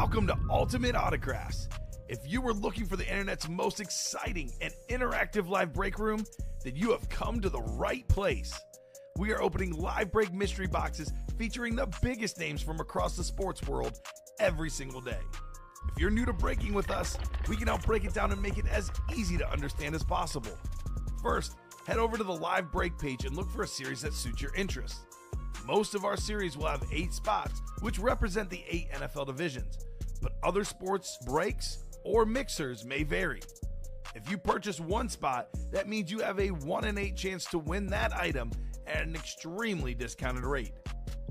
Welcome to Ultimate Autographs. If you were looking for the internet's most exciting and interactive live break room, then you have come to the right place. We are opening live break mystery boxes featuring the biggest names from across the sports world every single day. If you're new to breaking with us, we can help break it down and make it as easy to understand as possible. First, head over to the live break page and look for a series that suits your interests. Most of our series will have 8 spots, which represent the 8 NFL divisions, but other sports breaks or mixers may vary. If you purchase one spot, that means you have a 1 in 8 chance to win that item at an extremely discounted rate.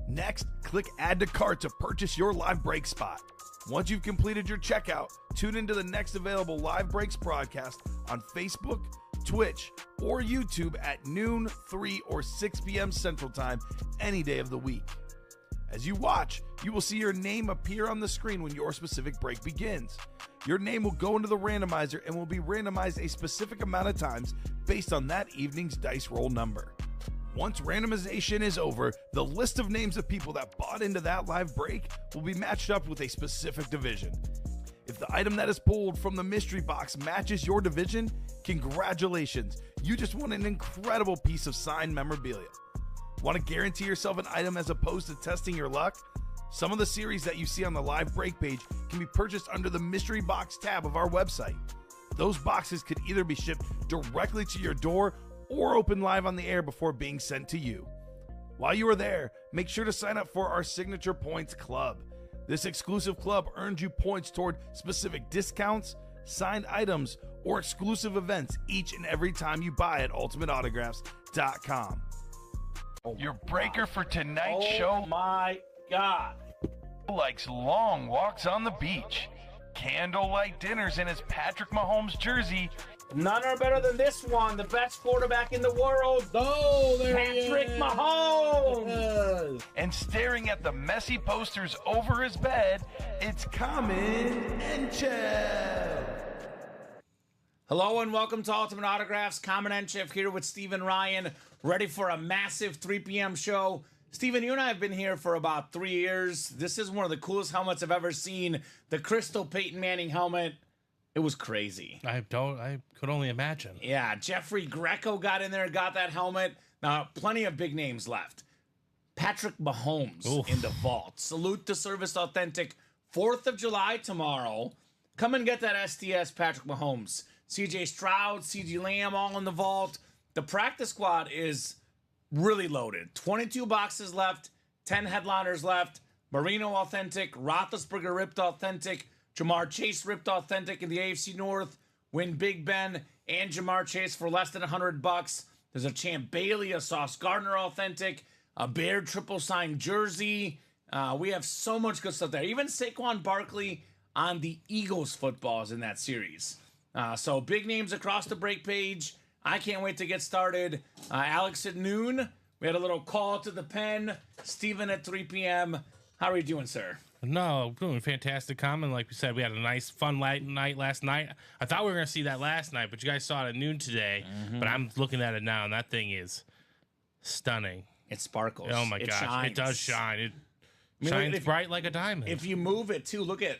Next, click Add to Cart to purchase your live break spot. Once you've completed your checkout, tune into the next available live breaks broadcast on Facebook, Twitch, or YouTube at noon, 3, or 6 p.m. Central Time any day of the week. As you watch, you will see your name appear on the screen when your specific break begins. Your name will go into the randomizer and will be randomized a specific amount of times based on that evening's dice roll number. Once randomization is over, the list of names of people that bought into that live break will be matched up with a specific division. If the item that is pulled from the mystery box matches your division, congratulations, you just won an incredible piece of signed memorabilia. Want to guarantee yourself an item as opposed to testing your luck? Some of the series that you see on the live break page can be purchased under the mystery box tab of our website. Those boxes could either be shipped directly to your door or open live on the air before being sent to you. While you are there, make sure to sign up for our Signature Points Club. This exclusive club earns you points toward specific discounts, signed items, or exclusive events each and every time you buy at ultimateautographs.com. Your breaker for tonight's show. Oh my God. Likes long walks on the beach, candlelight dinners in his Patrick Mahomes jersey. None are better than this one, the best quarterback in the world. Oh, there Patrick he is. Mahomes. And staring at the messy posters over his bed, it's Kamen Entchev. Hello and welcome to Ultimate Autographs. Kamen Entchev here with Stephen Ryan, ready for a massive 3 p.m. show. Stephen, you and I have been here for about 3 years. This is one of the coolest helmets I've ever seen. The Crystal Peyton Manning helmet. It was crazy. I could only imagine. Yeah, Jeffrey Greco got in there, got that helmet. Now, plenty of big names left. Patrick Mahomes in the vault. Salute to Service Authentic. 4th of July tomorrow. Come and get that STS Patrick Mahomes. CJ Stroud, CJ Lamb, all in the vault. The practice squad is really loaded. 22 boxes left, 10 headliners left. Marino Authentic, Roethlisberger Ripped Authentic, Jamar Chase Ripped Authentic in the AFC North. Win Big Ben and Jamar Chase for less than $100. There's a Champ Bailey, a Sauce Gardner Authentic, a Bear triple signed jersey. We have so much good stuff there. Even Saquon Barkley on the Eagles footballs in that series. So big names across the break page. I can't wait to get started. Alex at noon. We had a little call to the pen. Steven at 3 p.m. How are you doing, sir? No, doing fantastic. Kamen, like we said, we had a nice, fun night last night. I thought we were going to see that last night, but you guys saw it at noon today. But I'm looking at it now, and that thing is stunning. It sparkles. Oh, my gosh. Shines. It does shine. It shines bright like a diamond. If you move it, too, look at...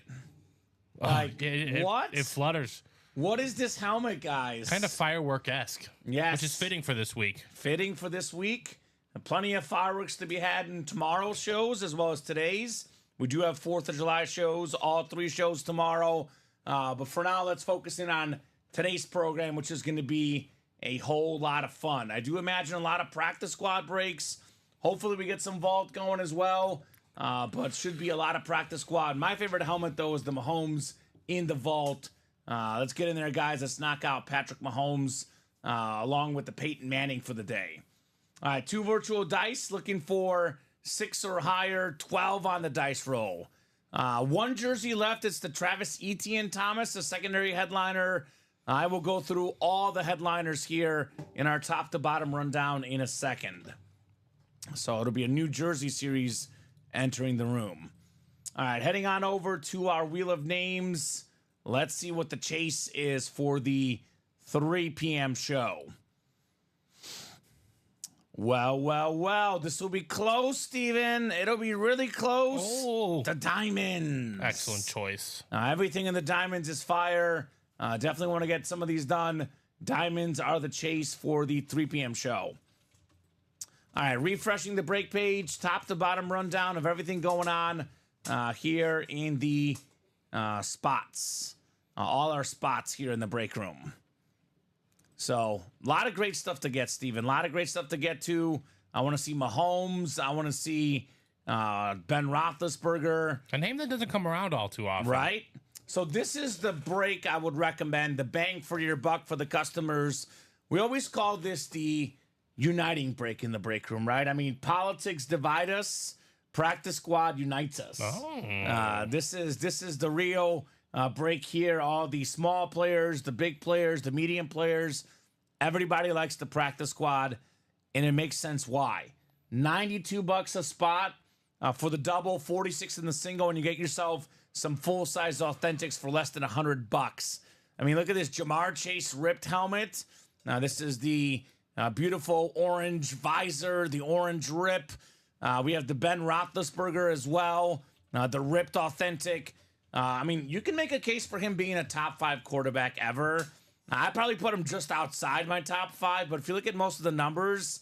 Like, what? It flutters. What is this helmet, guys? Kind of firework-esque. Yes. Which is fitting for this week. Fitting for this week. And plenty of fireworks to be had in tomorrow's shows as well as today's. We do have 4th of July shows, all 3 shows tomorrow. But for now, let's focus in on today's program, which is going to be a whole lot of fun. I do imagine a lot of practice squad breaks. Hopefully we get some vault going as well. But should be a lot of practice squad. My favorite helmet, though, is the Mahomes in the vault. Let's get in there, guys. Let's knock out Patrick Mahomes along with the Peyton Manning for the day. All right, 2 virtual dice, looking for 6 or higher, 12 on the dice roll. 1 jersey left. It's the Travis Etienne Thomas, the secondary headliner. I will go through all the headliners here in our top to bottom rundown in a second. So it'll be a new jersey series entering the room. All right, heading on over to our Wheel of Names. Let's see what the chase is for the 3 p.m. show. Well. This will be close, Steven. It'll be really close. Oh. The diamonds. Excellent choice. Everything in the diamonds is fire. Definitely want to get some of these done. Diamonds are the chase for the 3 p.m. show. All right, refreshing the break page, top to bottom rundown of everything going on here in the spots. All our spots here in the break room. So, a lot of great stuff to get, Steven. A lot of great stuff to get to. I want to see Mahomes. I want to see Ben Roethlisberger. A name that doesn't come around all too often. Right? So, this is the break I would recommend, the bang for your buck for the customers. We always call this the uniting break in the break room, right? I mean, politics divide us. Practice squad unites us. Oh. This is the real break here. All the small players, the big players, the medium players, everybody likes the practice squad, and it makes sense why. $92 a spot for the double, 46 in the single, and you get yourself some full-size authentics for less than $100. I mean, look at this Jamar Chase ripped helmet. Now, this is the beautiful orange visor, the orange rip. We have the Ben Roethlisberger as well, the ripped authentic. I mean, you can make a case for him being a top 5 quarterback ever. I'd probably put him just outside my top 5, but if you look at most of the numbers,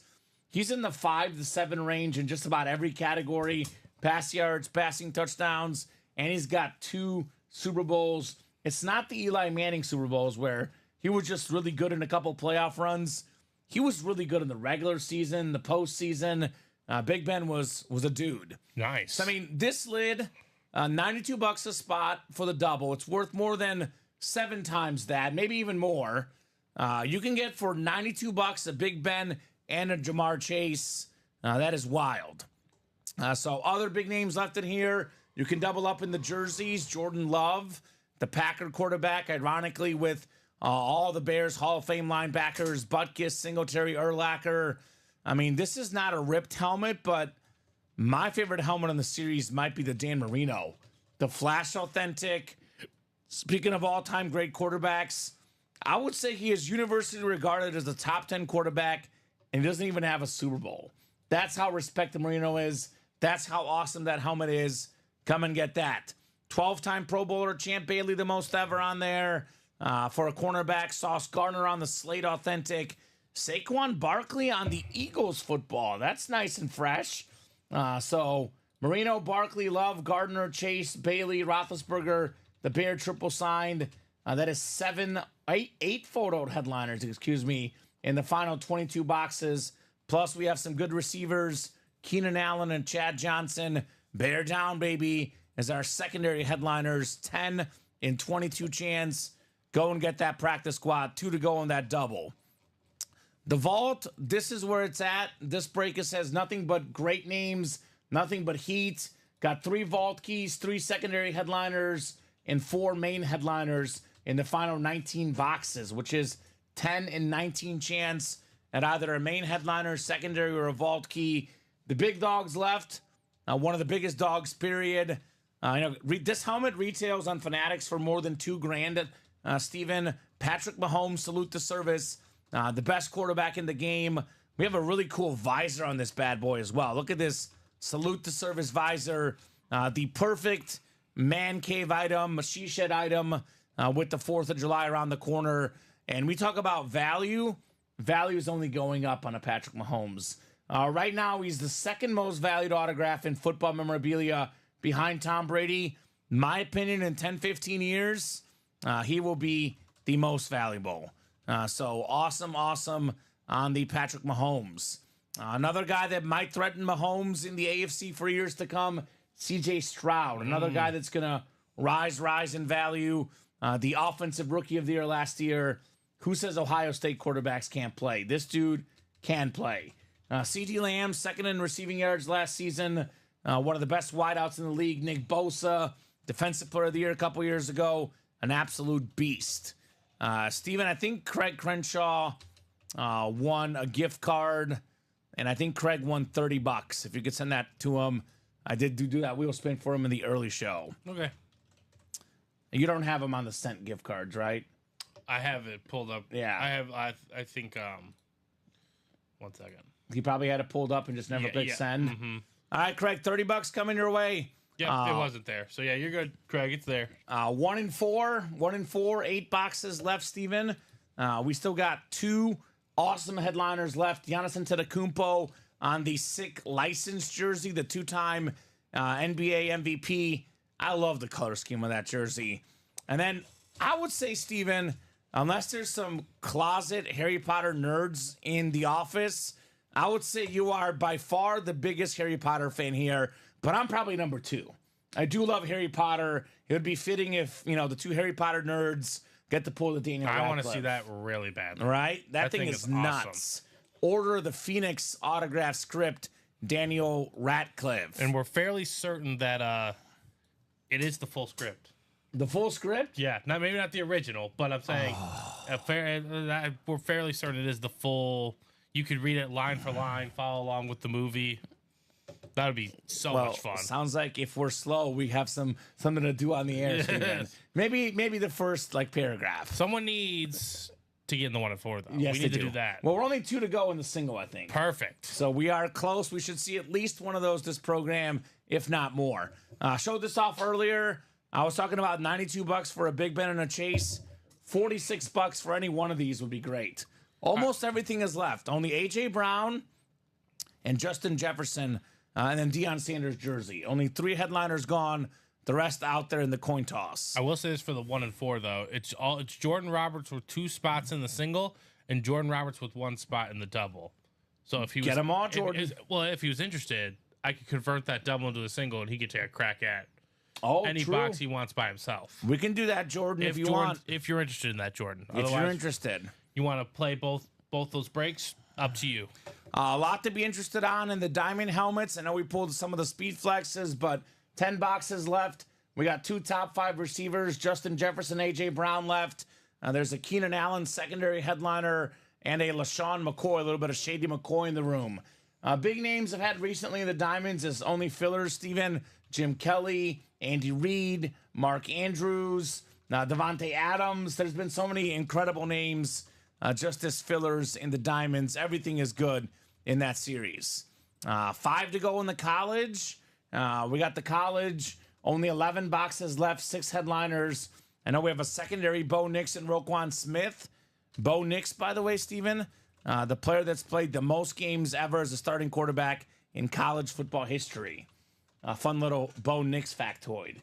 he's in the 5 to 7 range in just about every category. Pass yards, passing touchdowns, and he's got 2 Super Bowls. It's not the Eli Manning Super Bowls where he was just really good in a couple playoff runs. He was really good in the regular season, the postseason. Big Ben was a dude. Nice. So, I mean, this lid, $92 a spot for the double. It's worth more than 7 times that, maybe even more. You can get for $92 a Big Ben and a Jamar Chase. That is wild. So other big names left in here. You can double up in the jerseys. Jordan Love, the Packer quarterback, ironically with all the Bears Hall of Fame linebackers, Butkus, Singletary, Urlacher. I mean, this is not a ripped helmet, but my favorite helmet in the series might be the Dan Marino. The Flash Authentic. Speaking of all-time great quarterbacks, I would say he is universally regarded as the top 10 quarterback, and he doesn't even have a Super Bowl. That's how respected Marino is. That's how awesome that helmet is. Come and get that. 12-time Pro Bowler, Champ Bailey, the most ever on there. For a cornerback, Sauce Gardner on the Slate Authentic. Saquon Barkley on the Eagles football. That's nice and fresh. So Marino, Barkley, Love, Gardner, Chase, Bailey, Roethlisberger, the Bear triple signed. That is 8 photo headliners, in the final 22 boxes. Plus, we have some good receivers. Keenan Allen and Chad Johnson. Bear down, baby, as our secondary headliners. 10 in 22 chance. Go and get that practice squad. 2 to go on that double. The vault, this is where it's at. This break has nothing but great names, nothing but heat. Got 3 vault keys, 3 secondary headliners, and 4 main headliners in the final 19 boxes, which is 10 and 19 chance at either a main headliner, secondary, or a vault key. The big dogs left. One of the biggest dogs, period. This helmet retails on Fanatics for more than $2,000. Steven, Patrick Mahomes, salute the service. The best quarterback in the game. We have a really cool visor on this bad boy as well. Look at this salute the service visor. The perfect man cave item, she shed item with the 4th of July around the corner. And we talk about value. Value is only going up on a Patrick Mahomes. Right now, he's the second most valued autograph in football memorabilia behind Tom Brady. My opinion, in 10, 15 years, he will be the most valuable. So awesome on the Patrick Mahomes. Another guy that might threaten Mahomes in the AFC for years to come, CJ Stroud. Another guy that's going to rise in value. The offensive rookie of the year last year. Who says Ohio State quarterbacks can't play? This dude can play. CeeDee Lamb, second in receiving yards last season. One of the best wideouts in the league. Nick Bosa, defensive player of the year a couple years ago. An absolute beast. Steven, I think Craig Crenshaw won a gift card, and I think Craig won $30. If you could send that to him. I did do that wheel spin for him in the early show. Okay. You don't have him on the cent gift cards, right? I have it pulled up. Yeah. I think, 1 second. He probably had it pulled up and just never clicked send. All right, Craig, $30 coming your way. Yep, it wasn't there. So yeah, you're good, Craig. It's there. 1 and 4, 8 boxes left, Steven. We still got 2 awesome headliners left. Giannis Antetokounmpo on the sick licensed jersey, the 2-time NBA MVP. I love the color scheme of that jersey. And then I would say, Steven, unless there's some closet Harry Potter nerds in the office, I would say you are by far the biggest Harry Potter fan here, but I'm probably number 2. I do love Harry Potter. It would be fitting if, the 2 Harry Potter nerds get to pull the Daniel Radcliffe. I want to see that really bad. Right? That thing is nuts. Awesome. Order of the Phoenix autograph script, Daniel Radcliffe. And we're fairly certain that it is the full script. The full script? Yeah. Maybe not the original, but I'm saying we're fairly certain it is the full. You could read it line for line, follow along with the movie. That would be so much fun. Sounds like if we're slow, we have something to do on the air. Yes. Maybe the first paragraph. Someone needs to get in the 1 and 4 though. Yes, we need to do that. Well, we're only 2 to go in the single, I think. Perfect. So we are close. We should see at least one of those this program, if not more. Showed this off earlier. I was talking about $92 for a Big Ben and a Chase. $46 for any one of these would be great. Almost everything is left. Only A.J. Brown and Justin Jefferson, and then Deion Sanders jersey. Only 3 headliners gone. The rest out there in the coin toss. I will say this for the 1 and 4 though. It's Jordan Roberts with 2 spots in the single and Jordan Roberts with 1 spot in the double. So if he get him all, Jordan. If he was interested, I could convert that double into a single and he could take a crack at any true. box he wants by himself. We can do that, Jordan, if you want. If you're interested in that, Jordan. If you're interested. You want to play both those breaks? Up to you. A lot to be interested on in the diamond helmets. I know we pulled some of the speed flexes, but 10 boxes left. We got 2 top 5 receivers, Justin Jefferson, A.J. Brown left. There's a Keenan Allen secondary headliner and a LaShawn McCoy, a little bit of Shady McCoy in the room. Big names I've had recently in the diamonds is only fillers, Steven, Jim Kelly, Andy Reid, Mark Andrews, Devontae Adams. There's been so many incredible names just as fillers in the diamonds. Everything is good in that series. 5 to go in the college. We got the college. Only 11 boxes left, 6 headliners. I know we have a secondary, Bo Nix and Roquan Smith. Bo Nix, by the way, Steven, the player that's played the most games ever as a starting quarterback in college football history. A fun little Bo Nix factoid.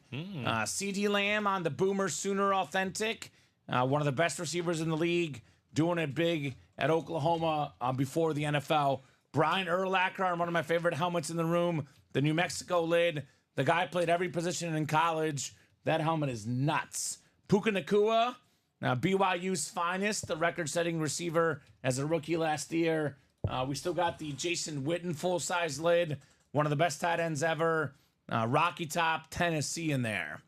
CD Lamb on the Boomer Sooner Authentic. One of the best receivers in the league. Doing it big at Oklahoma before the NFL. Brian Urlacher on one of my favorite helmets in the room. The New Mexico lid. The guy played every position in college. That helmet is nuts. Puka Nacua, BYU's finest, the record-setting receiver as a rookie last year. We still got the Jason Witten full-size lid. One of the best tight ends ever. Rocky Top, Tennessee in there.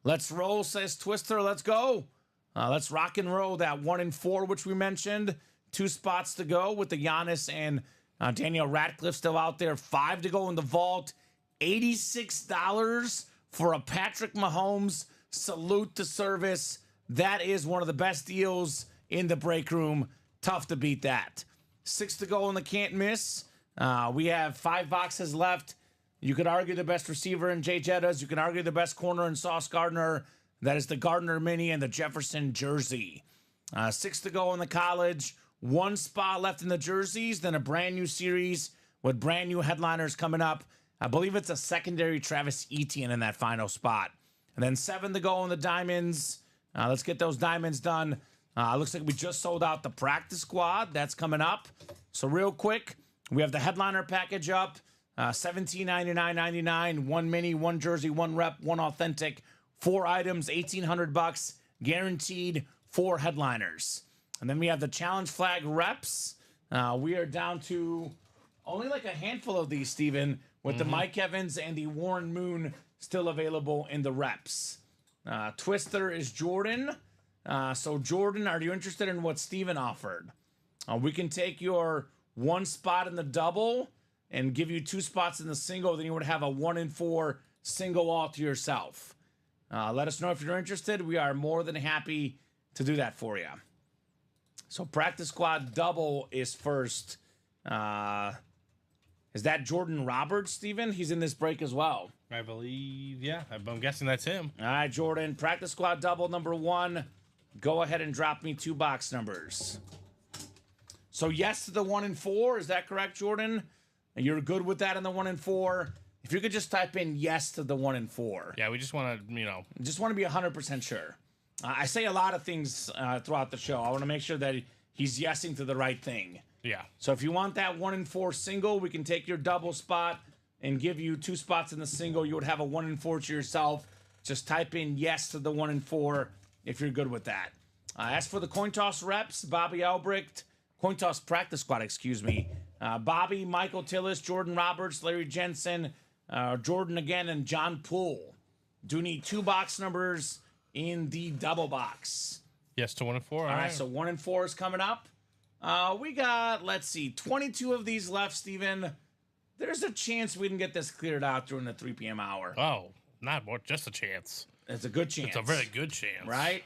Let's roll, says Twister. Let's go. Let's rock and roll that 1 and 4, which we mentioned. 2 spots to go with the Giannis and Daniel Radcliffe still out there. 5 to go in the vault. $86 for a Patrick Mahomes salute to service. That is one of the best deals in the break room. Tough to beat that. 6 to go in the can't miss. We have 5 boxes left. You could argue the best receiver in Jay Jettas. You can argue the best corner in Sauce Gardner. That is the Gardner Mini and the Jefferson jersey. 6 to go in the college. 1 spot left in the jerseys. Then a brand new series with brand new headliners coming up. I believe it's a secondary Travis Etienne in that final spot. And then 7 to go in the diamonds. Let's get those diamonds done. Looks like we just sold out the practice squad. That's coming up. So real quick, we have the headliner package up. $17.99.99. 1 mini, 1 jersey, 1 rep, 1 authentic. 4 items, $1,800 guaranteed. 4 headliners. And then we have the challenge flag reps. We are down to only like a handful of these, Steven, with the Mike Evans and the Warren Moon still available in the reps. Twister is Jordan. So Jordan, are you interested in what Steven offered? We can take your 1 spot in the double and give you 2 spots in the single. Then you would have a 1 and 4 single all to yourself. Let us know if you're interested. We are more than happy to do that for you. So practice squad double is first. Is that Jordan Roberts, Steven? He's in this break as well. I believe, yeah. I'm guessing that's him. All right, Jordan. Practice squad double number 1. Go ahead and drop me 2 box numbers. So yes to the 1 and 4. Is that correct, Jordan? And you're good with that in the 1 and 4? If you could just type in yes to the 1 and 4. Yeah, we just want to, Just want to be 100% sure. I say a lot of things throughout the show. I want to make sure that he's yesing to the right thing. Yeah. So if you want that 1 and 4 single, we can take your double spot and give you 2 spots in the single. You would have a 1 and 4 to yourself. Just type in yes to the 1 and 4 if you're good with that. As for the coin toss reps, Bobby Albrecht, coin toss practice squad, excuse me. Bobby, Michael Tillis, Jordan Roberts, Larry Jensen, Jordan again, and John Poole. Do need 2 box numbers in the double box. Yes to 1 and 4. All right, so 1 and 4 is coming up. We got, let's see, 22 of these left, Steven. There's a chance we can get this cleared out during the 3 p.m. hour. Oh, not more, just a chance. It's a good chance. It's a very good chance. Right?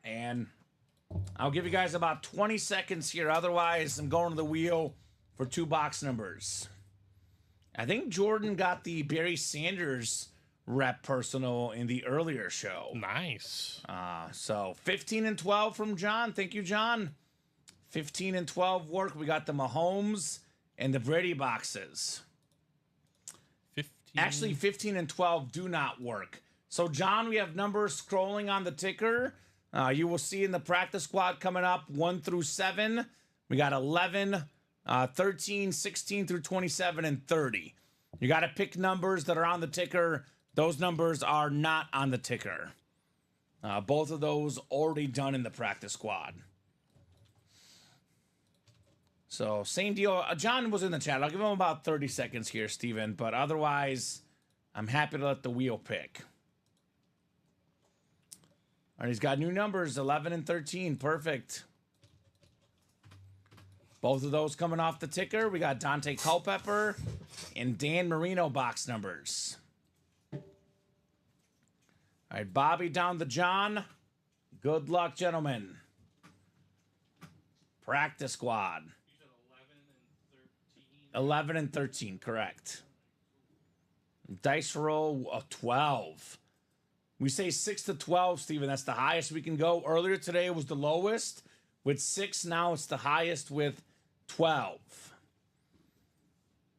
And I'll give you guys about 20 seconds here. Otherwise, I'm going to the wheel for 2 box numbers. I think Jordan got the Barry Sanders rep personal in the earlier show. Nice. So 15 and 12 from John. Thank you, John. 15 and 12 work. We got the Mahomes and the Brady boxes. 15. Actually, 15 and 12 do not work. So, John, we have numbers scrolling on the ticker. You will see in the practice squad coming up 1 through 7. We got 11, 13, 16 through 27, and 30. You got to pick numbers that are on the ticker. Those numbers are not on the ticker. Both of those already done in the practice squad. So, same deal. John was in the chat. I'll give him about 30 seconds here, Steven. But otherwise, I'm happy to let the wheel pick. All right, he's got new numbers, 11 and 13. Perfect. Both of those coming off the ticker. We got Dante Culpepper and Dan Marino box numbers. All right, Bobby down to John. Good luck, gentlemen. Practice squad. 11 and 13, correct. Dice roll of 12. We say 6 to 12, Steven. That's the highest we can go. Earlier today was the lowest with 6. Now it's the highest with 12.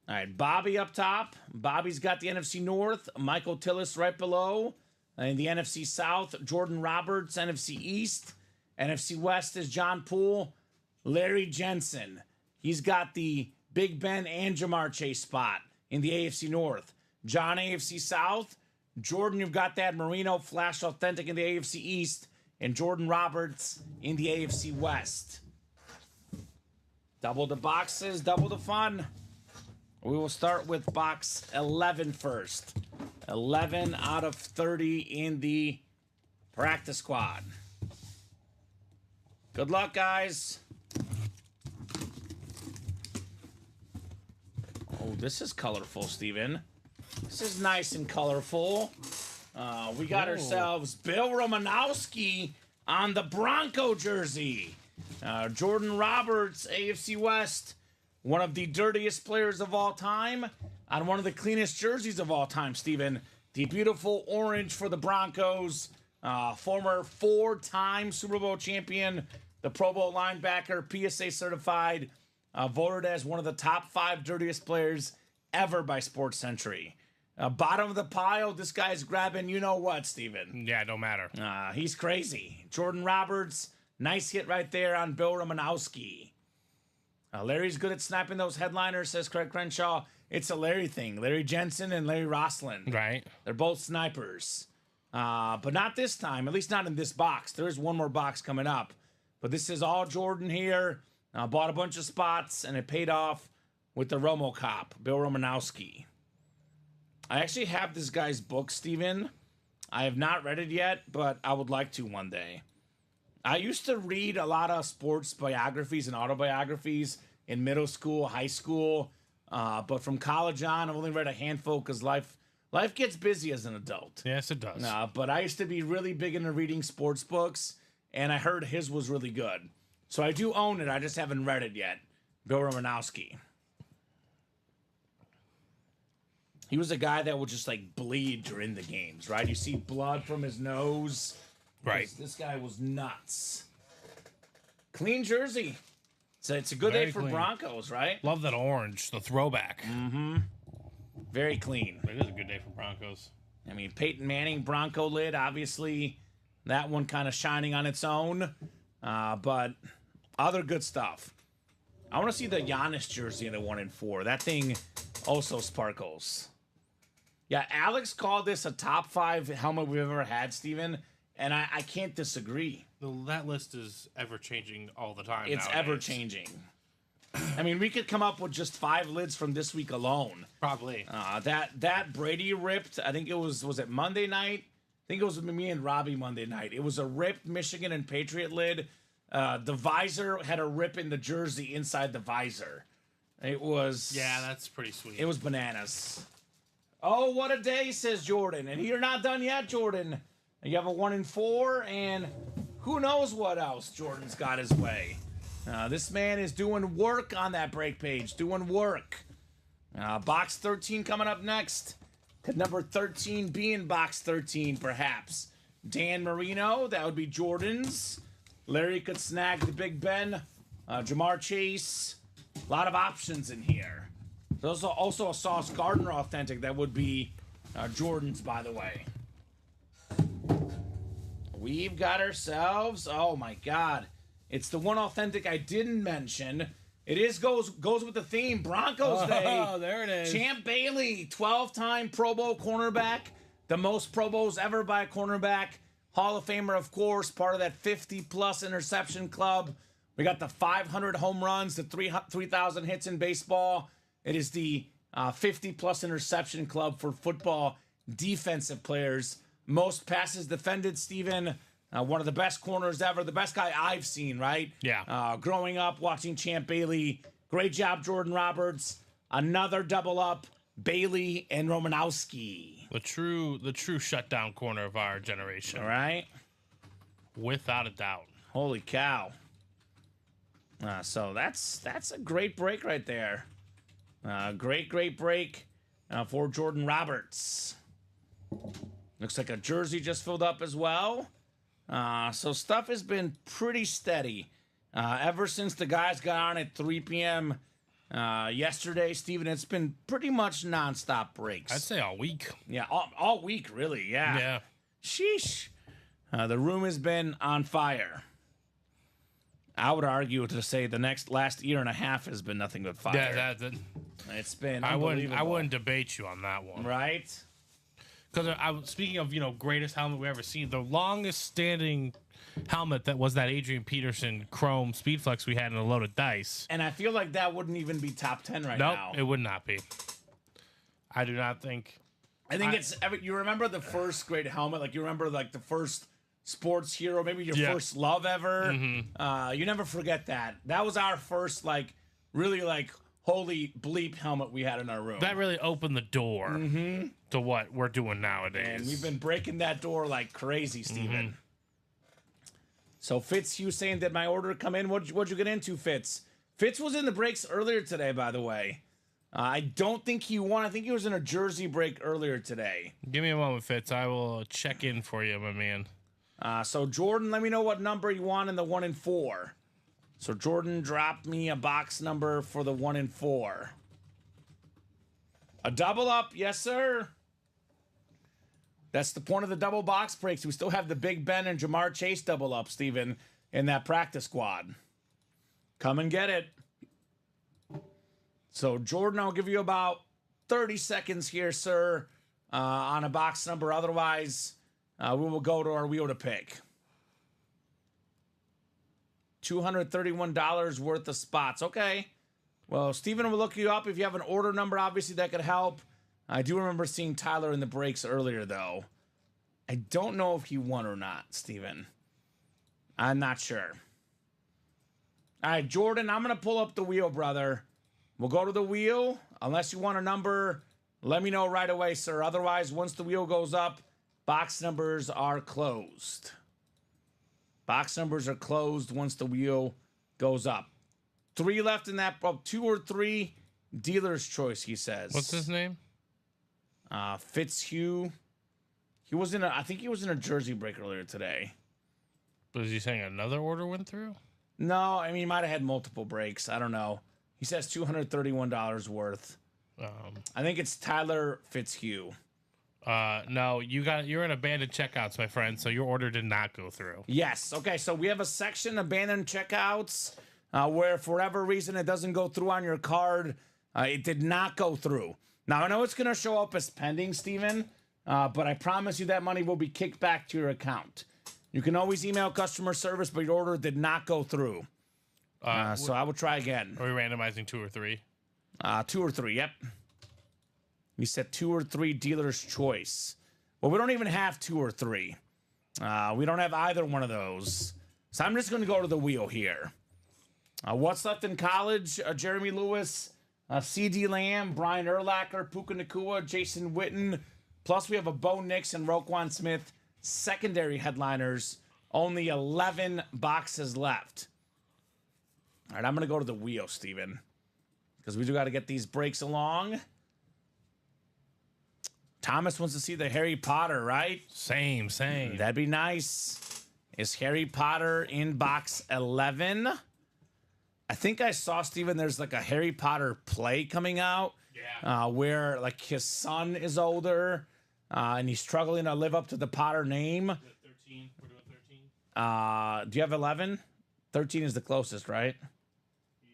All right, Bobby up top. Bobby's got the NFC North. Michael Tillis right below. In the NFC South, Jordan Roberts. NFC East. NFC West is John Poole. Larry Jensen. He's got the Big Ben and Jamar Chase spot in the AFC North. John, AFC South. Jordan, you've got that Marino Flash Authentic in the AFC East. And Jordan Roberts in the AFC West. Double the boxes, double the fun. We will start with box 11 first. 11 out of 30 in the practice squad. Good luck, guys. Oh, this is colorful, Steven. This is nice and colorful. We got ourselves Bill Romanowski on the Bronco jersey. Jordan Roberts, AFC West, one of the dirtiest players of all time, on one of the cleanest jerseys of all time, Steven. The beautiful orange for the Broncos. Former 4-time Super Bowl champion, the Pro Bowl linebacker, PSA certified, voted as one of the top 5 dirtiest players ever by Sports Century. Bottom of the pile, this guy's grabbing you know what, Steven. Yeah, don't matter. He's crazy. Jordan Roberts, nice hit right there on Bill Romanowski. Larry's good at snapping those headliners, says Craig Crenshaw. It's a Larry thing. Larry Jensen and Larry Rossland. Right. They're both snipers. But not this time, at least not in this box. There is one more box coming up. But this is all Jordan here. Bought a bunch of spots, and it paid off with the Romo Cop, Bill Romanowski. I actually have this guy's book, Steven. I have not read it yet, but I would like to one day. I used to read a lot of sports biographies and autobiographies in middle school, high school. But from college on, I've only read a handful because life gets busy as an adult. Yes, it does. But I used to be really big into reading sports books, and I heard his was really good. So I do own it. I just haven't read it yet. Bill Romanowski. He was a guy that would just like bleed during the games, right? You see blood from his nose. Right. This guy was nuts. Clean jersey. So it's a good Very day for clean. Broncos, right? Love that orange, the throwback. Very clean. It is a good day for Broncos. I mean, Peyton Manning, Bronco lid, obviously that one kind of shining on its own. But other good stuff. I want to see the Giannis jersey in the 1 and 4. That thing also sparkles. Yeah, Alex called this a top 5 helmet we've ever had, Steven, and I can't disagree. That list is ever changing all the time. It's nowadays. ever changing. I mean, we could come up with just 5 lids from this week alone. Probably. That Brady ripped, I think it was it Monday night? I think it was me and Robbie Monday night. It was a ripped Michigan and Patriot lid. The visor had a rip in the jersey inside the visor. It was... Yeah, that's pretty sweet. It was bananas. Oh, what a day, says Jordan. And you're not done yet, Jordan. You have a 1 and 4, and who knows what else Jordan's got his way. This man is doing work on that break page, doing work. Box 13 coming up next. Could number 13 be in box 13, perhaps? Dan Marino, that would be Jordan's. Larry could snag the Big Ben. Jamar Chase. A lot of options in here. There's also a Sauce Gardner authentic that would be Jordan's, by the way. We've got ourselves, oh my God. It's the one authentic I didn't mention. It is goes with the theme, Broncos Day. Oh, there it is. Champ Bailey, 12-time Pro Bowl cornerback. The most Pro Bowls ever by a cornerback. Hall of Famer, of course, part of that 50-plus interception club. We got the 500 home runs, the 3,000 hits in baseball. It is the 50-plus interception club for football defensive players. Most passes defended, Steven. One of the best corners ever. The best guy I've seen, right? Yeah. Growing up, watching Champ Bailey. Great job, Jordan Roberts. Another double up, Bailey and Romanowski. The true shutdown corner of our generation. All right? Without a doubt. Holy cow. So that's a great break right there. Great break for Jordan Roberts. Looks like a jersey just filled up as well. So stuff has been pretty steady ever since the guys got on at 3 p.m. Yesterday, Steven. It's been pretty much nonstop breaks. I'd say all week. Yeah, all week, really. Yeah. Yeah. Sheesh. The room has been on fire. I would argue to say the last year and a half has been nothing but fire. Yeah, It's been I unbelievable. wouldn't debate you on that one. Right? Because speaking of greatest helmet we ever seen, the longest standing helmet that was that Adrian Peterson Chrome Speedflex we had in a loaded dice. And I feel like that wouldn't even be top 10 right Nope, now. it would not be. I do not think. I think you remember the first great helmet, like you remember like the first sports hero, maybe your first love ever. You never forget that. That was our first really holy bleep helmet we had in our room. That really opened the door to what we're doing nowadays. And we've been breaking that door like crazy, Steven. So Fitz Hussein, did my order come in? What'd you get into, Fitz? Fitz was in the breaks earlier today, by the way. I don't think he won. I think he was in a jersey break earlier today. Give me a moment, Fitz. I will check in for you, my man. So Jordan, let me know what number you want in the 1 and 4. So Jordan dropped me a box number for the 1 and 4. A double up, yes, sir. That's the point of the double box breaks. We still have the Big Ben and Jamar Chase double up, Steven, in that practice squad. Come and get it. So Jordan, I'll give you about 30 seconds here, sir, on a box number. Otherwise, we will go to our wheel to pick. $231 worth of spots. Okay. Well, Steven will look you up. If you have an order number, obviously that could help. I do remember seeing Tyler in the breaks earlier, though. I don't know if he won or not, Steven. I'm not sure. All right, Jordan, I'm going to pull up the wheel, brother. We'll go to the wheel. Unless you want a number, let me know right away, sir. Otherwise, once the wheel goes up, box numbers are closed. Box numbers are closed once the wheel goes up. 3 left in that. 2 or 3 dealer's choice, he says. What's his name? Fitzhugh. I think he was in a jersey break earlier today. Was he saying another order went through? No, I mean, he might have had multiple breaks. I don't know. He says $231 worth. I think it's Tyler Fitzhugh. No, you're in abandoned checkouts, my friend, so your order did not go through. Yes. Okay, so we have a section, abandoned checkouts, where for whatever reason it doesn't go through on your card. It did not go through. Now, I know it's going to show up as pending, Steven, but I promise you that money will be kicked back to your account. You can always email customer service, but your order did not go through. So I will try again. Are we randomizing 2 or 3? 2 or 3, yep. You said 2 or 3 dealer's choice. Well, we don't even have 2 or 3. We don't have either one of those. So I'm just going to go to the wheel here. What's left in college? Jeremy Lewis, C.D. Lamb, Brian Urlacher, Puka Nacua, Jason Witten. Plus we have a Bo Nix and Roquan Smith secondary headliners. Only 11 boxes left. All right, I'm going to go to the wheel, Steven. Because we do got to get these breaks along. Thomas wants to see the Harry Potter, right? Same. That'd be nice. Is Harry Potter in box 11? I think I saw, Steven, there's like a Harry Potter play coming out. Yeah. Where like his son is older and he's struggling to live up to the Potter name. 13. We're doing 13. Do you have 11? 13 is the closest, right?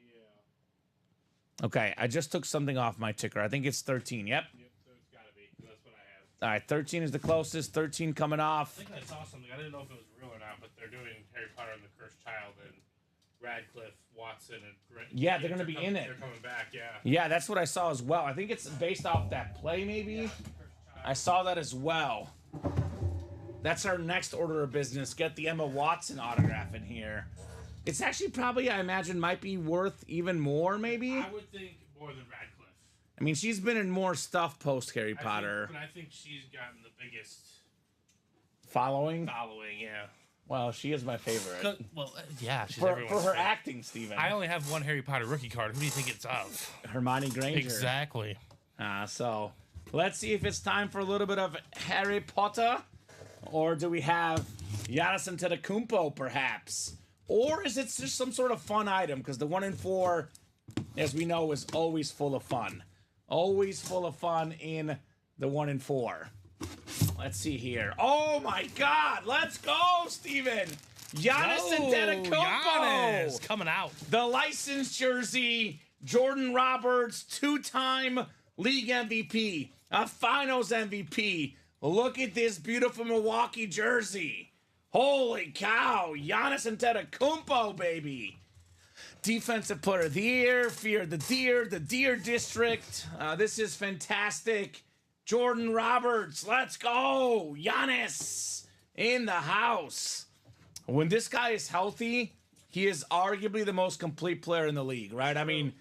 Yeah. Okay, I just took something off my ticker. I think it's 13. Yep. So it's got to be. That's what I have. All right, 13 is the closest. 13 coming off. I think I saw something. I didn't know if it was real or not, but they're doing Harry Potter and the Cursed Child and Radcliffe, Watson, and Yeah, they're going to be in it. They're coming back, yeah. Yeah, that's what I saw as well. I think it's based off that play, maybe. Yeah, I saw that as well. That's our next order of business. Get the Emma Watson autograph in here. It's actually probably, I imagine, might be worth even more, maybe. I would think more than Radcliffe. I mean, she's been in more stuff post Harry Potter. But I think she's gotten the biggest Following? yeah. Well, she is my favorite. Well, yeah, she's For everyone's her favorite. acting, Steven. I only have one Harry Potter rookie card. Who do you think it's of? Hermione Granger. Exactly. So let's see if it's time for a little bit of Harry Potter. Or do we have Giannis Antetokounmpo, perhaps? Or is it just some sort of fun item? Because the 1 in 4, as we know, is always full of fun. Always full of fun in the 1 in 4. Let's see here. Oh, my God. Let's go, Steven. Giannis Antetokounmpo. Giannis coming out. The licensed jersey, Jordan Roberts, 2-time league MVP, a finals MVP. Look at this beautiful Milwaukee jersey. Holy cow. Giannis Antetokounmpo, baby. Defensive player of the year, Fear the Deer District. This is fantastic. Jordan Roberts, let's go. Giannis in the house. When this guy is healthy, he is arguably the most complete player in the league, right? I mean,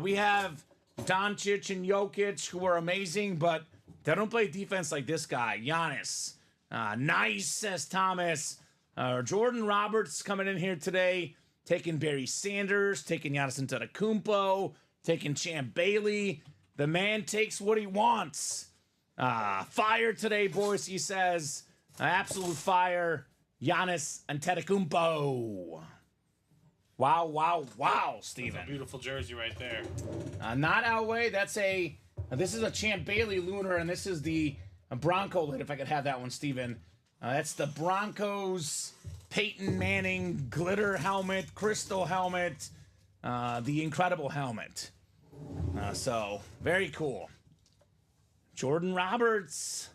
we have Doncic and Jokic who are amazing, but they don't play defense like this guy, Giannis. Nice, says Thomas. Jordan Roberts coming in here today, taking Barry Sanders, taking Giannis Antetokounmpo, taking Champ Bailey. The man takes what he wants. Fire today, boys, he says. Absolute fire. Giannis Antetokounmpo. Wow, wow, wow, Steven. That's a beautiful jersey right there. Not Elway. This is a Champ Bailey Lunar, and this is the Bronco lid, if I could have that one, Steven. That's the Broncos Peyton Manning glitter helmet, crystal helmet, the incredible helmet. So, very cool. Jordan Roberts.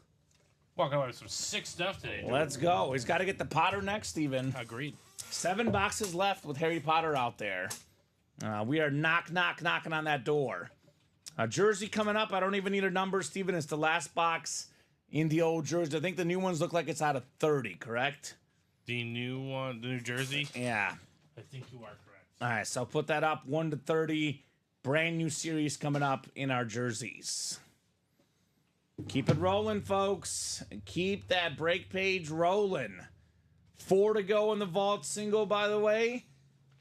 Walking away with some sick stuff today. Dude. Let's go. He's got to get the Potter next, Steven. Agreed. 7 boxes left with Harry Potter out there. We are knocking on that door. Jersey coming up. I don't even need a number, Steven. It's the last box in the old jersey. I think the new ones look like it's out of 30, correct? The new one, the new jersey? Yeah. I think you are correct. All right, so I'll put that up 1 to 30. Brand new series coming up in our jerseys. Keep it rolling, folks. Keep that break page rolling. 4 to go in the vault single, by the way.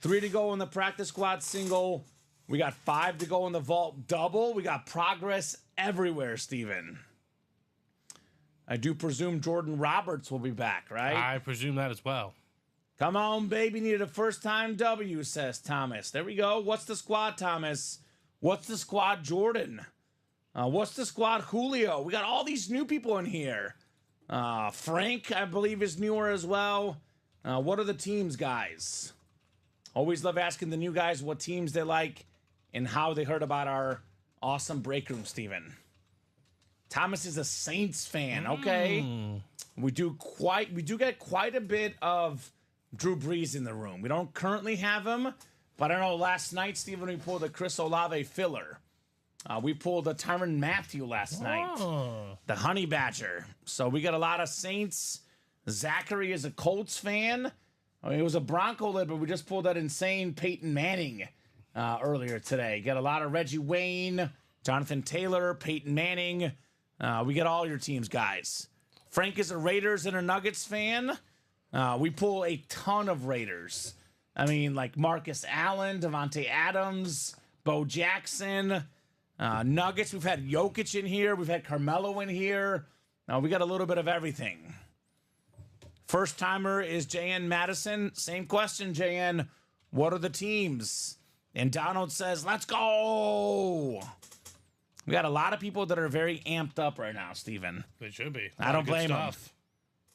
3 to go in the practice squad single. We got 5 to go in the vault double. We got progress everywhere, Steven. I do presume Jordan Roberts will be back, right? I presume that as well. Come on, baby. Needed a first-time W, says Thomas. There we go. What's the squad, Thomas? What's the squad, Jordan? What's the squad, Julio? We got all these new people in here. Frank, I believe, is newer as well. What are the teams, guys? Always love asking the new guys what teams they like and how they heard about our awesome break room, Steven. Thomas is a Saints fan. Okay. We do get quite a bit of Drew Brees in the room. We don't currently have him, but I know last night, Steven, we pulled a Chris Olave filler. We pulled a Tyrann Mathieu last night. The Honey Badger. So we got a lot of Saints. Zachary is a Colts fan. I mean, it was a Bronco lid, but we just pulled that insane Peyton Manning earlier today. Got a lot of Reggie Wayne, Jonathan Taylor, Peyton Manning. We got all your teams, guys. Frank is a Raiders and a Nuggets fan. We pull a ton of Raiders. I mean, like Marcus Allen, Devontae Adams, Bo Jackson. Nuggets, we've had Jokic in here. We've had Carmelo in here. We got a little bit of everything. First timer is JN Madison. Same question, JN. What are the teams? And Donald says, let's go. We got a lot of people that are very amped up right now, Steven. They should be. I don't blame them.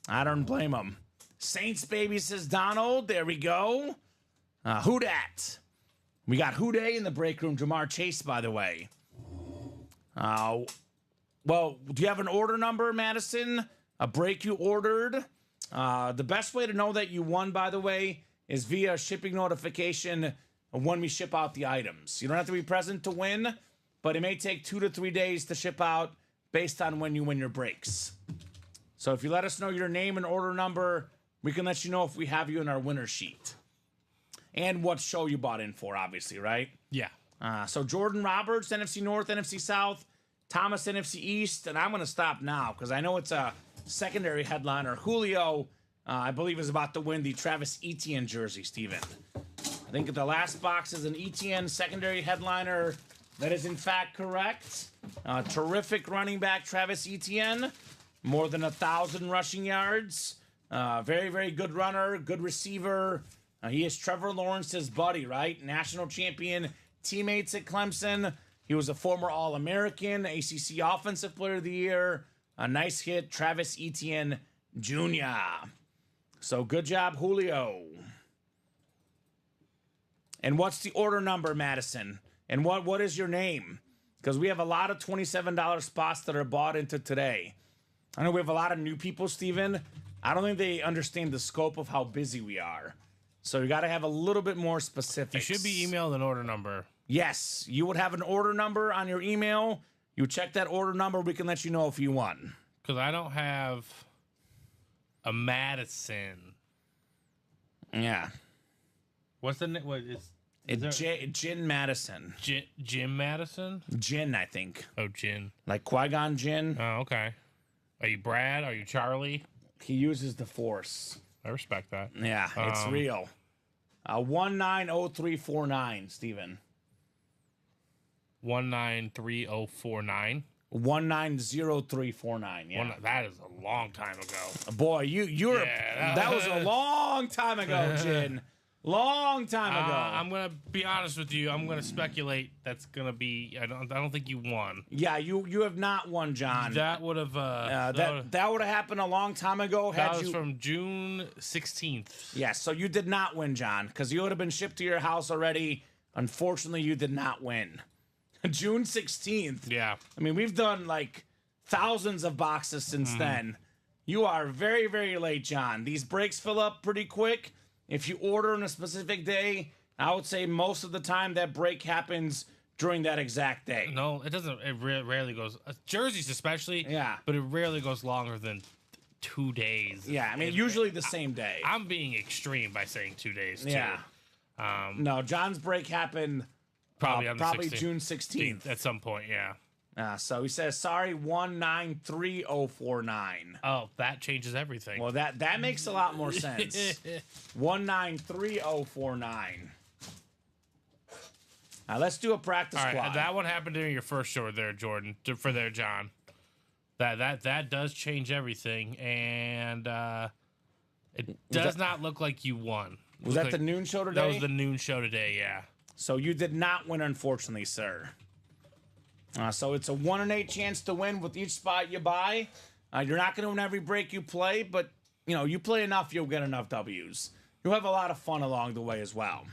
I don't blame them. Saints baby, says Donald. There we go. Who dat? We got Houday in the break room. Jamar Chase, by the way. Well, do you have an order number, Madison? A break you ordered? The best way to know that you won, by the way, is via shipping notification when we ship out the items. You don't have to be present to win, but it may take 2 to 3 days to ship out based on when you win your breaks. So if you let us know your name and order number, we can let you know if we have you in our winner sheet. And what show you bought in for, obviously, right? Yeah. So Jordan Roberts, NFC North, NFC South, Thomas, NFC East, and I'm going to stop now because I know it's a secondary headliner. Julio, I believe, is about to win the Travis Etienne jersey, Steven. I think the last box is an Etienne secondary headliner. That is, in fact, correct. Terrific running back, Travis Etienne. More than 1,000 rushing yards. Very, very good runner, good receiver. He is Trevor Lawrence's buddy, right? National champion, teammates at Clemson. He was a former All-American, ACC Offensive Player of the Year. A nice hit, Travis Etienne Jr. So good job, Julio. And what's the order number, Madison? And what is your name? Because we have a lot of $27 spots that are bought into today. I know we have a lot of new people, Steven. I don't think they understand the scope of how busy we are. So you got to have a little bit more specifics. You should be emailed an order number. Yes, you would have an order number on your email. You check that order number. We can let you know if you won. Because I don't have a Madison. Yeah. What's the name? What is Jin Madison. Jim Madison? Jin, I think. Oh, Jin. Like Qui-Gon Jinn. Oh, okay. Are you Brad? Are you Charlie? He uses the Force. I respect that. Yeah, it's real. 190349, Steven. 193049. 190349. Yeah, that is a long time ago. Boy, you're Yeah, that was a long time ago, Jin. Long time ago. I'm gonna be honest with you. I'm gonna speculate that's gonna be. I don't think you won. Yeah, you have not won, John. That would have. That would have happened a long time ago. That was from June 16th. Yes, so you did not win, John, because you would have been shipped to your house already. Unfortunately, you did not win. June 16th. Yeah. I mean, we've done like thousands of boxes since then. You are very, very late, John. These breaks fill up pretty quick. If you order on a specific day, I would say most of the time that break happens during that exact day. No, it doesn't. It rarely goes. Jerseys especially. Yeah. But it rarely goes longer than 2 days. Yeah, I mean, usually the same day. I'm being extreme by saying 2 days, too. Yeah. No, John's break happened Probably on the 16th. June 16th. At some point, yeah. So he says, sorry, 193049. Oh, that changes everything. Well, that makes a lot more sense. 193049. Let's do a practice All right, squad. that one happened during your first show there, Jordan. For there, John. That does change everything, and it does not look like you won. Was that the noon show today? That was the noon show today. Yeah. So you did not win, unfortunately, sir. So it's a 1 in 8 chance to win with each spot you buy. You're not going to win every break you play, but you play enough, you'll get enough W's. You'll have a lot of fun along the way as well.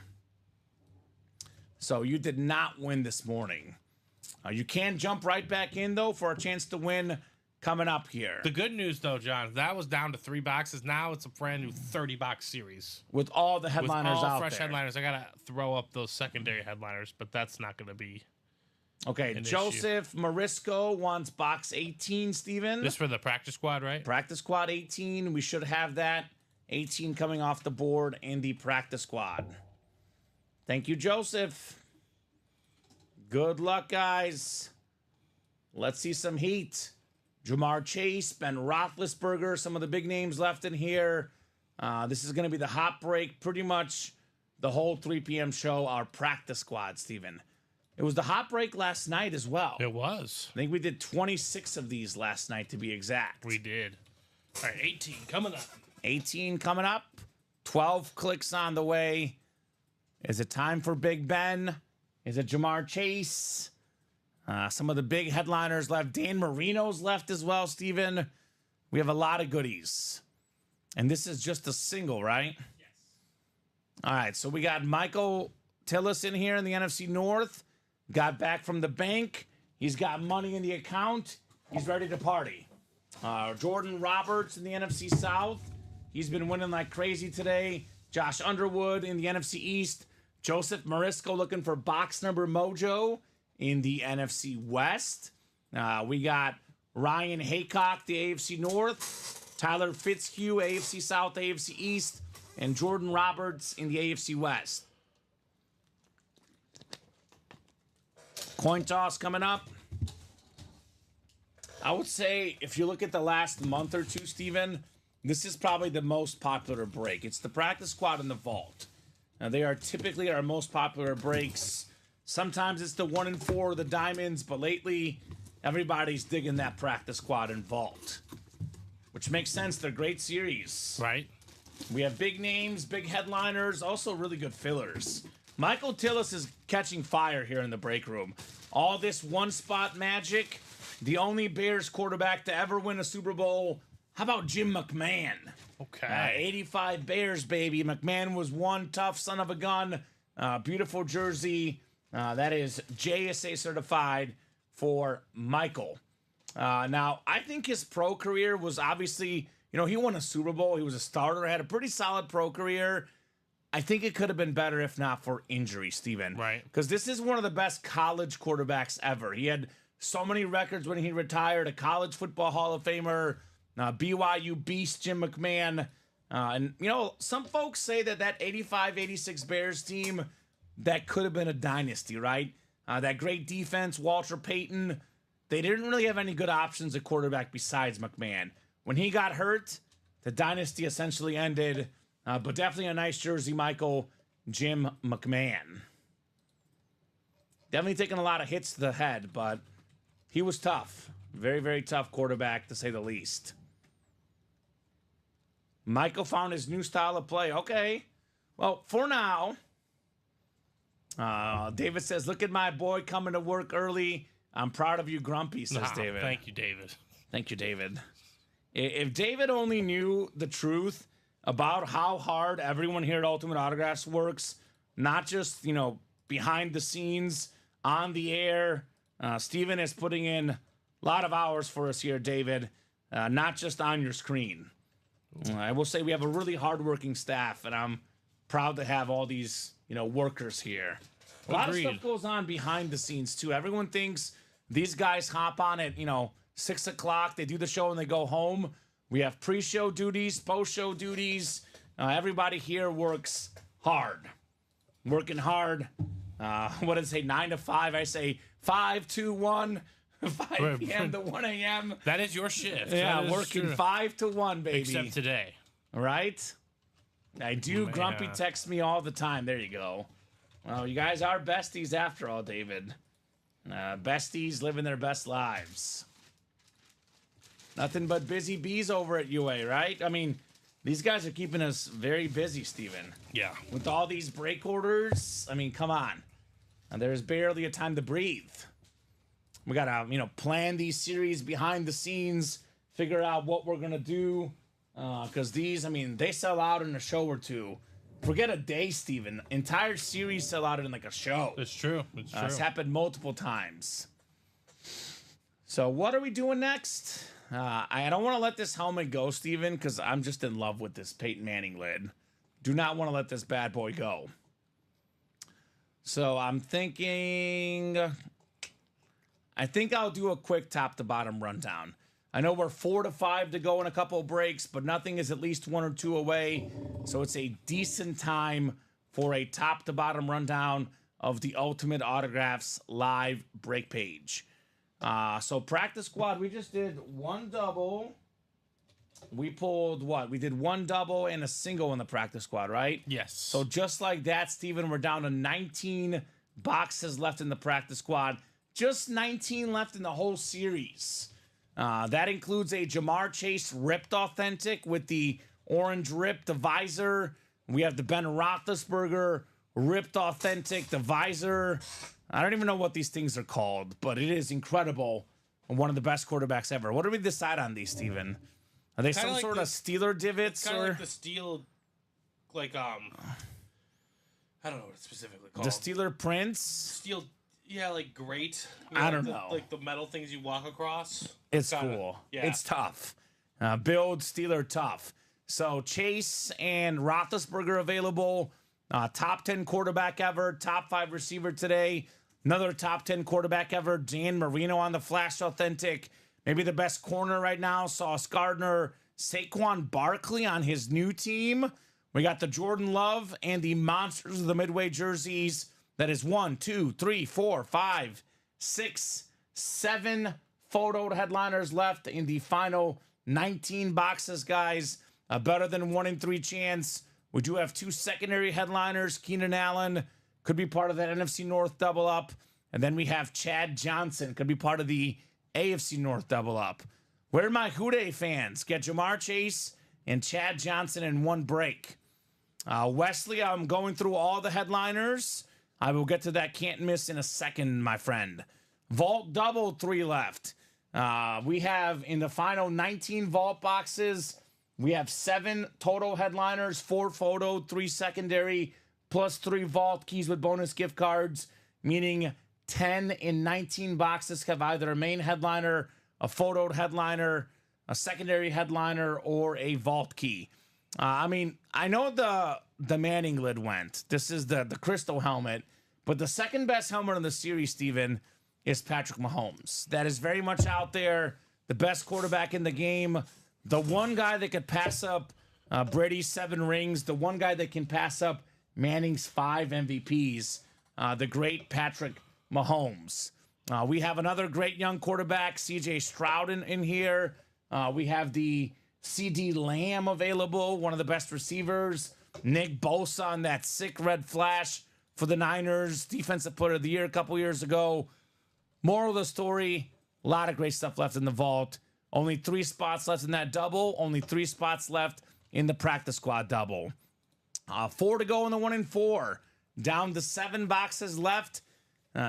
So you did not win this morning. You can jump right back in, though, for a chance to win coming up here. The good news, though, John, that was down to 3 boxes. Now it's a brand new 30-box series. With all the headliners with all out fresh there. headliners. I got to throw up those secondary headliners, but that's not going to be Okay, Joseph Morisco wants box 18, Steven. This for the practice squad, right? Practice squad 18. We should have that. 18 coming off the board in the practice squad. Thank you, Joseph. Good luck, guys. Let's see some heat. Jamar Chase, Ben Roethlisberger, some of the big names left in here. This is going to be the hot break. Pretty much the whole 3 p.m. show, our practice squad, Steven. It was the hot break last night as well. It was. I think we did 26 of these last night, to be exact. We did. All right, 18 coming up. 18 coming up. 12 clicks on the way. Is it time for Big Ben? Is it Jamar Chase? Some of the big headliners left. Dan Marino's left as well, Steven. We have a lot of goodies. And this is just a single, right? Yes. All right, so we got Michael Tillis in here in the NFC North. Got back from the bank. He's got money in the account. He's ready to party. Jordan Roberts in the NFC South. He's been winning like crazy today. Josh Underwood in the NFC East. Joseph Morisco looking for box number mojo in the NFC West. We got Ryan Haycock, the AFC North. Tyler Fitzhugh, AFC South, AFC East. And Jordan Roberts in the AFC West. Coin toss coming up. I would say if you look at the last month or two, Steven, this is probably the most popular break. It's the practice squad and the vault. Now, they are typically our most popular breaks. Sometimes it's the 1 and 4, the diamonds, but lately everybody's digging that practice squad and vault, which makes sense. They're great series. Right. We have big names, big headliners, also really good fillers. Michael Tillis is catching fire here in the break room. All this one-spot magic. The only Bears quarterback to ever win a Super Bowl. How about Jim McMahon? Okay. 85 Bears, baby. McMahon was one tough son of a gun. Beautiful jersey. That is JSA certified for Michael. Now, I think his pro career was obviously, he won a Super Bowl. He was a starter, had a pretty solid pro career. I think it could have been better if not for injury, Steven. Right. Because this is one of the best college quarterbacks ever. He had so many records when he retired, a college football Hall of Famer, BYU beast Jim McMahon. And, some folks say that 85-86 Bears team, that could have been a dynasty, right? That great defense, Walter Payton. They didn't really have any good options at quarterback besides McMahon. When he got hurt, the dynasty essentially ended. But definitely a nice jersey, Michael, Jim McMahon. Definitely taking a lot of hits to the head, but he was tough. Very, very tough quarterback, to say the least. Michael found his new style of play. Okay. Well, for now, David says, look at my boy coming to work early. I'm proud of you, Grumpy, says David. Thank you, David. Thank you, David. If David only knew the truth about how hard everyone here at Ultimate Autographs works, not just, behind the scenes, on the air. Steven is putting in a lot of hours for us here, David, not just on your screen. I will say we have a really hardworking staff, and I'm proud to have all these, workers here. A lot of stuff goes on behind the scenes, too. Everyone thinks these guys hop on at, 6 o'clock. They do the show and they go home. We have pre-show duties, post-show duties. Everybody here works hard. Working hard. What did I say, 9 to 5? I say 5 to 1, 5 p.m. to 1 a.m. That is your shift. Yeah, working true. 5 to 1, baby. Except today. Right? I do. Grumpy texts me all the time. There you go. Well, you guys are besties after all, David. Besties living their best lives. Nothing but busy bees over at UA, right? I mean, these guys are keeping us very busy, Steven. Yeah. With all these break orders, I mean, come on. And there's barely a time to breathe. We gotta, plan these series behind the scenes, figure out what we're gonna do. Because these, they sell out in a show or two. Forget a day, Steven. Entire series sell out in like a show. It's true. It's true. It's happened multiple times. So what are we doing next? I don't want to let this helmet go, Steven, because I'm just in love with this Peyton Manning lid. Do not want to let this bad boy go. So I'm thinking... I think I'll do a quick top-to-bottom rundown. I know we're 4 to 5 to go in a couple of breaks, but nothing is at least 1 or 2 away. So it's a decent time for a top-to-bottom rundown of the Ultimate Autographs live break page. So practice squad, we just did 1 double. We pulled what? We did 1 double and a single in the practice squad, right? Yes. So just like that, Steven, we're down to 19 boxes left in the practice squad. Just 19 left in the whole series. That includes a Jamar Chase ripped authentic with the orange rip, the visor. We have the Ben Roethlisberger ripped authentic, the visor. I don't even know what these things are called, but it is incredible. One of the best quarterbacks ever. What do we decide on these, Steven? Are they some sort of Steeler divots? Kind of like the steel, I don't know what it's specifically called. The Steeler prints? Steel, yeah, like grate. I don't know. Like the metal things you walk across. It's cool. Yeah. It's tough. Build Steeler tough. So Chase and Roethlisberger available. Top 10 quarterback ever. Top 5 receiver today. Another top 10 quarterback ever. Dan Marino on the Flash Authentic. Maybe the best corner right now. Sauce Gardner. Saquon Barkley on his new team. We got the Jordan Love and the Monsters of the Midway jerseys. That is 1, 2, 3, 4, 5, 6, 7 photo headliners left in the final 19 boxes, guys. A better than 1 in 3 chance. We do have 2 secondary headliners. Keenan Allen could be part of that NFC North double up. And then we have Chad Johnson, could be part of the AFC North double up. Where are my Houday fans? Get Jamar Chase and Chad Johnson in 1 break. Wesley, I'm going through all the headliners. I will get to that can't miss in a second, my friend. Vault double, 3 left. We have in the final 19 vault boxes, we have 7 total headliners, 4 photo, 3 secondary, plus 3 vault keys with bonus gift cards, meaning 10 in 19 boxes have either a main headliner, a photo headliner, a secondary headliner, or a vault key. I know the Manning lid went. This is the crystal helmet, but the second best helmet in the series, Steven, is Patrick Mahomes. That is very much out there. The best quarterback in the game. The one guy that could pass up Brady's 7 rings. The one guy that can pass up Manning's 5 MVPs. The great Patrick Mahomes. We have another great young quarterback, CJ Stroud, in here. We have the CD Lamb available, one of the best receivers. Nick Bosa on that sick red flash for the Niners. Defensive Player of the Year a couple years ago. Moral of the story, a lot of great stuff left in the vault. Only 3 spots left in that double. Only 3 spots left in the practice squad double. 4 to go in the 1 in 4. Down to 7 boxes left.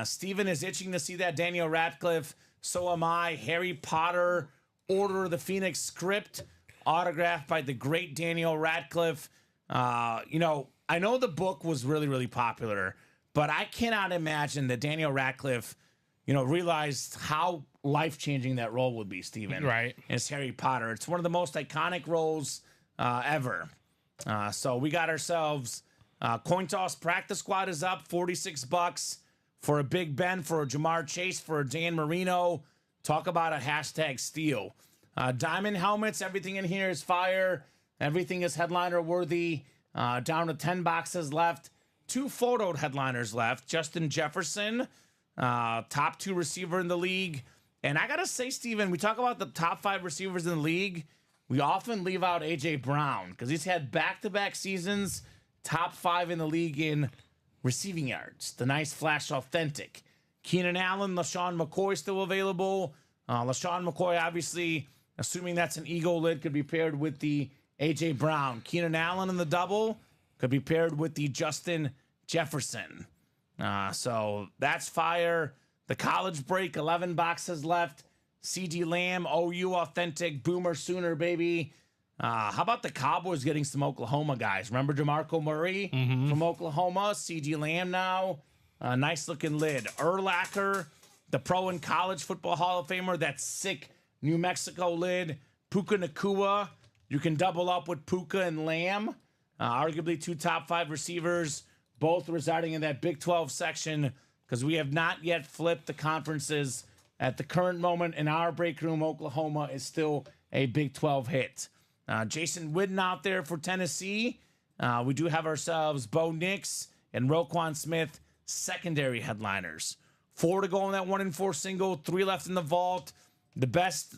Steven is itching to see that Daniel Radcliffe. So am I. Harry Potter, Order of the Phoenix script, autographed by the great Daniel Radcliffe. I know the book was really, really popular, but I cannot imagine that Daniel Radcliffe, realized how life-changing that role would be, Steven. Right. As Harry Potter. It's one of the most iconic roles ever. So we got ourselves coin toss practice squad is up, $46 for a Big Ben, for a Jamar Chase, for a Dan Marino. Talk about a hashtag steal. Diamond helmets, everything in here is fire. Everything is headliner worthy. Down to 10 boxes left. 2 photoed headliners left. Justin Jefferson, top 2 receiver in the league. And I got to say, Steven, we talk about the top 5 receivers in the league. We often leave out A.J. Brown because he's had back-to-back seasons, top 5 in the league in receiving yards. The nice flash authentic. Keenan Allen, LaShawn McCoy still available. LaShawn McCoy, obviously, assuming that's an Eagle lid, could be paired with the A.J. Brown. Keenan Allen in the double could be paired with the Justin Jefferson. So that's fire. The college break, 11 boxes left. C.D. Lamb, OU authentic, Boomer Sooner, baby. How about the Cowboys getting some Oklahoma guys? Remember DeMarco Murray from Oklahoma? C.D. Lamb now. Nice looking lid. Urlacher, the pro and college football Hall of Famer. That sick New Mexico lid. Puka Nakua. You can double up with Puka and Lamb. Arguably 2 top 5 receivers, both residing in that Big 12 section, because we have not yet flipped the conferences. At the current moment in our break room, Oklahoma is still a Big 12 hit. Jason Witten out there for Tennessee. We do have ourselves Bo Nix and Roquan Smith, secondary headliners. 4 to go on that 1-4 single, 3 left in the vault. The best,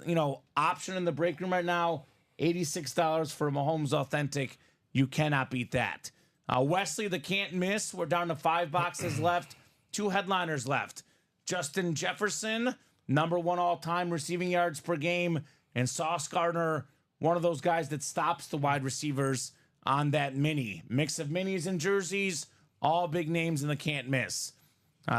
option in the break room right now, $86 for Mahomes Authentic. You cannot beat that. Wesley, the can't miss. We're down to 5 boxes left, 2 headliners left. Justin Jefferson, number 1 all-time receiving yards per game, and Sauce Gardner, one of those guys that stops the wide receivers on that mini. Mix of minis and jerseys, all big names in the can't miss.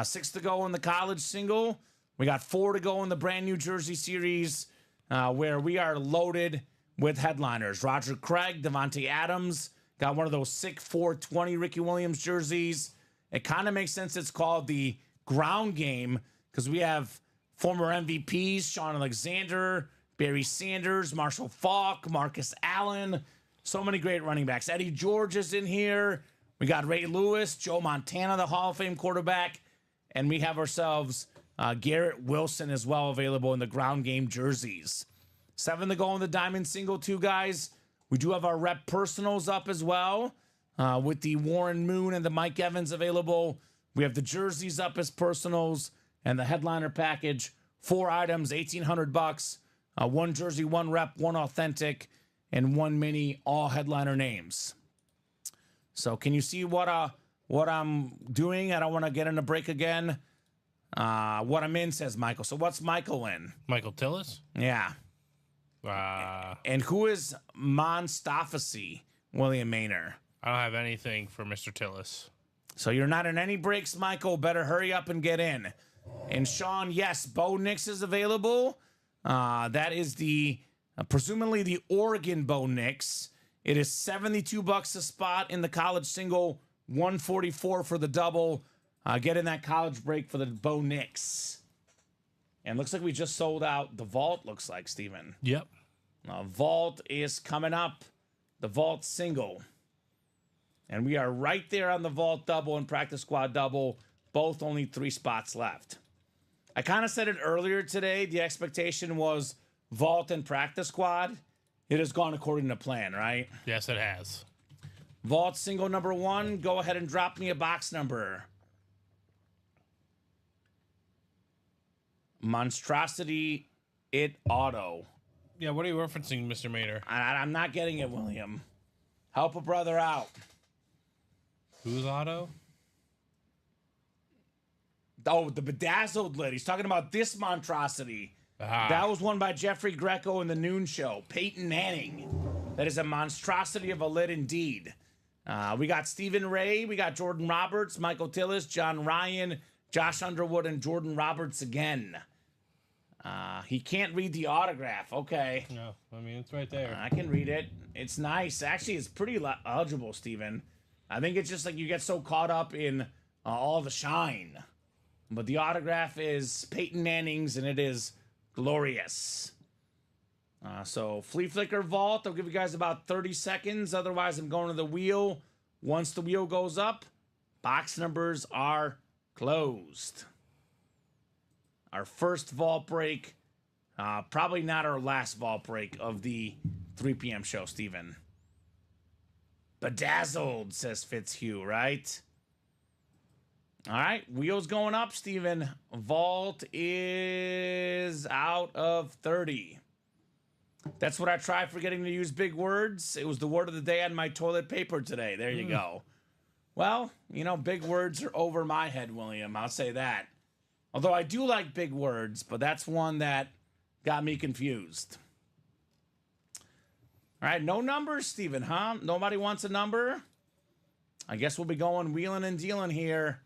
6 to go in the college single. We got 4 to go in the brand new jersey series, where we are loaded with headliners. Roger Craig, Devontae Adams, got one of those sick 420 Ricky Williams jerseys. It kind of makes sense it's called the ground game, because we have former MVPs, Sean Alexander, Barry Sanders, Marshall Faulk, Marcus Allen, so many great running backs. Eddie George is in here. We got Ray Lewis, Joe Montana, the Hall of Fame quarterback, and we have ourselves Garrett Wilson as well available in the ground game jerseys. 7 to go in the diamond single, 2 guys. We do have our rep personals up as well, with the Warren Moon and the Mike Evans available. We have the jerseys up as personals and the headliner package. 4 items, $1,800. 1 jersey, 1 rep, 1 authentic, and 1 mini, all headliner names. So can you see what I'm doing? I don't want to get in a break again. What I'm in, says Michael. So what's Michael in? Michael Tillis? Yeah. And who is Monstafasi, William Maynor? I don't have anything for Mr. Tillis. So you're not in any breaks, Michael. Better hurry up and get in. And Sean, yes, Bo Nix is available. That is the presumably the Oregon Bo Nix. It is $72 a spot in the college single, $144 for the double. Get in that college break for the Bo Nix. And looks like we just sold out the vault, looks like, Steven. Yep. Vault is coming up. The vault single. And we are right there on the vault double and practice squad double. Both only 3 spots left. I kind of said it earlier today. The expectation was vault and practice squad. It has gone according to plan, right? Yes, it has. Vault single number 1. Go ahead and drop me a box number. Monstrosity It Auto. Yeah, what are you referencing, Mr. Maynor? I'm not getting it, William. Help a brother out. Whose auto? Oh, the bedazzled lid. He's talking about this monstrosity. That was won by Jeffrey Greco in the noon show. Peyton Manning. That is a monstrosity of a lid indeed. We got Stephen Ray. We got Jordan Roberts, Michael Tillis, John Ryan, Josh Underwood, and Jordan Roberts again. He can't read the autograph. Okay. No, I mean, it's right there. I can read it. It's nice. Actually, it's pretty legible, Steven. I think it's just like you get so caught up in all the shine. But the autograph is Peyton Manning's, and it is glorious. So, Flea Flicker Vault. I'll give you guys about 30 seconds. Otherwise, I'm going to the wheel. Once the wheel goes up, box numbers are closed. Our first vault break. Probably not our last vault break of the 3 p.m. show, Steven. Bedazzled, says Fitzhugh, right? All right, wheels going up, Steven. Vault is out of 30. That's what I tried forgetting to use big words. It was the word of the day on my toilet paper today. There you go. Well, big words are over my head, William. I'll say that. Although I do like big words, but that's one that got me confused. All right, no numbers, Steven, huh? Nobody wants a number? I guess we'll be going wheeling and dealing here.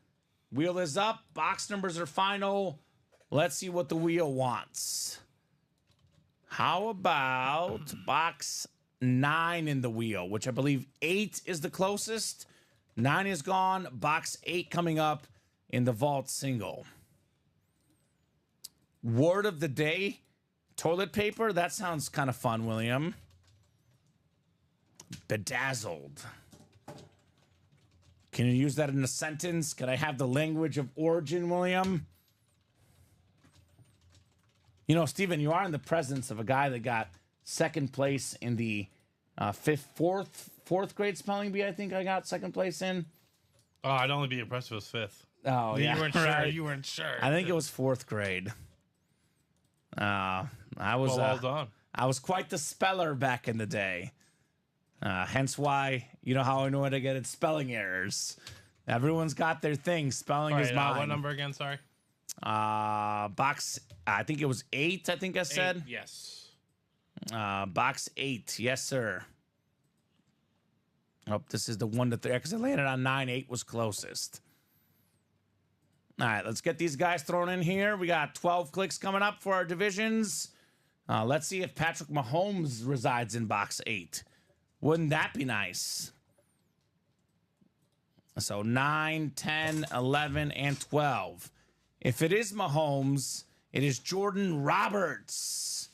Wheel is up. Box numbers are final. Let's see what the wheel wants. How about box 9 in the wheel, which I believe 8 is the closest. 9 is gone. Box 8 coming up in the vault single. Word of the day, toilet paper. That sounds kind of fun, William. Bedazzled. Can you use that in a sentence? Could I have the language of origin, William? Steven, you are in the presence of a guy that got second place in the fourth grade spelling bee. I think I got second place in. Oh, I'd only be impressed if it was fifth. Oh, yeah. You weren't right. sure. You weren't sure. I think it was fourth grade. I was well done. I was quite the speller back in the day. Hence why, how I know how to get at spelling errors. Everyone's got their thing. Spelling is mine. What number again? Sorry. Box, I think it was 8, I think I said. 8, yes. Box 8. Yes, sir. Oh, this is the 1 to 3, because I landed on 9. 8 was closest. All right, let's get these guys thrown in here. We got 12 clicks coming up for our divisions. Let's see if Patrick Mahomes resides in box 8. Wouldn't that be nice? So 9, 10, 11, and 12. If it is Mahomes, it is Jordan Roberts.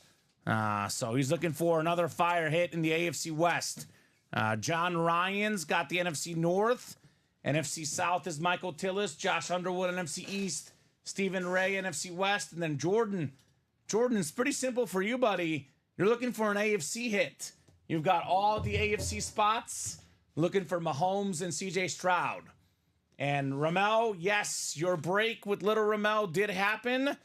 So he's looking for another fire hit in the AFC West. John Ryan's got the NFC North. NFC South is Michael Tillis, Josh Underwood, NFC East, Stephen Ray, NFC West, and then Jordan. Jordan, it's pretty simple for you, buddy. You're looking for an AFC hit. You've got all the AFC spots, looking for Mahomes and CJ Stroud. And Ramel, yes, your break with Little Ramel did happen.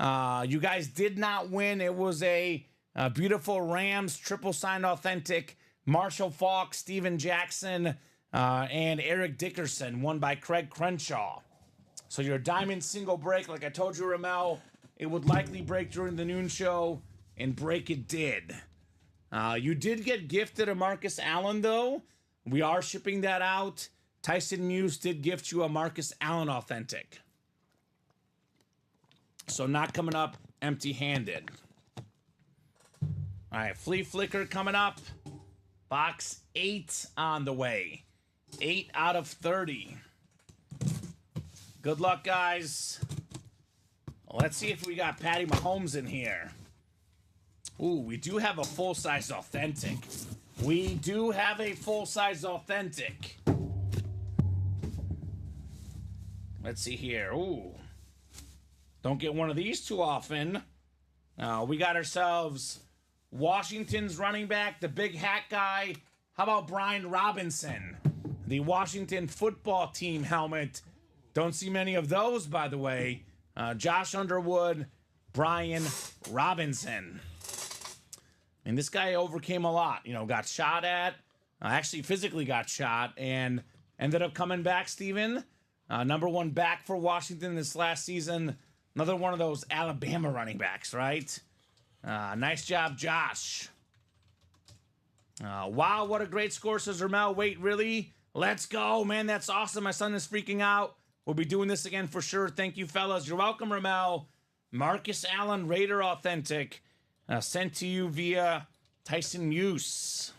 You guys did not win. It was a beautiful Rams triple sign authentic. Marshall Faulk, Steven Jackson, and Eric Dickerson, won by Craig Crenshaw. So your diamond single break, like I told you, Ramel, it would likely break during the noon show, and break it did. You did get gifted a Marcus Allen, though. We are shipping that out. Tyson Muse did gift you a Marcus Allen authentic. So not coming up empty-handed. All right, Flea Flicker coming up. Box 8 on the way. 8 out of 30. Good luck, guys. Let's see if we got Patty Mahomes in here. Ooh, we do have a full-size authentic. We do have a full-size authentic. Let's see here. Ooh. Don't get one of these too often. We got ourselves Washington's running back, the big hat guy. How about Brian Robinson? The Washington football team helmet. Don't see many of those, by the way. Josh Underwood, Brian Robinson. And this guy overcame a lot. Got shot at. Actually physically got shot and ended up coming back, Steven. Number 1 back for Washington this last season. Another one of those Alabama running backs, right? Nice job, Josh. Wow, what a great score, says Ramel. Wait, really? Let's go, man. That's awesome. My son is freaking out. We'll be doing this again for sure. Thank you, fellas. You're welcome, Ramel. Marcus Allen, Raider Authentic. Sent to you via Tyson Muse.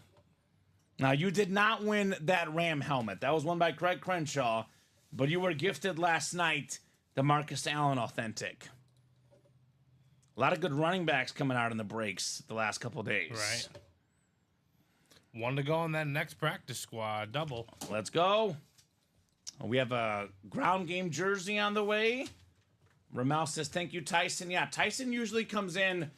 Now, you did not win that Ram helmet. That was won by Craig Crenshaw. But you were gifted last night the Marcus Allen Authentic. A lot of good running backs coming out in the breaks the last couple days. Right. One to go on that next practice squad. Double. Let's go. We have a ground game jersey on the way. Ramel says, thank you, Tyson. Yeah, Tyson usually comes in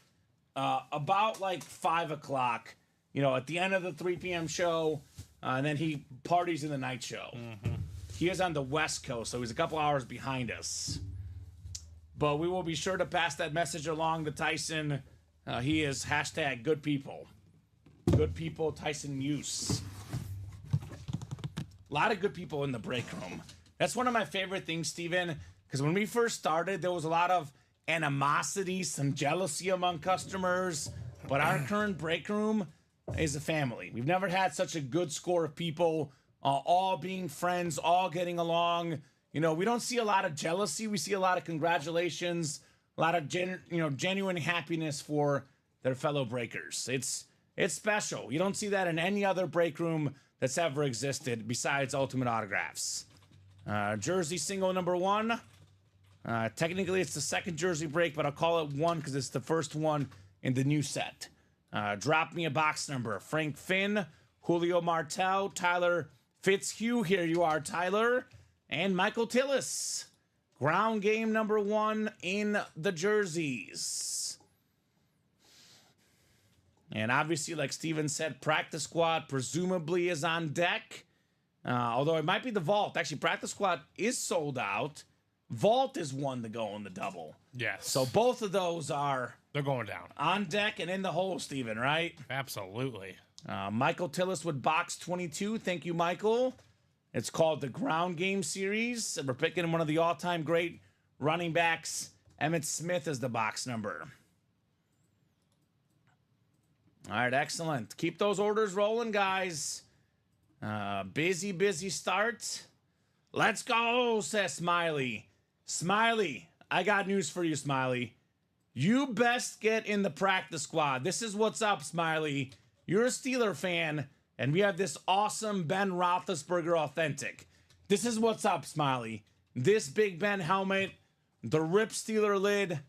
about like 5 o'clock, at the end of the 3 p.m. show, and then he parties in the night show. Mm-hmm. He is on the West Coast, so he's a couple hours behind us. But we will be sure to pass that message along to Tyson. He is hashtag good people. Good people, Tyson Muse. A lot of good people in the break room. That's one of my favorite things, Steven, because when we first started, there was a lot of animosity, some jealousy among customers. But our current break room is a family. We've never had such a good score of people, all being friends, all getting along. You know, we don't see a lot of jealousy. We see a lot of congratulations, a lot of genuine happiness for their fellow breakers. It's special. You don't see that in any other break room that's ever existed besides Ultimate Autographs. Jersey single number 1. Technically, it's the second jersey break, but I'll call it 1 because it's the first one in the new set. Drop me a box number. Frank Finn, Julio Martel, Tyler Fitzhugh. Here you are, Tyler. And Michael Tillis. Ground game number 1 in the jerseys. And obviously, like Steven said, practice squad presumably is on deck. Although it might be the vault. Actually, practice squad is sold out. Vault is one to go in the double. Yes. So both of those are... They're going down. On deck and in the hole, Steven, right? Absolutely. Michael Tillis with box 22. Thank you, Michael. It's called the Ground Game Series. And we're picking one of the all-time great running backs. Emmitt Smith is the box number. All right, excellent. Keep those orders rolling, guys. Busy start. Let's go, says Smiley. Smiley, I got news for you, Smiley. You best get in the practice squad. This is what's up, Smiley. You're a Steeler fan, and we have this awesome Ben Roethlisberger authentic. This is what's up, Smiley. This Big Ben helmet, the Rip Steeler lid.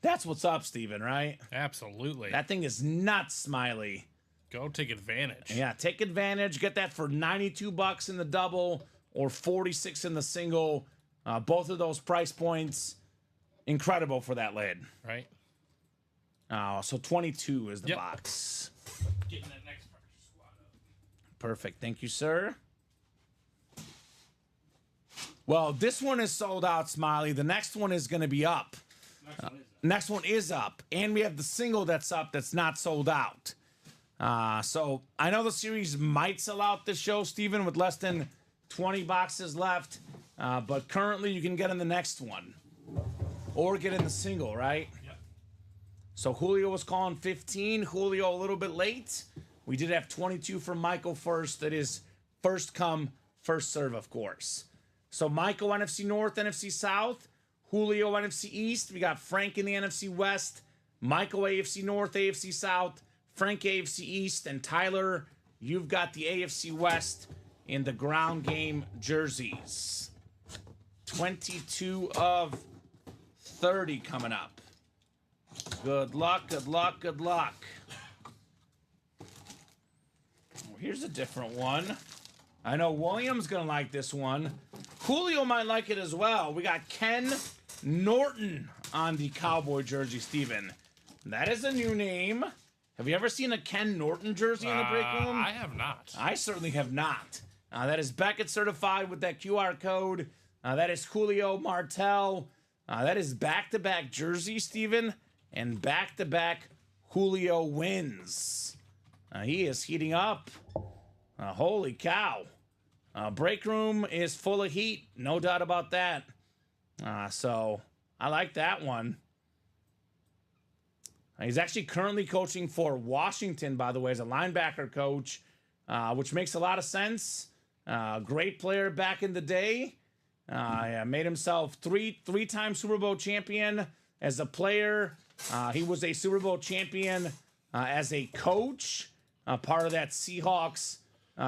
That's what's up, Steven, right? Absolutely. That thing is nuts, Smiley. Go take advantage. Yeah, take advantage. Get that for $92 in the double or $46 in the single. Both of those price points, incredible for that lid. Right. So 22 is the Yep. box. Getting that next practice squad up. Perfect. Thank you, sir. Well, this one is sold out, Smiley. The next one is going to be up. Next one is up. And we have the single that's up that's not sold out. So I know the series might sell out this show, Steven, with less than 20 boxes left. But currently you can get in the next one. Or get in the single, right? Yep. So Julio was calling 15. Julio a little bit late. We did have 22 from Michael first. That is first come, first serve, of course. So Michael, NFC North, NFC South. Julio, NFC East. We got Frank in the NFC West. Michael, AFC North, AFC South. Frank, AFC East. And Tyler, you've got the AFC West in the ground game jerseys. 22 of 30 coming up. Good luck, good luck, good luck. Here's a different one. I know William's going to like this one. Julio might like it as well. We got Ken Norton on the Cowboy jersey, Steven. That is a new name. Have you ever seen a Ken Norton jersey in the break room? I have not. I certainly have not. That is Beckett certified with that QR code. That is Julio Martel. That is back-to-back jersey, Steven, and back-to-back Julio wins. He is heating up. Holy cow. Break room is full of heat. No doubt about that. So I like that one. He's actually currently coaching for Washington, by the way, as a linebacker coach, which makes a lot of sense. Great player back in the day. Made himself three-time Super Bowl champion as a player. He was a Super Bowl champion as a coach, part of that Seahawks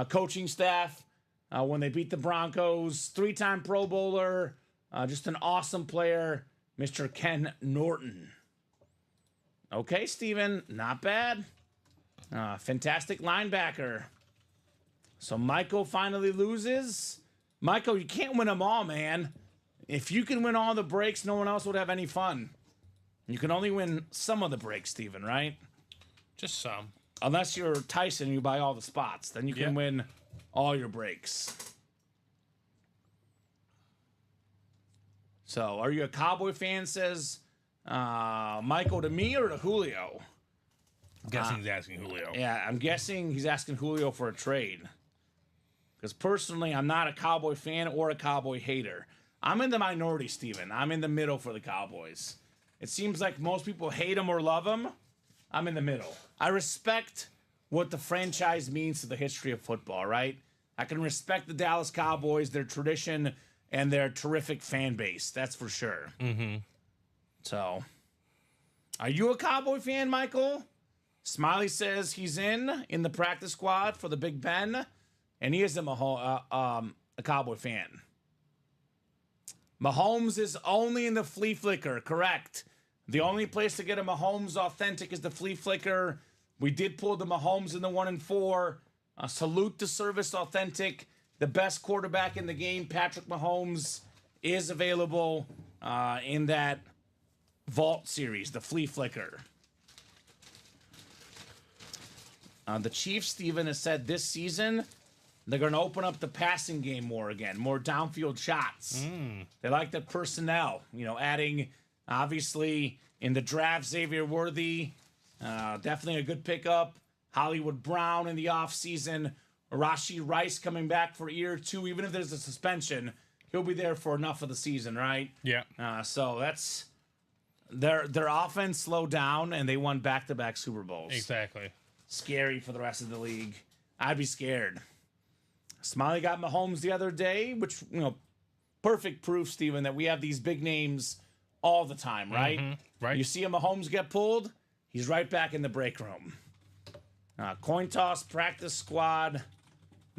coaching staff when they beat the Broncos. Three-time Pro Bowler, just an awesome player, Mr. Ken Norton. Okay, Steven, not bad. Fantastic linebacker. So Michael finally loses. Michael, you can't win them all, man. If you can win all the breaks, no one else would have any fun. You can only win some of the breaks, Steven, right? Just some. Unless you're Tyson and you buy all the spots. Then you can win all your breaks. So, are you a Cowboy fan, says Michael, to me or to Julio? I'm guessing he's asking Julio. Yeah, I'm guessing he's asking Julio for a trade. Because personally, I'm not a Cowboy fan or a Cowboy hater. I'm in the minority, Steven. I'm in the middle for the Cowboys. It seems like most people hate them or love them. I'm in the middle. I respect what the franchise means to the history of football, right? I can respect the Dallas Cowboys, their tradition, and their terrific fan base. That's for sure. Mm-hmm. So, are you a Cowboy fan, Michael? Smiley says he's in the practice squad for the Big Ben, and he is a Cowboy fan. Mahomes is only in the flea flicker, correct. The only place to get a Mahomes authentic is the flea flicker. We did pull the Mahomes in the 1 and 4. Salute to Service Authentic. The best quarterback in the game, Patrick Mahomes, is available in that Vault series, the flea flicker. The Chiefs, Steven, has said this season they're going to open up the passing game more again, more downfield shots. They like the personnel, adding, obviously, in the draft, Xavier Worthy, definitely a good pickup. Hollywood Brown in the offseason. Rashee Rice coming back for year 2. Even if there's a suspension, he'll be there for enough of the season, right? Yeah. So that's their offense slowed down, and they won back-to-back Super Bowls. Exactly. Scary for the rest of the league. I'd be scared. Smiley got Mahomes the other day, which, perfect proof, Steven, that we have these big names all the time, right? Mm-hmm. Right. You see a Mahomes get pulled, he's right back in the break room. Coin toss, practice squad,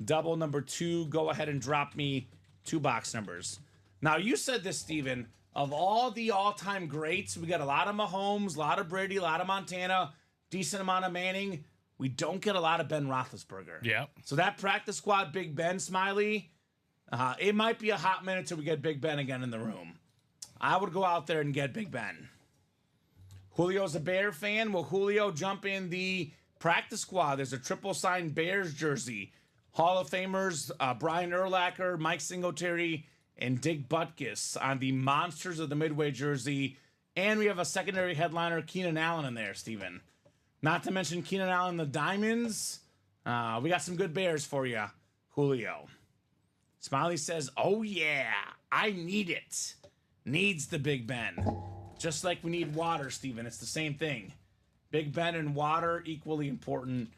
double number 2. Go ahead and drop me 2 box numbers. Now, you said this, Steven, of all the all-time greats, we got a lot of Mahomes, a lot of Brady, a lot of Montana, decent amount of Manning. We don't get a lot of Ben Roethlisberger. Yeah. So that practice squad, Big Ben, Smiley, it might be a hot minute till we get Big Ben again in the room. I would go out there and get Big Ben. Julio's a Bear fan. Will Julio jump in the practice squad? There's a triple-signed Bears jersey. Hall of Famers Brian Urlacher, Mike Singletary, and Dick Butkus on the Monsters of the Midway jersey. And we have a secondary headliner, Keenan Allen, in there, Steven. Not to mention Keenan Allen, the Diamonds. We got some good Bears for you, Julio. Smiley says, oh, yeah, I need it. Needs the Big Ben. Just like we need water, Steven. It's the same thing. Big Ben and water, equally important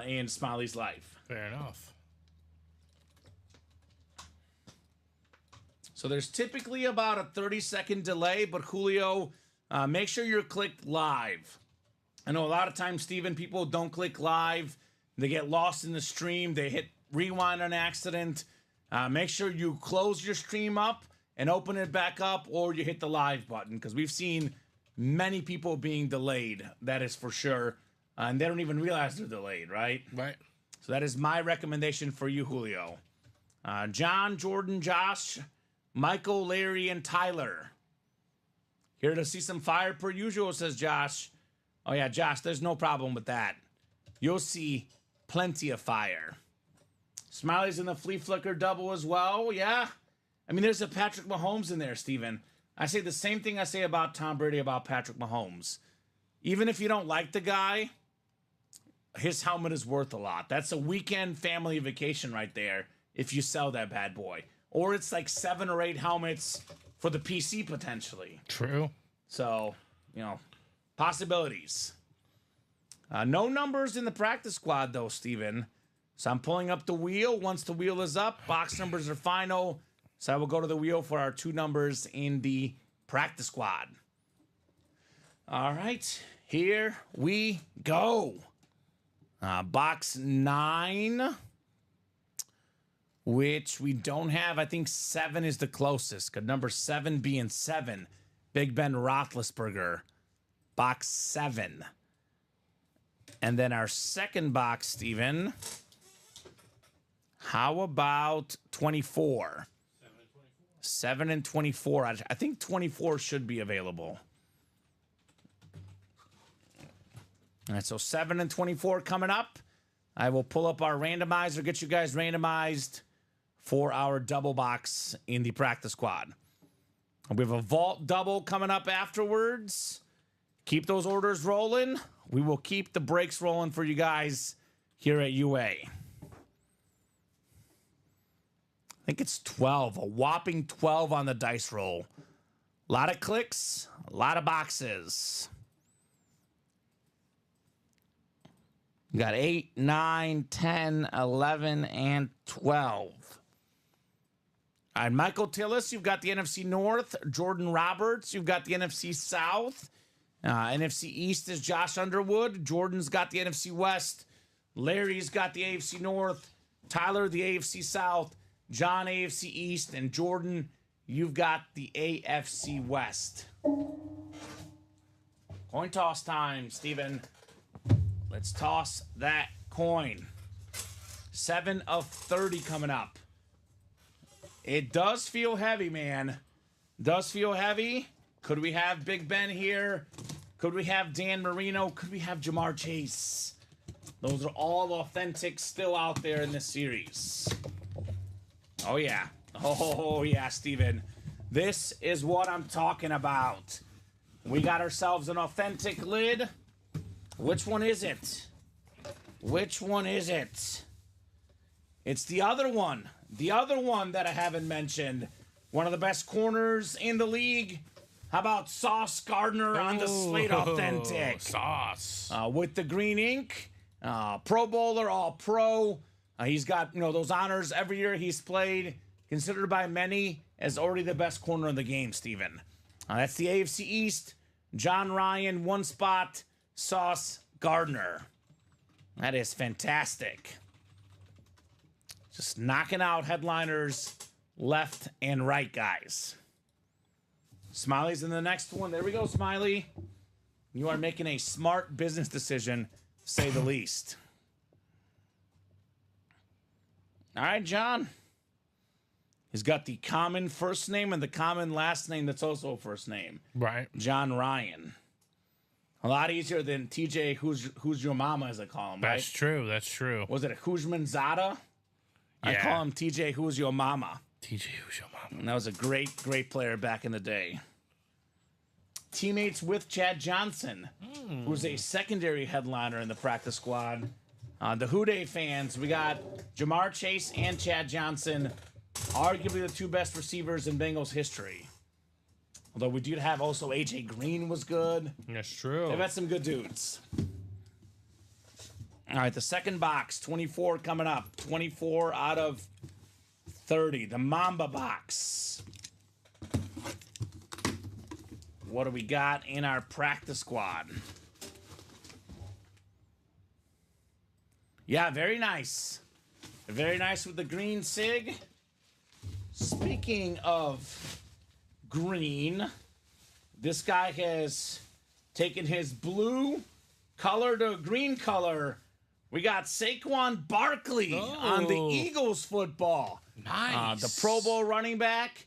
in Smiley's life. Fair enough. So there's typically about a 30-second delay, but Julio, make sure you're clicked live. I know a lot of times, Steven, people don't click live. They get lost in the stream. They hit rewind on accident. Make sure you close your stream up and open it back up, or you hit the live button, because we've seen many people being delayed. That is for sure. And they don't even realize they're delayed, right? Right. So that is my recommendation for you, Julio. John, Jordan, Josh, Michael, Larry, and Tyler. Here to see some fire per usual, says Josh. Oh, yeah, Josh, there's no problem with that. You'll see plenty of fire. Smiley's in the flea flicker double as well, yeah. I mean, there's a Patrick Mahomes in there, Steven. I say the same thing I say about Tom Brady about Patrick Mahomes. Even if you don't like the guy, his helmet is worth a lot. That's a weekend family vacation right there if you sell that bad boy. Or it's like 7 or 8 helmets for the PC potentially. True. So, possibilities. No numbers in the practice squad, though, Steven. So I'm pulling up the wheel. Once the wheel is up, box numbers are final. So I will go to the wheel for our 2 numbers in the practice squad. All right, here we go. Box 9, which we don't have. I think 7 is the closest. Could number 7 being 7? Big Ben Roethlisberger. Box 7. And then our second box, Steven. How about 24? 7 and 24. I think 24 should be available. All right, so 7 and 24 coming up. I will pull up our randomizer, get you guys randomized for our double box in the practice squad. We have a vault double coming up afterwards. Keep those orders rolling. We will keep the breaks rolling for you guys here at UA. think it's 12, a whopping 12 on the dice roll. A lot of clicks, a lot of boxes. You got 8, 9, 10, 11, and 12. All right, Michael Tillis, you've got the NFC North. Jordan Roberts, you've got the NFC South. NFC East is Josh Underwood. Jordan's got the NFC West. Larry's got the AFC North. Tyler, the AFC South. John, AFC East. And Jordan, you've got the AFC West. Coin toss time, Steven. Let's toss that coin. 7 of 30 coming up. It does feel heavy, man. Does feel heavy. Could we have Big Ben here? Could we have Dan Marino? Could we have Jamar Chase? Those are all authentic still out there in this series. Oh, yeah. Oh, yeah, Steven. This is what I'm talking about. We got ourselves an authentic lid. Which one is it? Which one is it? It's the other one. The other one that I haven't mentioned. One of the best corners in the league. How about Sauce Gardner on the Slate Authentic? Sauce. With the green ink. Pro Bowler, All-Pro. He's got, those honors every year he's played. Considered by many as already the best corner in the game, Steven. That's the AFC East. John Ryan, one spot. Sauce Gardner. That is fantastic. Just knocking out headliners left and right, guys. Smiley's in the next one. There we go, Smiley. You are making a smart business decision, to say the least. All right, John. He's got the common first name and the common last name that's also a first name. Right. John Ryan. A lot easier than TJ, who's your mama, as I call him, right? That's true. That's true. Was it a Hujman Zada? I Yeah. call him TJ, who's your mama. TJ, who's your mama? And that was a great, great player back in the day. Teammates with Chad Johnson, who's a secondary headliner in the practice squad. The Houday fans, we got Jamar Chase and Chad Johnson, arguably the two best receivers in Bengals history. Although we did have also A.J. Green was good. That's true. They've had some good dudes. All right, the second box, 24 coming up. 24 out of 30. The Mamba box. What do we got in our practice squad? Yeah, very nice. Very nice with the green SIG. Speaking of green, this guy has taken his blue color to green color. We got Saquon Barkley on the Eagles football. Nice. The Pro Bowl running back,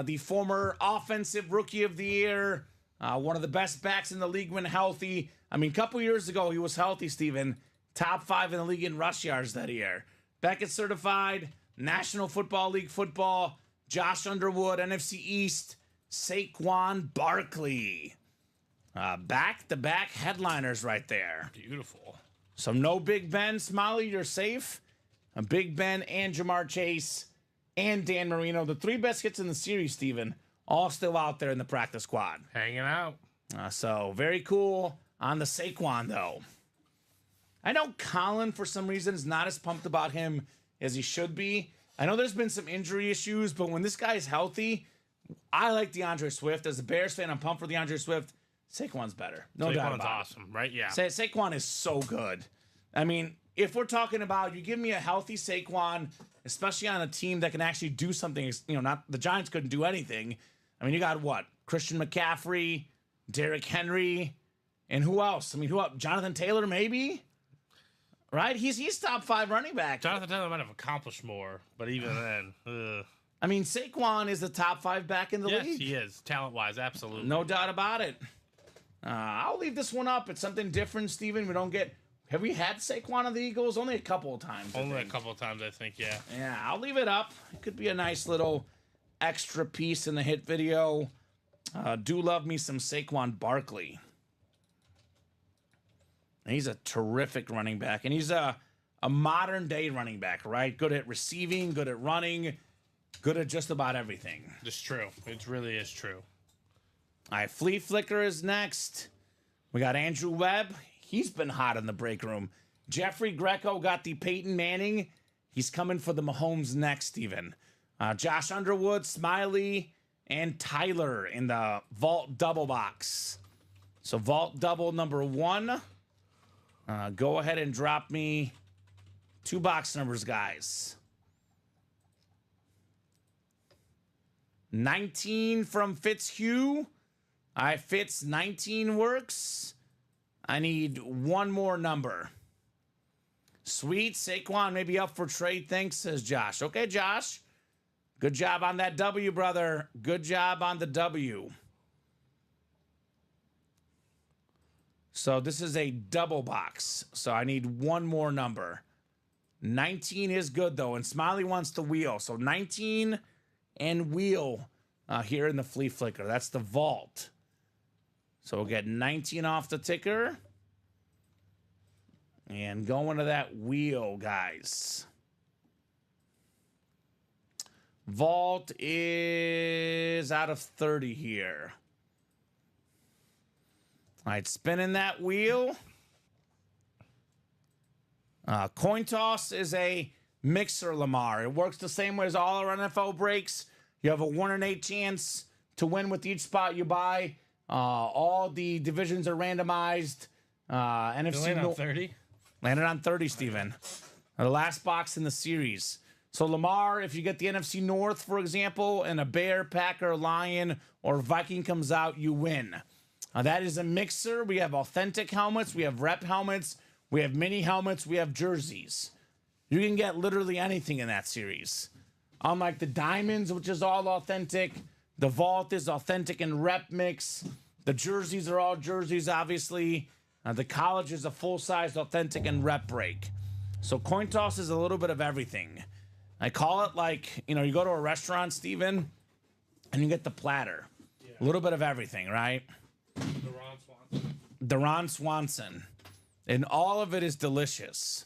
the former offensive rookie of the year, one of the best backs in the league when healthy. I mean, a couple years ago, he was healthy, Steven. Top 5 in the league in rush yards that year. Beckett certified, National Football League football, Josh Underwood, NFC East, Saquon Barkley. Back-to-back headliners right there. Beautiful. So no Big Ben, Smiley, you're safe. Big Ben and Jamar Chase and Dan Marino, the 3 best hits in the series, Steven, all still out there in the practice squad. Hanging out. So very cool on the Saquon, though. I know Colin, for some reason, is not as pumped about him as he should be. I know there's been some injury issues, but when this guy is healthy, I like DeAndre Swift. As a Bears fan, I'm pumped for DeAndre Swift. Saquon's better. No doubt about it. Awesome, right? Yeah. Saquon is so good. I mean, if we're talking about you give me a healthy Saquon, especially on a team that can actually do something, not the Giants couldn't do anything. I mean, you got what? Christian McCaffrey, Derrick Henry, and who else? I mean, who else? Jonathan Taylor, maybe? Right? He's top 5 running back. Jonathan Taylor might have accomplished more, but even then, I mean, Saquon is the top 5 back in the league. Yes, he is. Talent-wise, absolutely. No doubt about it. I'll leave this one up. It's something different, Steven. We don't get... Have we had Saquon on the Eagles? Only a couple of times, Only a couple of times, I think, yeah. Yeah, I'll leave it up. It could be a nice little extra piece in the hit video. Do love me some Saquon Barkley. He's a terrific running back. And he's a modern-day running back, right? Good at receiving, good at running. Good at just about everything. It's true. It really is true. All right, Flea Flicker is next. We got Andrew Webb. He's been hot in the break room. Jeffrey Greco got the Peyton Manning. He's coming for the Mahomes next, even. Josh Underwood, Smiley, and Tyler in the Vault Double box. So Vault Double number 1. Go ahead and drop me 2 box numbers, guys. 19 from Fitzhugh. All right, Fitz, 19 works. I need 1 more number. Sweet. Saquon may be up for trade. Thanks, says Josh. Okay, Josh. Good job on that W, brother. Good job on the W. So this is a double box. So I need 1 more number. 19 is good, though. And Smiley wants the wheel. So 19 and wheel here in the Flea Flicker. That's the vault. So we'll get 19 off the ticker. And going to that wheel, guys. Vault is out of 30 here. All right, spinning that wheel. Coin toss is a mixer, Lamar. It works the same way as all our NFL breaks. You have a 1 in 8 chance to win with each spot you buy. All the divisions are randomized. NFC on 30? Landed on 30, Steven. The last box in the series. So, Lamar, if you get the NFC North, for example, and a Bear, Packer, Lion, or Viking comes out, you win. That is a mixer. We have authentic helmets. We have rep helmets. We have mini helmets. We have jerseys. You can get literally anything in that series. Unlike the Diamonds, which is all authentic, the Vault is authentic and rep mix. The jerseys are all jerseys, obviously. The college is a full-size authentic and rep break. So coin toss is a little bit of everything. I call it like, you go to a restaurant, Steven, and you get the platter. Yeah. A little bit of everything, right? Deron Swanson. And all of it is delicious.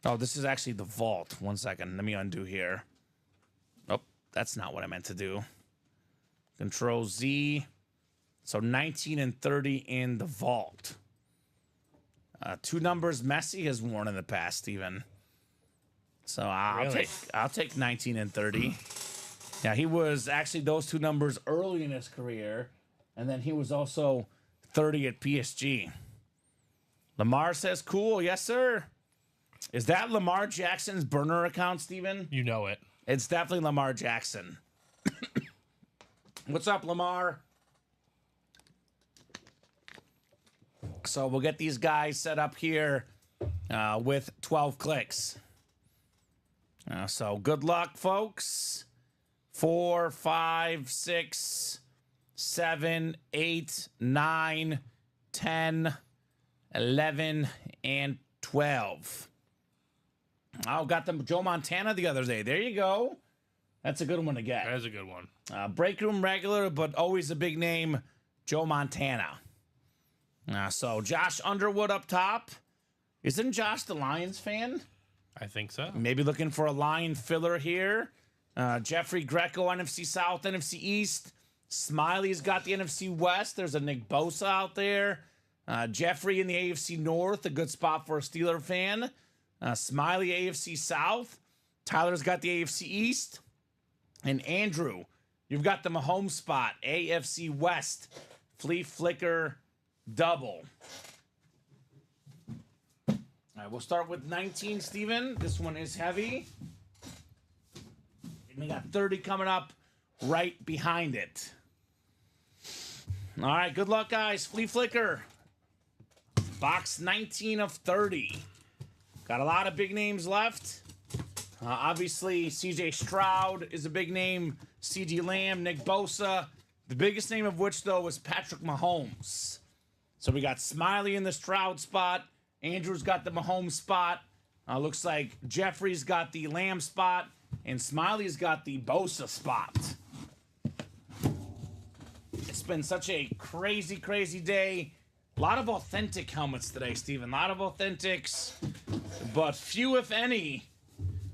Oh, this is actually the vault. 1 second. Let me undo here. Oh, that's not what I meant to do. Control Z. So 19 and 30 in the vault. 2 numbers Messi has worn in the past, even. So I'll take 19 and 30. Yeah, he was actually those 2 numbers early in his career, and then he was also 30 at PSG. Lamar says, "Cool, yes sir." Is that Lamar Jackson's burner account, Steven? You know it. It's definitely Lamar Jackson. What's up, Lamar? So we'll get these guys set up here with 12 clicks. So good luck, folks. 4, 5, 6, 7, 8, 9, 10, 11, and 12. Oh, got them Joe Montana the other day. There you go. That's a good one to get. That is a good one. Break room regular, but always a big name, Joe Montana. So Josh Underwood up top. Isn't Josh the Lions fan? I think so. Maybe looking for a Lion filler here. Jeffrey Greco, NFC South, NFC East. Smiley's got the NFC West. There's a Nick Bosa out there. Jeffrey in the AFC North, a good spot for a Steeler fan. Smiley, AFC South. Tyler's got the AFC East. And Andrew, you've got the Mahomes spot, AFC West. Flea Flicker double. All right, we'll start with 19, Steven. This one is heavy. And we got 30 coming up right behind it. All right, good luck, guys. Flea Flicker. Box 19 of 30. Got a lot of big names left. Obviously, C.J. Stroud is a big name. C.D. Lamb, Nick Bosa. The biggest name of which, though, was Patrick Mahomes. So we got Smiley in the Stroud spot. Andrew's got the Mahomes spot. Looks like Jeffrey's got the Lamb spot. And Smiley's got the Bosa spot. It's been such a crazy, crazy day. A lot of authentic helmets today, Steven. A lot of authentics. But few, if any,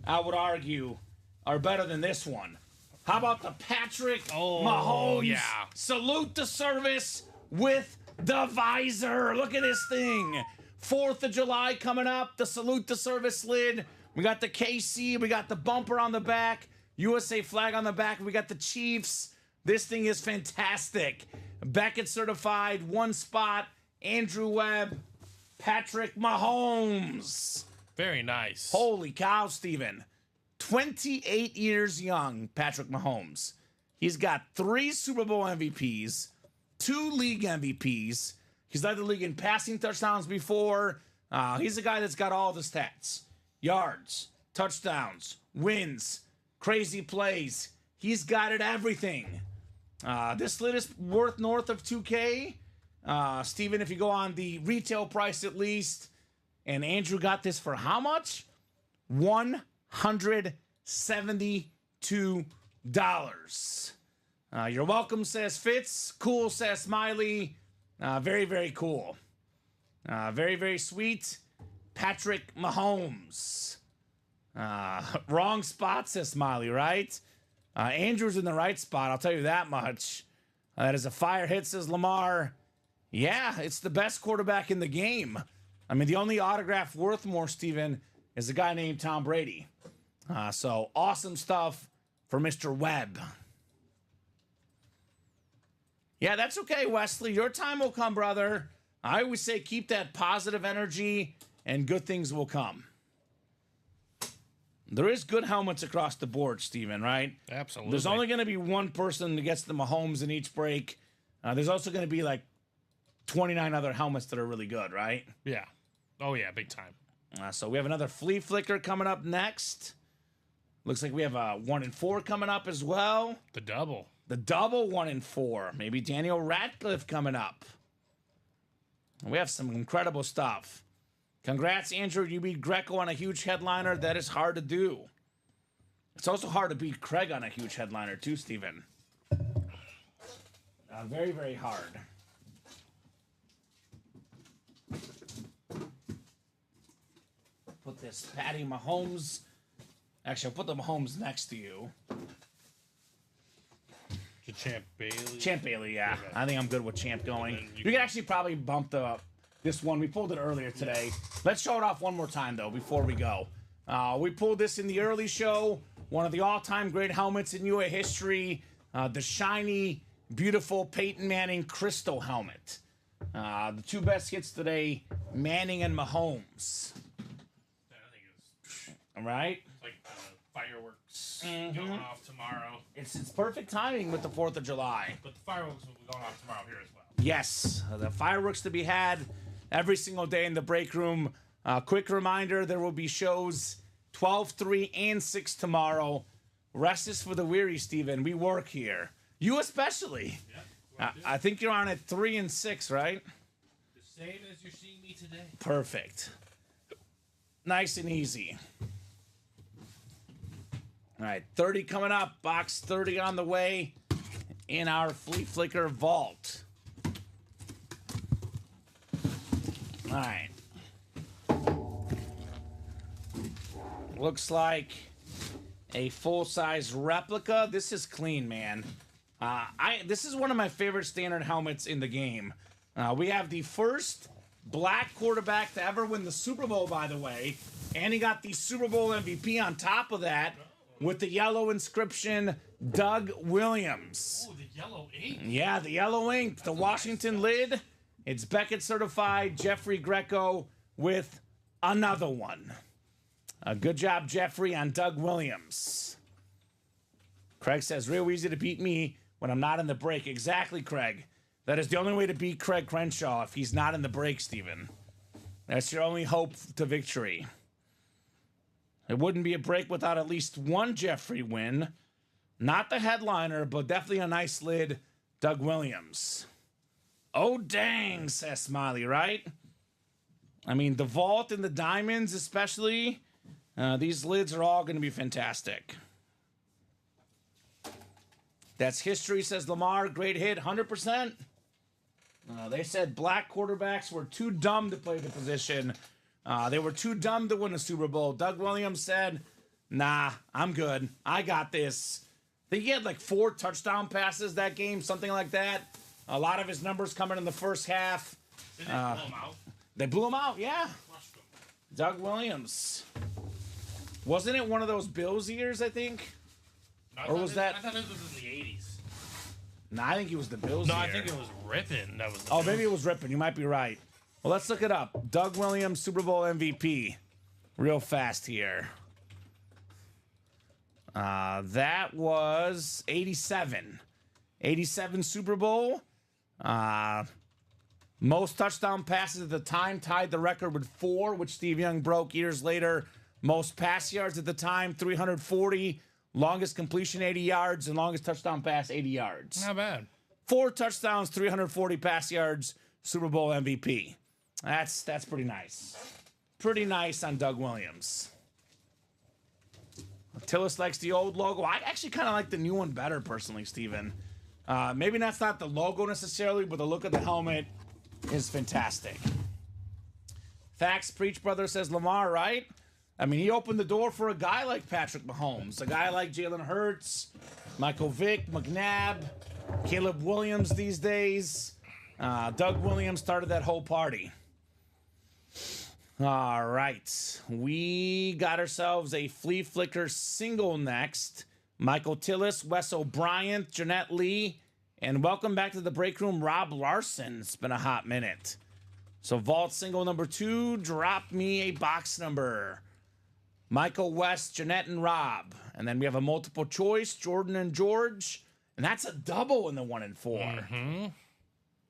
I would argue, are better than this one. How about the Patrick Oh, Mahomes yeah. salute to service with the visor? Look at this thing. 4th of July coming up. The salute to service lid. We got the KC. We got the bumper on the back. USA flag on the back. We got the Chiefs. This thing is fantastic. Beckett certified. One spot. Andrew Webb. Patrick Mahomes. Very nice. Holy cow, Steven. 28 years young, Patrick Mahomes. He's got 3 Super Bowl MVPs, 2 league MVPs. He's led the league in passing touchdowns before. He's a guy that's got all the stats. Yards, touchdowns, wins, crazy plays. He's got it everything. This lid is worth north of 2K. Steven, if you go on the retail price at least, and Andrew got this for how much? $172. You're welcome, says Fitz. Cool, says Smiley. Very, very cool. Very, very sweet. Patrick Mahomes. Wrong spot, says Smiley, right? Andrew's in the right spot, I'll tell you that much. That is a fire hit, says Lamar. Yeah, it's the best quarterback in the game. I mean, the only autograph worth more, Steven, is a guy named Tom Brady. So awesome stuff for Mr. Webb. Yeah, that's okay, Wesley. Your time will come, brother. I always say keep that positive energy and good things will come. There is good helmets across the board, Steven, right? Absolutely. There's only going to be one person that gets the Mahomes in each break. There's also going to be like 29 other helmets that are really good, right? Yeah. Oh, yeah, big time. So we have another flea flicker coming up next. Looks like we have a 1 and 4 coming up as well. The double. The double 1 and 4. Maybe Daniel Radcliffe coming up. We have some incredible stuff. Congrats, Andrew. You beat Greco on a huge headliner. That is hard to do. It's also hard to beat Craig on a huge headliner too, Steven. Very, very hard. Put this Patty Mahomes. Actually, I'll put the Mahomes next to you. To Champ Bailey. Champ Bailey, yeah. Okay. I think I'm good with Champ going. then You can actually probably bump this one. We pulled it earlier today. Let's show it off one more time, though, before we go. We pulled this in the early show. One of the all-time great helmets in UA history. The shiny, beautiful Peyton Manning crystal helmet. The 2 best hits today, Manning and Mahomes. I think it's All right? like fireworks going off tomorrow. It's perfect timing with the 4th of July. But the fireworks will be going off tomorrow here as well. Yes, the fireworks to be had every single day in the break room. Quick reminder, there will be shows 12, 3, and 6 tomorrow. Rest is for the weary, Steven. We work here. You especially. Yeah, I think you're on at 3 and 6, right? the same as you're seeing me today. Perfect. Nice and easy. All right, 30 coming up. Box 30 on the way in our Flea Flicker vault. All right. Looks like a full-size replica. This is clean, man. This is one of my favorite standard helmets in the game. We have the first black quarterback to ever win the Super Bowl, by the way. And he got the Super Bowl MVP on top of that with the yellow inscription, Doug Williams. Oh, the yellow ink. Yeah, the yellow ink, the Washington lid. It's Beckett certified, Jeffrey Greco with another one. Good job, Jeffrey, on Doug Williams. Craig says, real easy to beat me when I'm not in the break. Exactly, Craig. That is the only way to beat Craig Crenshaw if he's not in the break, Steven. That's your only hope to victory. It wouldn't be a break without at least one Jeffrey win. Not the headliner, but definitely a nice lid, Doug Williams. Oh, dang, says Smiley, right? I mean, the vault and the diamonds especially, these lids are all going to be fantastic. That's history, says Lamar. Great hit, 100%. They said black quarterbacks were too dumb to play the position. They were too dumb to win a Super Bowl. Doug Williams said, nah, I'm good. I got this. think he had like 4 touchdown passes that game, something like that. A lot of his numbers coming in the first half. Did they blow him out? They blew him out, yeah. Doug Williams. Wasn't it one of those Bills years, I think? No, Or was that... I thought it was in the 80s. No, I think it was the Bills No, year. I think it was Rippin. That was. Oh, maybe it was Rippin. You might be right. Well, let's look it up. Doug Williams, Super Bowl MVP. Real fast here. That was 87. 87 Super Bowl. Most touchdown passes at the time tied the record with 4, which Steve Young broke years later. Most pass yards at the time, 340. Longest completion, 80 yards, and longest touchdown pass, 80 yards. Not bad. 4 touchdowns, 340 pass yards, Super Bowl MVP. That's pretty nice. Pretty nice on Doug Williams. Tillis likes the old logo. I actually kind of like the new one better, personally, Steven. Maybe that's not the logo necessarily, but the look of the helmet is fantastic. Facts Preach Brother says Lamar, right? I mean, he opened the door for a guy like Patrick Mahomes, a guy like Jalen Hurts, Michael Vick, McNabb, Caleb Williams these days. Doug Williams started that whole party. All right. We got ourselves a Flea Flicker single next. Michael Tillis, Wes O'Brien, Jeanette Lee, and welcome back to the break room, Rob Larson. It's been a hot minute. So vault single number 2, drop me a box number. Michael, West, Jeanette, and Rob. And then we have a multiple choice, Jordan and George. And that's a double in the 1 and 4. Mm-hmm.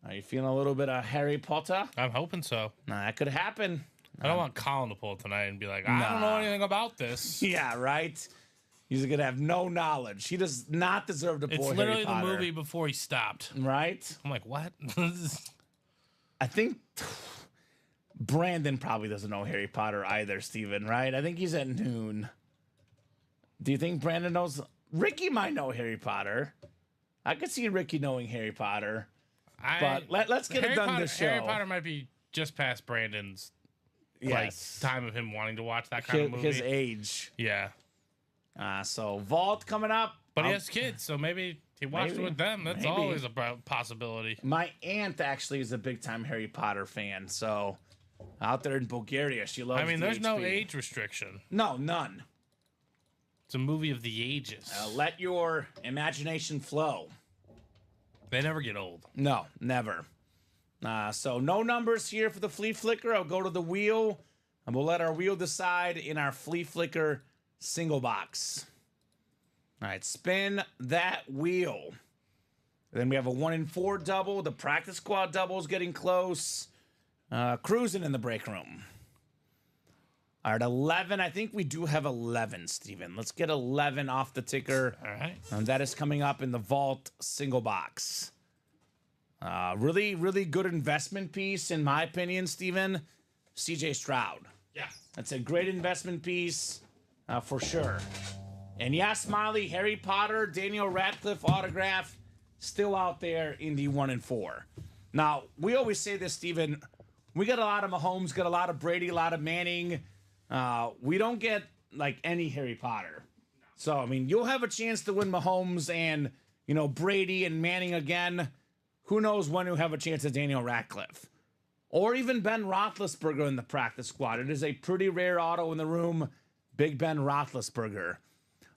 Are you feeling a little bit of Harry Potter? I'm hoping so. Nah, that could happen. I don't want Colin to pull tonight and be like, I don't know anything about this. Yeah, right? He's going to have no knowledge. He does not deserve to pull It's Harry literally Potter. the movie before he stopped. Right? I'm like, what? I think Brandon probably doesn't know Harry Potter either, Steven, right? I think he's at noon. Do you think Brandon knows? Ricky might know Harry Potter. I could see Ricky knowing Harry Potter. But let's get it done this show. Harry Potter might be just past Brandon's time of him wanting to watch that kind of movie. His age. Yeah. So Vault coming up. But he has kids, so maybe he watched it with them. That's always a possibility. My aunt actually is a big-time Harry Potter fan, so out there in Bulgaria, she loves there's DHP. no age restriction. No, none. It's a movie of the ages. Let your imagination flow. They never get old. No, never. So no numbers here for the Flea Flicker. I'll go to the wheel, and we'll let our wheel decide in our Flea Flicker single box. All right, spin that wheel. Then we have a 1 and 4 double. The practice squad double is getting close. Cruising in the break room. All right, 11. I think we do have 11, Steven. Let's get 11 off the ticker. All right. And that is coming up in the vault single box. Really, really good investment piece, in my opinion, Steven. CJ Stroud. Yeah. That's a great investment piece for sure. And yes, Molly, Harry Potter, Daniel Radcliffe autograph, still out there in the 1 and 4. Now, we always say this, Steven. We got a lot of Mahomes, got a lot of Brady, a lot of Manning. We don't get, like, any Harry Potter. So, I mean, you'll have a chance to win Mahomes and, Brady and Manning again. Who knows when you'll have a chance at Daniel Radcliffe. Or even Ben Roethlisberger in the practice squad. It is a pretty rare auto in the room. Big Ben Roethlisberger.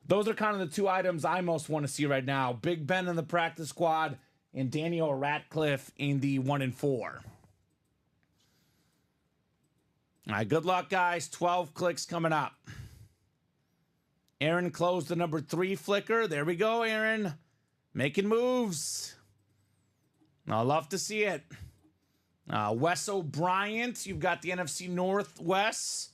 Those are kind of the 2 items I most want to see right now. Big Ben in the practice squad and Daniel Radcliffe in the 1 and 4. All right, good luck, guys. 12 clicks coming up. Aaron closed the number 3 flicker. There we go, Aaron. Making moves. I love to see it. Wes O'Brien, you've got the NFC North, Wes.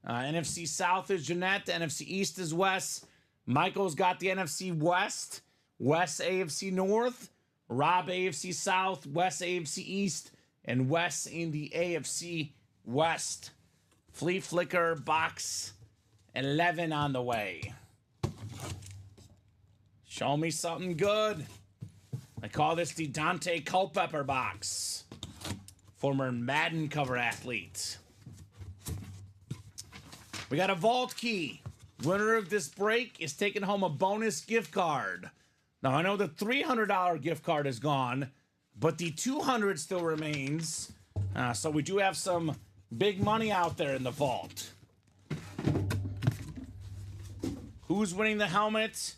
NFC South is Jeanette. NFC East is Wes. Michael's got the NFC West. Wes AFC North. Rob AFC South. Wes AFC East. And Wes in the AFC West. Flea Flicker box 11 on the way. Show me something good. I call this the Dante Culpepper box. Former Madden cover athlete. We got a vault key. winner of this break is taking home a bonus gift card. Now, I know the $300 gift card is gone, but the $200 still remains. So we do have some big money out there in the vault. Who's winning the helmet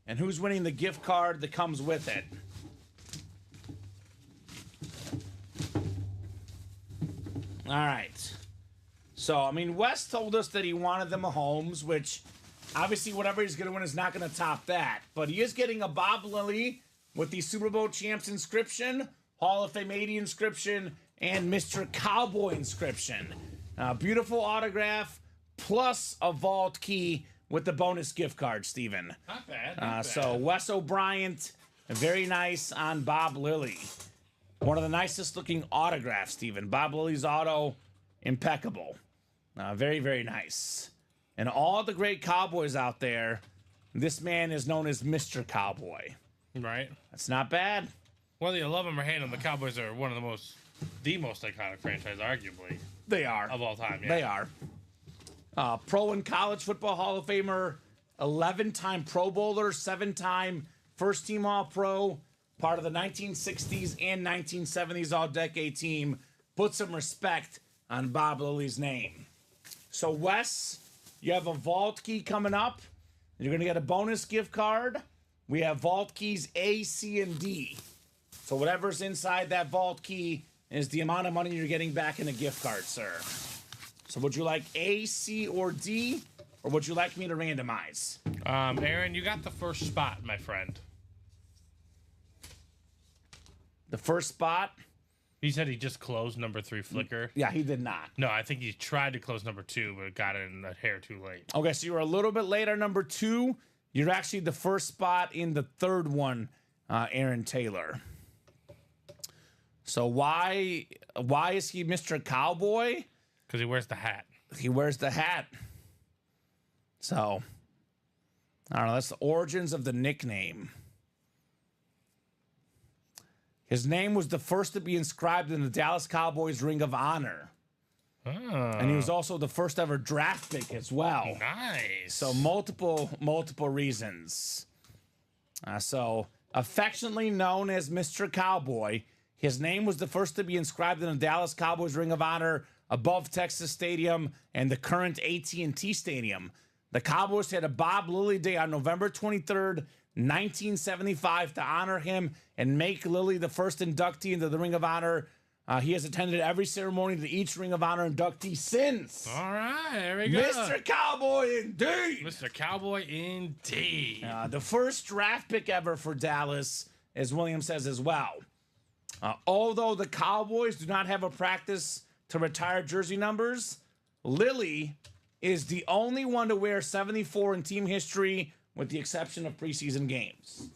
and who's winning the gift card that comes with it? All right. So, I mean, Wes told us that he wanted the Mahomes, which obviously whatever he's going to win is not going to top that. But he is getting a Bob Lilly with the Super Bowl champs inscription, Hall of Fame 80 inscription, and Mr. Cowboy inscription. Beautiful autograph, plus a vault key with the bonus gift card, Steven. Not bad. Not bad. So Wes O'Brien, very nice on Bob Lilly. One of the nicest looking autographs, Steven. Bob Lilly's auto, impeccable. Very, very nice. And all the great Cowboys out there, this man is known as Mr. Cowboy. Right. That's not bad. Whether you love them or hate them, the Cowboys are one of the most iconic franchise, arguably, They are. of all time. Yeah. They are. Pro and college football Hall of Famer, 11-time Pro Bowler, 7-time first-team All-Pro, part of the 1960s and 1970s All-Decade team. Put some respect on Bob Lilly's name. So, Wes, you have a vault key coming up. You're going to get a bonus gift card. We have vault keys A, C, and D. So whatever's inside that vault key is the amount of money you're getting back in a gift card, sir. So would you like A, C, or D? Or would you like me to randomize? Aaron, you got the first spot, my friend. The first spot? He said he just closed number 3 Flicker. Yeah, he did not. No, I think he tried to close number 2, but got it in a hair too late. Okay, so you were a little bit later, number 2. You're actually the first spot in the third one, Aaron Taylor. So why is he Mr. Cowboy? Because he wears the hat. He wears the hat. So, I don't know. That's the origins of the nickname. His name was the first to be inscribed in the Dallas Cowboys Ring of Honor. Oh. And he was also the first ever draft pick as well. Nice. So multiple reasons. So affectionately known as Mr. Cowboy, his name was the first to be inscribed in the Dallas Cowboys Ring of Honor above Texas Stadium and the current AT&T Stadium. The Cowboys had a Bob Lilly Day on November 23rd, 1975 to honor him and make Lilly the first inductee into the Ring of Honor. He has attended every ceremony to each Ring of Honor inductee since. All right, there we go. Mr. Cowboy, indeed. Mr. Cowboy, indeed. The first draft pick ever for Dallas, as William says as well. Although the Cowboys do not have a practice to retire jersey numbers, Lilly is the only one to wear 74 in team history with the exception of preseason games.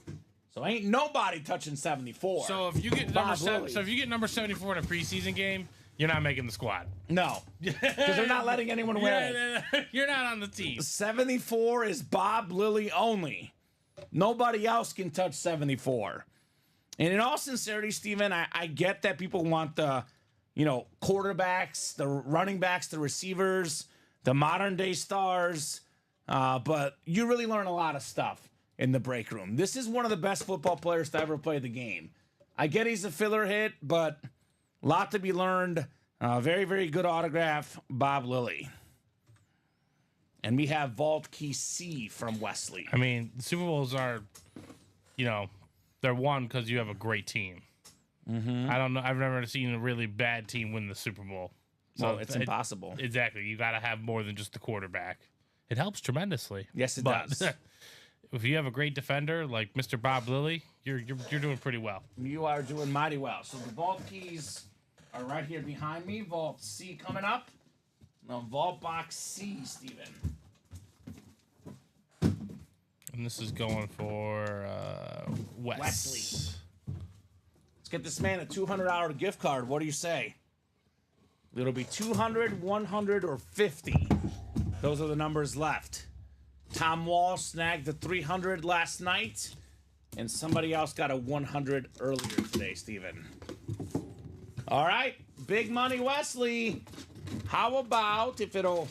So ain't nobody touching 74. So if you get number 74 in a preseason game, you're not making the squad. No, because they're not letting anyone wear it. You're not on the team. 74 is Bob Lilly only. Nobody else can touch 74. And in all sincerity, Steven, I get that people want the, quarterbacks, the running backs, the receivers, the modern day stars, but you really learn a lot of stuff in the break room. This is one of the best football players to ever play the game. I get he's a filler hit, but a lot to be learned. Very, very good autograph, Bob Lilly. And we have Vault Key C from Wesley. I mean, the Super Bowls are, they're won because you have a great team. Mm-hmm. I don't know. I've never seen a really bad team win the Super Bowl. So it's impossible. Exactly. You got to have more than just the quarterback. It helps tremendously. Yes, it does. If you have a great defender like Mr. Bob Lilly, you're doing pretty well. You are doing mighty well. So the vault keys are right here behind me. Vault C coming up. Now Vault Box C, Steven. And this is going for Wesley. Let's get this man a $200 gift card. What do you say? It'll be 200, 100, or 50. Those are the numbers left. Tom Wall snagged the 300 last night, and somebody else got a 100 earlier today, Steven. All right, big money, Wesley. How about if it'll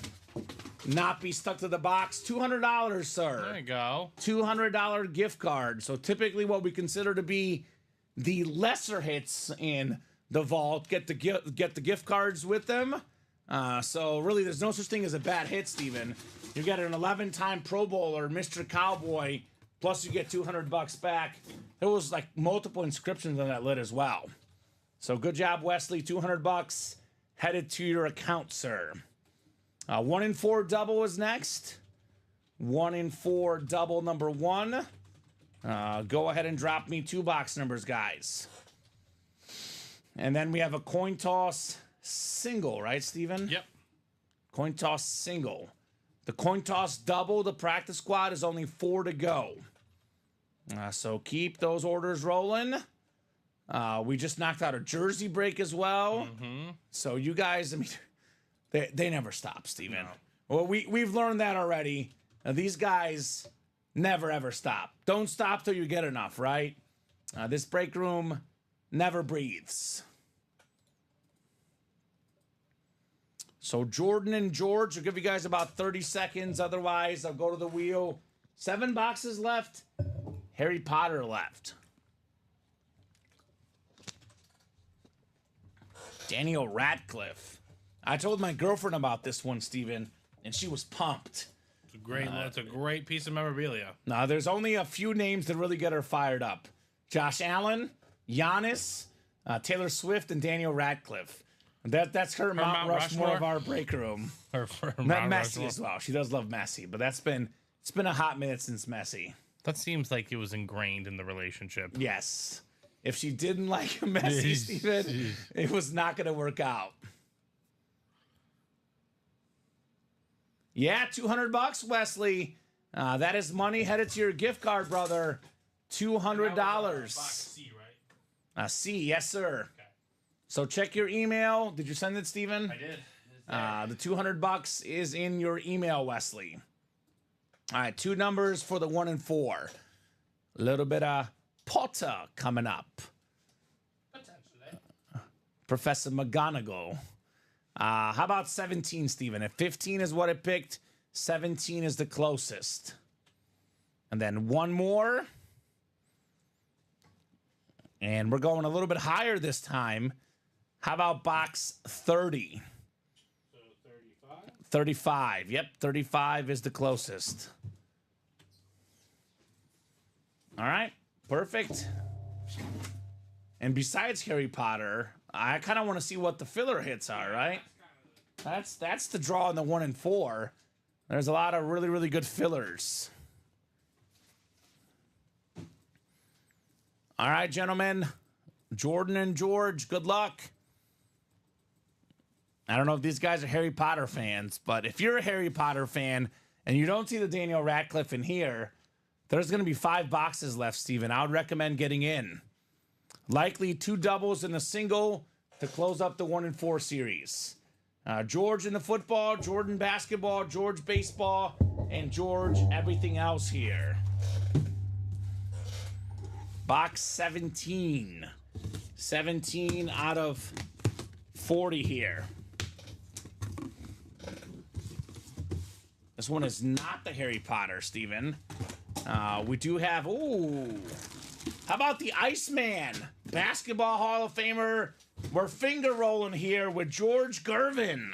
not be stuck to the box. $200, sir. There you go. $200 gift card. So typically what we consider to be the lesser hits in the vault get the gift cards with them. So really there's no such thing as a bad hit, Steven. You get an 11-time Pro Bowler, Mr. Cowboy, plus you get $200 back. There was like multiple inscriptions on that lid as well. So good job, Wesley. $200 headed to your account, sir. 1 in 4 double is next. 1 in 4 double number 1. Go ahead and drop me 2 box numbers, guys. And then we have a coin toss single, right, Steven? Yep. Coin toss single. The coin toss double, the practice squad, is only 4 to go. So keep those orders rolling. We just knocked out a jersey break as well. So you guys, I mean, they never stop, Steven. No. Well, we've learned that already. These guys never, ever stop. Don't stop till you get enough, right? This break room never breathes. So Jordan and George, I'll give you guys about 30 seconds. Otherwise, I'll go to the wheel. 7 boxes left. Harry Potter left. Daniel Radcliffe. I told my girlfriend about this one, Steven, and she was pumped. It's a great piece of memorabilia. Now, there's only a few names that really get her fired up. Josh Allen, Giannis, Taylor Swift, and Daniel Radcliffe. That's her Mount Rushmore of our break room. Messi as well. She does love Messi, but it's been a hot minute since Messi. That seems like it was ingrained in the relationship. Yes. If she didn't like Messi, Steven, it was not going to work out. Yeah, $200, Wesley. That is money headed to your gift card, brother. $200. C, right? C, yes, sir. Okay. So check your email. Did you send it, Steven? I did. The $200 is in your email, Wesley. All right, 2 numbers for the 1 and 4. A little bit of Potter coming up. Potentially. Professor McGonagall. How about 17, Steven? If 15 is what it picked, 17 is the closest. And then 1 more. And we're going a little bit higher this time. How about box 30? So 35? 35. Yep, 35 is the closest. All right, perfect. And besides Harry Potter, I kind of want to see what the filler hits are, right? That's the draw in the 1 and 4. There's a lot of really, really good fillers. All right, gentlemen. Jordan and George, good luck. I don't know if these guys are Harry Potter fans, but if you're a Harry Potter fan and you don't see the Daniel Radcliffe in here, there's going to be 5 boxes left, Steven. I would recommend getting in. Likely 2 doubles and a single to close up the 1 and 4 series. George in the football, Jordan basketball, George baseball, and George everything else here. Box 17. 17 out of 40 here. This one is not the Harry Potter, Steven. We do have, how about the Iceman? Basketball Hall of Famer. We're finger rolling here with George Gervin.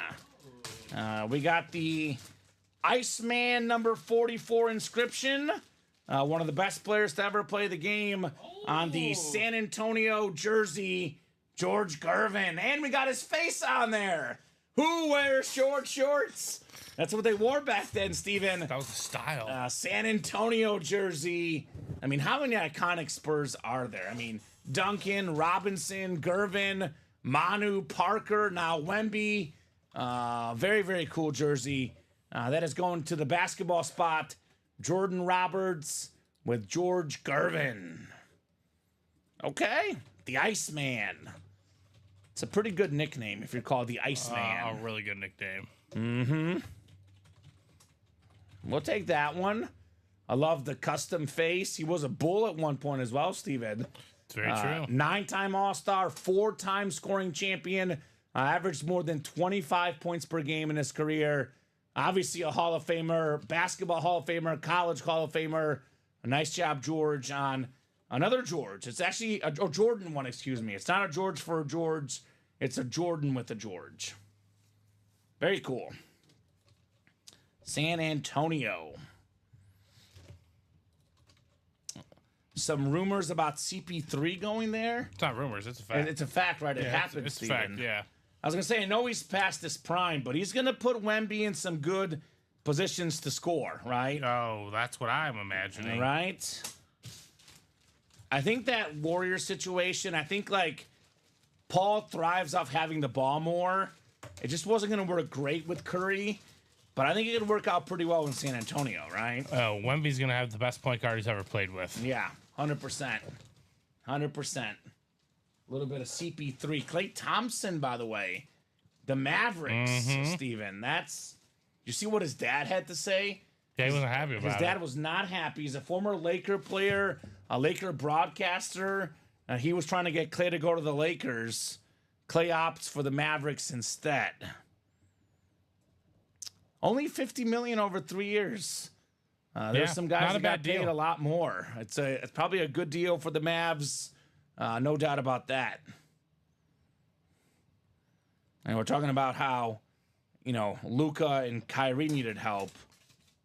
We got the Iceman number 44 inscription. One of the best players to ever play the game on the San Antonio jersey, George Gervin. And we got his face on there. Who wears short shorts? That's what they wore back then, Steven. That was the style. San Antonio jersey. I mean, how many iconic Spurs are there? I mean, Duncan, Robinson, Gervin, Manu, Parker, now Wemby. Very, very cool jersey. That is going to the basketball spot. Jordan Roberts with George Gervin. Okay, the Iceman. It's a pretty good nickname if you're called the Iceman. A really good nickname. Mm-hmm. We'll take that one. I love the custom face. He was a Bull at one point as well, Steven. It's very true. 9-time All-Star, 4-time scoring champion. Averaged more than 25 points per game in his career. Obviously a Hall of Famer, basketball Hall of Famer, college Hall of Famer. A nice job, George, on another George. It's actually a Jordan one, excuse me. It's not a George for a George. It's a Jordan with a George. Very cool. San Antonio. Some rumors about CP3 going there. It's not rumors. It's a fact. And it's a fact, right? It happened, It's a fact, yeah. I was going to say, I know he's past his prime, but he's going to put Wemby in some good positions to score, right? Oh, that's what I'm imagining. Right? I think that Warrior situation, I think, like, Paul thrives off having the ball more. It just wasn't going to work great with Curry, but I think it could work out pretty well in San Antonio, right? Oh, Wemby's going to have the best point guard he's ever played with. Yeah, 100%. 100%. A little bit of CP3. Klay Thompson, by the way. The Mavericks, Steven. You see what his dad had to say? Yeah, he wasn't happy about it. His dad was not happy. He's a former Laker player, a Laker broadcaster. He was trying to get Klay to go to the Lakers. Klay opts for the Mavericks instead. Only $50 million over 3 years. There's some guys that got paid a lot more. It's probably a good deal for the Mavs. No doubt about that. And we're talking about how, Luka and Kyrie needed help.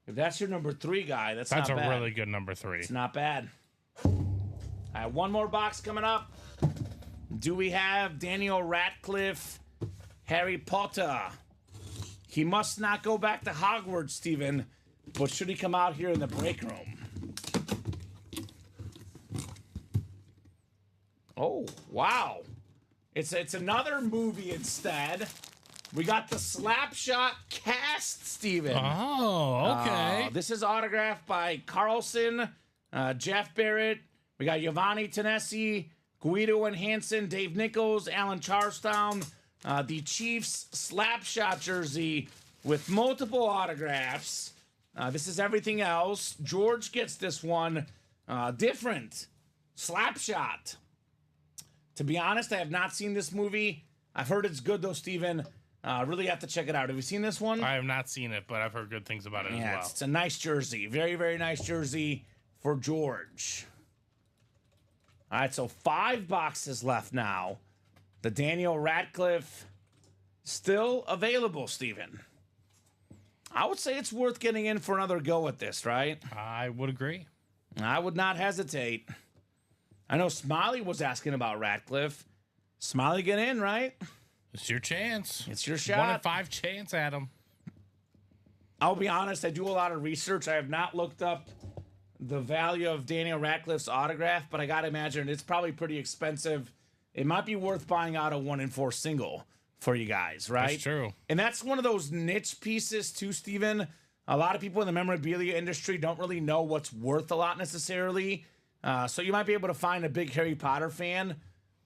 If that's your number 3 guy, that's not bad. That's a really good number 3. It's not bad. I have one more box coming up. Do we have Daniel Radcliffe, Harry Potter? He must not go back to Hogwarts, Steven, but should he come out here in the break room? Oh, wow. It's another movie instead. We got the Slapshot cast, Steven. Oh, okay. This is autographed by Carlson, Jeff Barrett. We got Giovanni Tennessee, Guido and Hansen, Dave Nichols, Alan Charlestown. The Chiefs Slapshot jersey with multiple autographs. This is everything else. George gets this one. Different. Slapshot. To be honest, I have not seen this movie. I've heard it's good, though, Steven. Really have to check it out. Have you seen this one? I have not seen it, but I've heard good things about it as well. It's a nice jersey. Very, very nice jersey for George. All right, so 5 boxes left now. The Daniel Radcliffe still available, Steven. I would say it's worth getting in for another go at this, right? I would agree. I would not hesitate. I know Smiley was asking about Radcliffe. Smiley, get in, right? It's your chance. It's your shot. 1 in 5 chance, Adam. I'll be honest, I do a lot of research. I have not looked up the value of Daniel Radcliffe's autograph, but I got to imagine it's probably pretty expensive. It might be worth buying out a 1 in 4 single for you guys, right? That's true. And that's one of those niche pieces too, Steven. A lot of people in the memorabilia industry don't really know what's worth a lot necessarily. So you might be able to find a big Harry Potter fan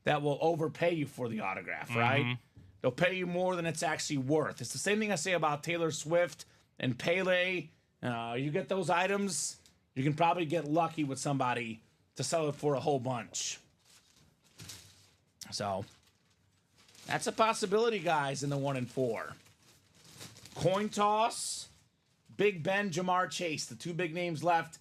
that will overpay you for the autograph, right? They'll pay you more than it's actually worth. It's the same thing I say about Taylor Swift and Pele. You get those items, you can probably get lucky with somebody to sell it for a whole bunch. So that's a possibility, guys, in the 1 in 4. Coin toss, Big Ben, Jamar Chase, the 2 big names left,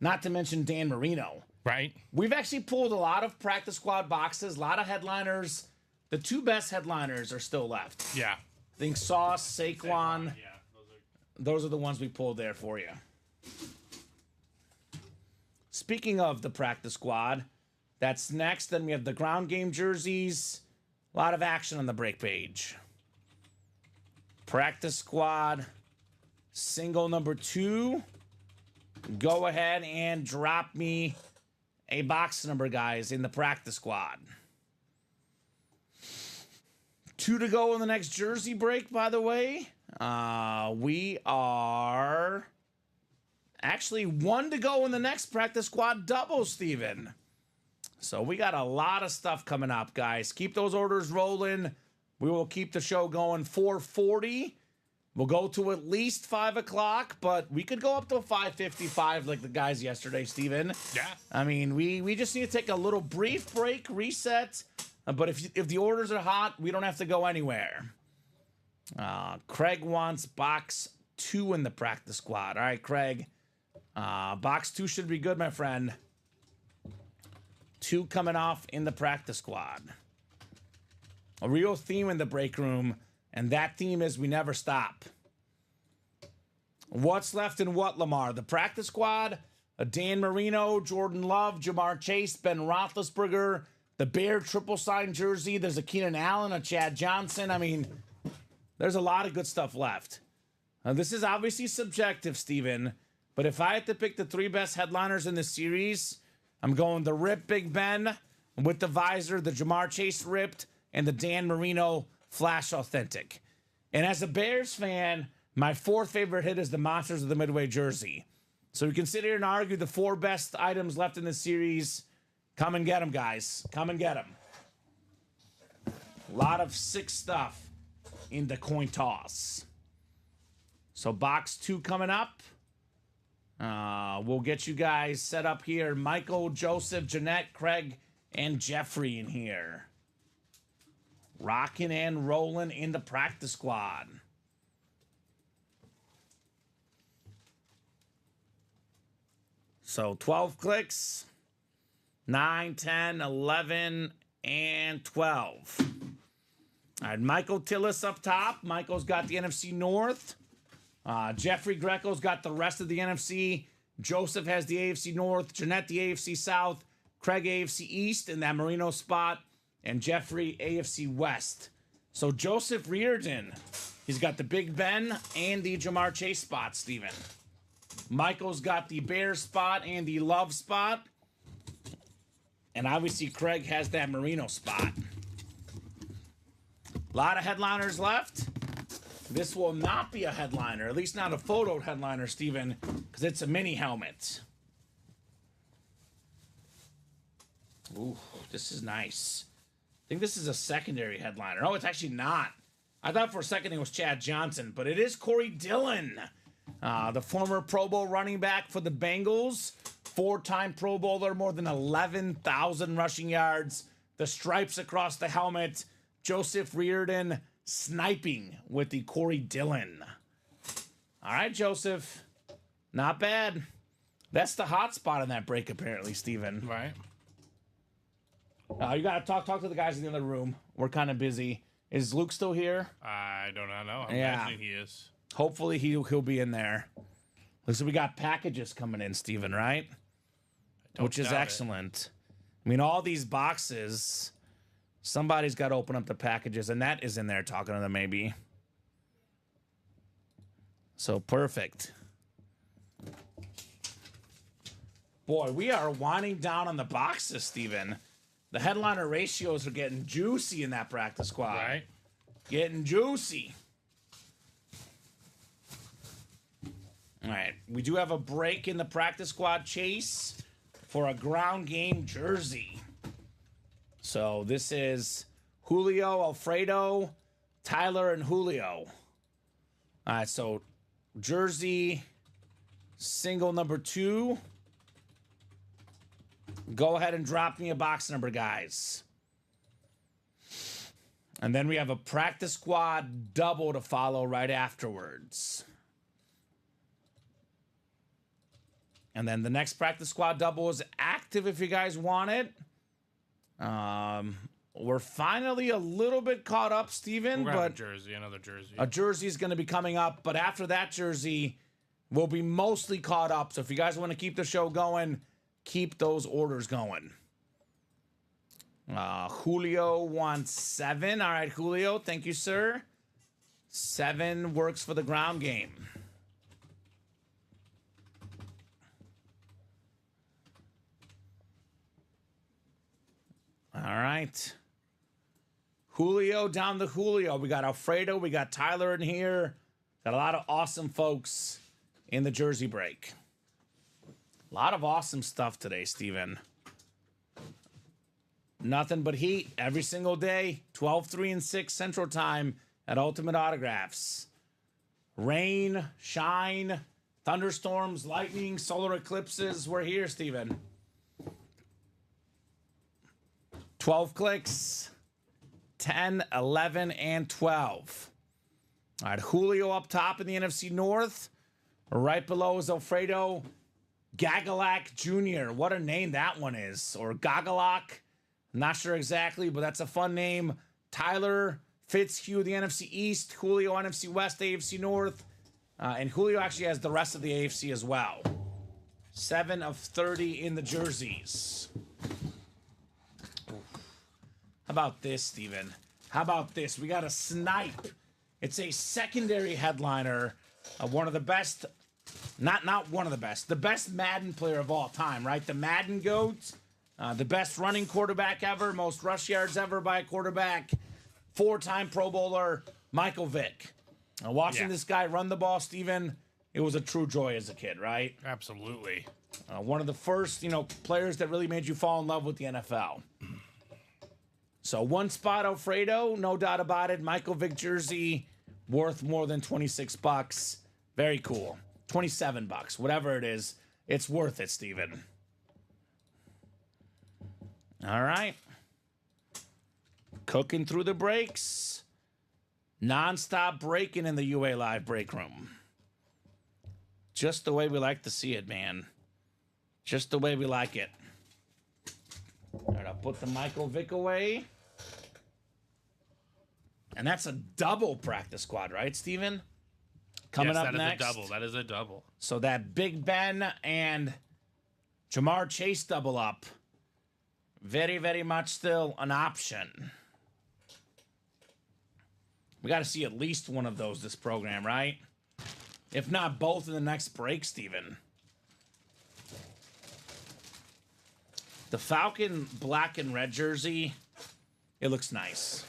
not to mention Dan Marino. Right. We've actually pulled a lot of practice squad boxes, a lot of headliners. The 2 best headliners are still left. Yeah. I think Sauce, Saquon. Yeah. Those are the ones we pulled there for you. Speaking of the practice squad, that's next. Then we have the ground game jerseys. A lot of action on the break page. Practice squad, single number 2. Go ahead and drop me a box number, guys, in the practice squad. 2 to go in the next jersey break, by the way. We are actually 1 to go in the next practice squad double, Steven. So we got a lot of stuff coming up, guys. Keep those orders rolling. We will keep the show going. 4:40. We'll go to at least 5 o'clock, but we could go up to 5:55 like the guys yesterday, Steven. Yeah. I mean, we just need to take a little brief break, reset. But if the orders are hot, we don't have to go anywhere. Craig wants box 2 in the practice squad. All right, Craig. Box 2 should be good, my friend. 2 coming off in the practice squad. A real theme in the break room, and that theme is we never stop. What's left in what, Lamar? The practice squad, a Dan Marino, Jordan Love, Jamar Chase, Ben Roethlisberger, the Bear triple sign jersey. There's a Keenan Allen, a Chad Johnson. I mean, there's a lot of good stuff left. This is obviously subjective, Steven, but if I had to pick the 3 best headliners in this series, I'm going the Rip Big Ben with the visor, the Jamar Chase ripped, and the Dan Marino Flash Authentic. And as a Bears fan, my 4th favorite hit is the Monsters of the Midway jersey. So you can sit here and argue the 4 best items left in the series. Come and get them, guys. Come and get them. A lot of sick stuff in the coin toss. So box 2 coming up. We'll get you guys set up here. Michael, Joseph, Jeanette, Craig, and Jeffrey in here. Rocking and rolling in the practice squad. So 12 clicks. 9, 10, 11, and 12. All right, Michael Tillis up top. Michael's got the NFC North. Jeffrey Greco's got the rest of the NFC. Joseph has the AFC North. Jeanette, the AFC South. Craig, AFC East in that Marino spot. And Jeffrey, AFC West. So Joseph Reardon, he's got the Big Ben and the Jamar Chase spot, Steven. Michael's got the Bears spot and the Love spot. And obviously Craig has that Marino spot. A lot of headliners left. This will not be a headliner, at least not a photo headliner, Steven, because it's a mini helmet. Ooh, this is nice. I think this is a secondary headliner. Oh, it's actually not. I thought for a second it was Chad Johnson, but it is Corey Dillon, the former Pro Bowl running back for the Bengals. 4-time Pro Bowler, more than 11,000 rushing yards. The stripes across the helmet. Joseph Reardon sniping with the Corey Dillon. All right, Joseph. Not bad. That's the hot spot in that break, apparently, Steven. Right. You got to talk to the guys in the other room. We're kind of busy. Is Luke still here? I do not know. I'm Yeah. imagining he is. Hopefully he'll be in there. Looks like we got packages coming in, Steven, right? Which is excellent. I mean, all these boxes, somebody's got to open up the packages, and that is in there talking to them, maybe. So perfect. Boy, we are winding down on the boxes, Steven. The headliner ratios are getting juicy in that practice squad. Right. Getting juicy. All right. We do have a break in the practice squad chase for a ground game jersey. So this is Julio, Alfredo, Tyler, and Julio. All right. So jersey single number 2. Go ahead and drop me a box number, guys. And then we have a practice squad double to follow right afterwards. And then the next practice squad double is active if you guys want it. We're finally a little bit caught up, Steven. We're But another jersey. a jersey is going to be coming up. But after that jersey, we'll be mostly caught up. So if you guys want to keep the show going, keep those orders going. Julio wants 7. All right, Julio. Thank you, sir. 7 works for the ground game. All right. Julio down to Julio. We got Alfredo. We got Tyler in here. Got a lot of awesome folks in the jersey break. A lot of awesome stuff today, Steven. Nothing but heat every single day. 12, 3, and 6 Central Time at Ultimate Autographs. Rain, shine, thunderstorms, lightning, solar eclipses. We're here, Steven. 12 clicks. 10, 11, and 12. All right, Julio up top in the NFC North. Right below is Alfredo Gagalak Jr. What a name that one is. Or Gagalak. I'm not sure exactly, but that's a fun name. Tyler Fitzhugh, the NFC East. Julio, NFC West, AFC North. And Julio actually has the rest of the AFC as well. 7 of 30 in the jerseys. How about this, Steven? How about this? We got a snipe. It's a secondary headliner of one of the best, not one of the best Madden player of all time, right? The Madden GOAT, the best running quarterback ever, most rush yards ever by a quarterback, 4-time Pro Bowler, Michael Vick. Watching this guy run the ball, Steven, it was a true joy as a kid, right? Absolutely. One of the first, players that really made you fall in love with the NFL. So one spot Alfredo, no doubt about it. Michael Vick jersey, worth more than $26. Very cool. $27, whatever it is. It's worth it, Steven. All right. Cooking through the breaks. Non-stop breaking in the UA Live break room. Just the way we like to see it, man. Just the way we like it. All right, I'll put the Michael Vick away. And that's a double practice squad, right, Steven? Coming up next. That is a double. So that Big Ben and Jamar Chase double up. Very, very much still an option. We got to see at least one of those this program, right? If not both in the next break, Steven. The Falcon black and red jersey, it looks nice.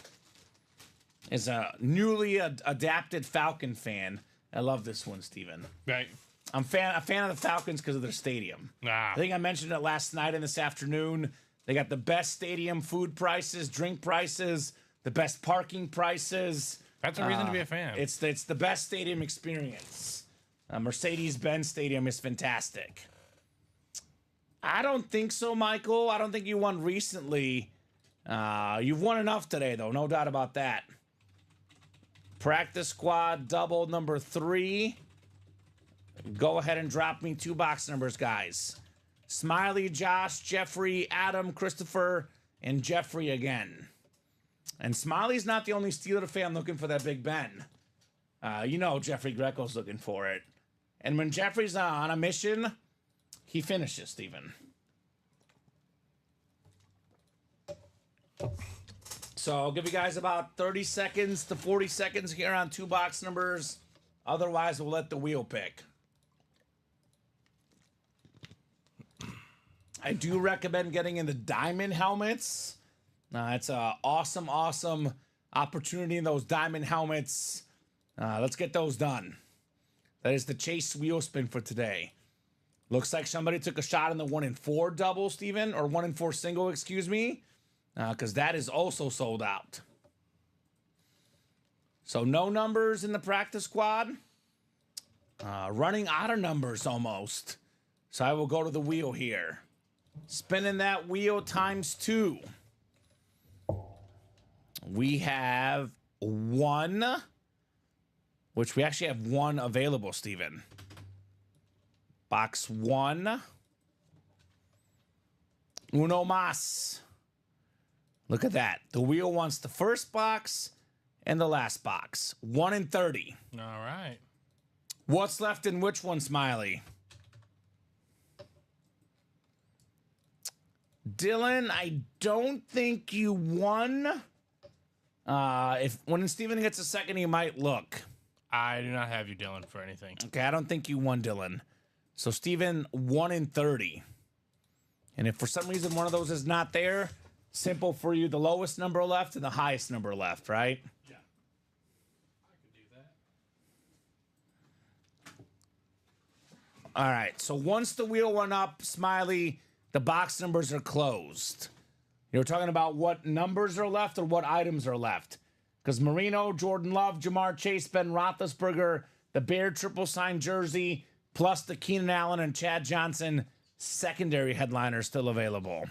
As a newly adapted Falcon fan, I love this one, Steven. Right. I'm a fan of the Falcons because of their stadium. I think I mentioned it last night and this afternoon. They got the best stadium food prices, drink prices, the best parking prices. That's a reason to be a fan. It's the best stadium experience. Mercedes-Benz Stadium is fantastic. I don't think so, Michael. I don't think you won recently. You've won enough today, though. No doubt about that. Practice squad double number 3. Go ahead and drop me 2 box numbers, guys. Smiley, Josh, Jeffrey, Adam, Christopher, and Jeffrey again. And Smiley's not the only Steeler fan looking for that Big Ben. Jeffrey Greco's looking for it. And when Jeffrey's on a mission, he finishes, Steven. So I'll give you guys about 30 seconds to 40 seconds here on 2 box numbers. Otherwise, we'll let the wheel pick. I do recommend getting in the diamond helmets. It's an awesome opportunity in those diamond helmets. Let's get those done. That is the Chase wheel spin for today. Looks like somebody took a shot in the 1 in 4 double, Steven, or 1 in 4 single, excuse me, because that is also sold out. So no numbers in the practice squad. Running out of numbers almost. So I will go to the wheel here. Spinning that wheel times 2. We have 1, which we actually have 1 available, Steven. Box 1. Uno mas. Look at that. The wheel wants the first box and the last box. 1 in 30. All right. What's left in which one, Smiley? Dylan, I don't think you won. When Steven gets a second, he might look. I do not have you, Dylan, for anything. Okay, I don't think you won, Dylan. So, Steven, 1 in 30. And if for some reason one of those is not there, simple for you, the lowest number left and the highest number left, right? Yeah. I could do that. All right, so once the wheel went up, Smiley, the box numbers are closed. You're talking about what numbers are left or what items are left. Because Marino, Jordan Love, Jamar Chase, Ben Roethlisberger, the Bear triple sign jersey, plus the Keenan Allen and Chad Johnson secondary headliner still available.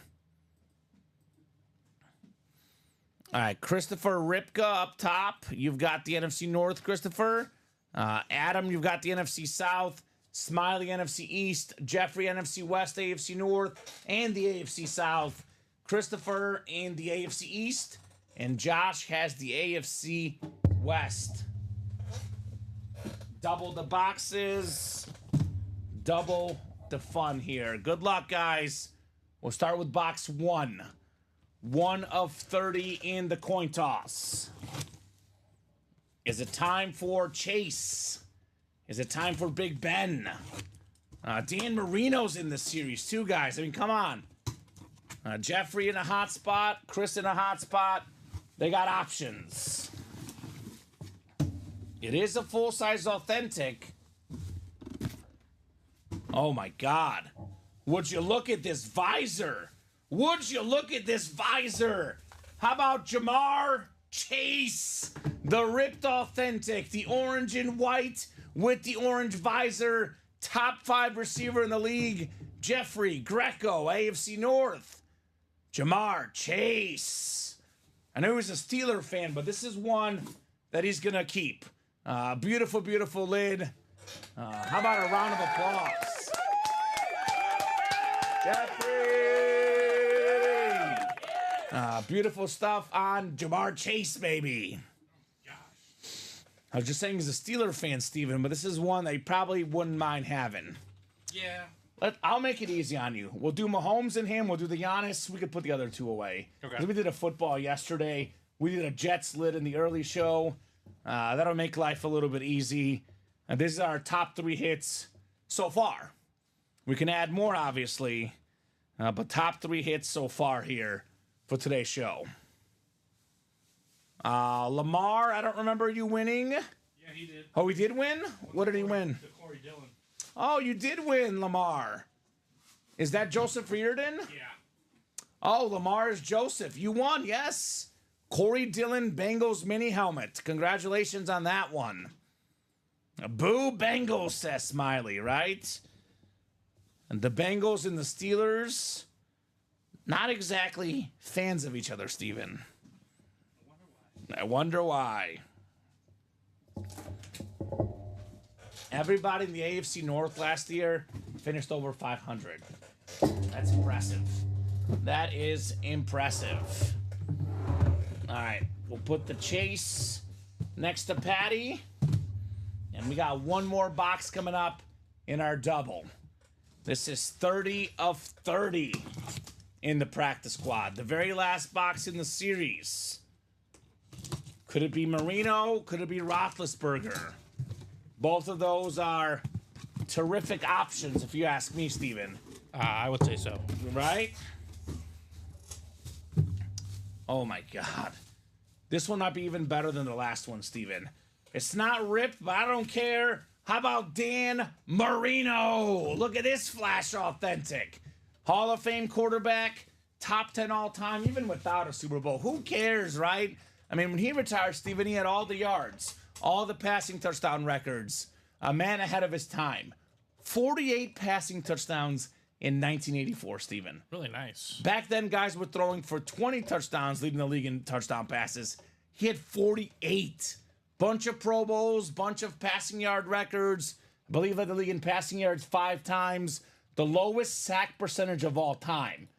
All right, Christopher Ripka up top. You've got the NFC North, Christopher. Adam, you've got the NFC South. Smiley, NFC East. Jeffrey, NFC West, AFC North, and the AFC South. Christopher in the AFC East. And Josh has the AFC West. Double the boxes. Double the fun here. Good luck, guys. We'll start with box 1. 1 of 30 in the coin toss. Is it time for Chase? Is it time for Big Ben? Dan Marino's in this series too, guys. I mean, come on. Jeffrey in a hot spot. Chris in a hot spot. They got options. It is a full-size authentic. Oh, my God. Would you look at this visor? Would you look at this visor? How about Jamar Chase? The ripped authentic. The orange and white with the orange visor. Top 5 receiver in the league. Jeffrey Greco, AFC North. Jamar Chase. I know he's a Steeler fan, but this is one that he's going to keep. Beautiful, beautiful lid. How about a round of applause? Jeffrey! Beautiful stuff on Jamar Chase, baby. I was just saying he's a Steeler fan, Steven, but this is one that you probably wouldn't mind having. Yeah. I'll make it easy on you. We'll do Mahomes and him. We'll do the Giannis. We could put the other 2 away. Okay. We did a football yesterday. We did a Jets lid in the early show. That'll make life a little bit easy. And this is our top 3 hits so far. We can add more, obviously. But top 3 hits so far here for today's show. Lamar, I don't remember you winning. Yeah, he did. Oh, he did win? What did he win? The Corey Dillon. Oh, you did win, Lamar. Is that Joseph Reardon? Yeah. Oh, Lamar is Joseph. You won, yes. Corey Dillon, Bengals mini helmet. Congratulations on that one. Boo Bengals, says Smiley, right? And the Bengals and the Steelers, not exactly fans of each other, Steven. I wonder why. Everybody in the AFC North last year finished over 500. That's impressive. That is impressive. All right, we'll put the Chase next to Patty. And we got one more box coming up in our double. This is 30 of 30 in the practice squad. The very last box in the series. Could it be Marino? Could it be Roethlisberger? Both of those are terrific options, if you ask me, Steven. I would say so. Right? Oh, my God. This one might be even better than the last one, Steven. It's not ripped, but I don't care. How about Dan Marino? Look at this flash authentic. Hall of Fame quarterback, top 10 all time, even without a Super Bowl. Who cares, right? I mean, when he retired, Steven, he had all the yards, all the passing touchdown records. A man ahead of his time. 48 passing touchdowns in 1984, Steven. Really nice. Back then, guys were throwing for 20 touchdowns, leading the league in touchdown passes. He had 48. Bunch of Pro Bowls, bunch of passing yard records. I believe led the league in passing yards 5 times. The lowest sack percentage of all time.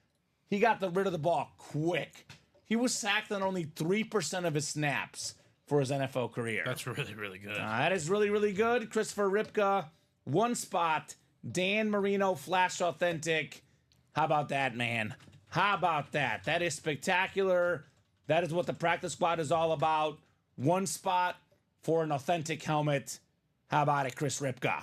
He got rid of the ball quick. He was sacked on only 3% of his snaps for his NFL career. That's really, really good. That is really, really good. Christopher Ripka, one spot. Dan Marino, Flash Authentic. How about that, man? How about that? That is spectacular. That is what the practice squad is all about. One spot for an authentic helmet. How about it, Chris Ripka?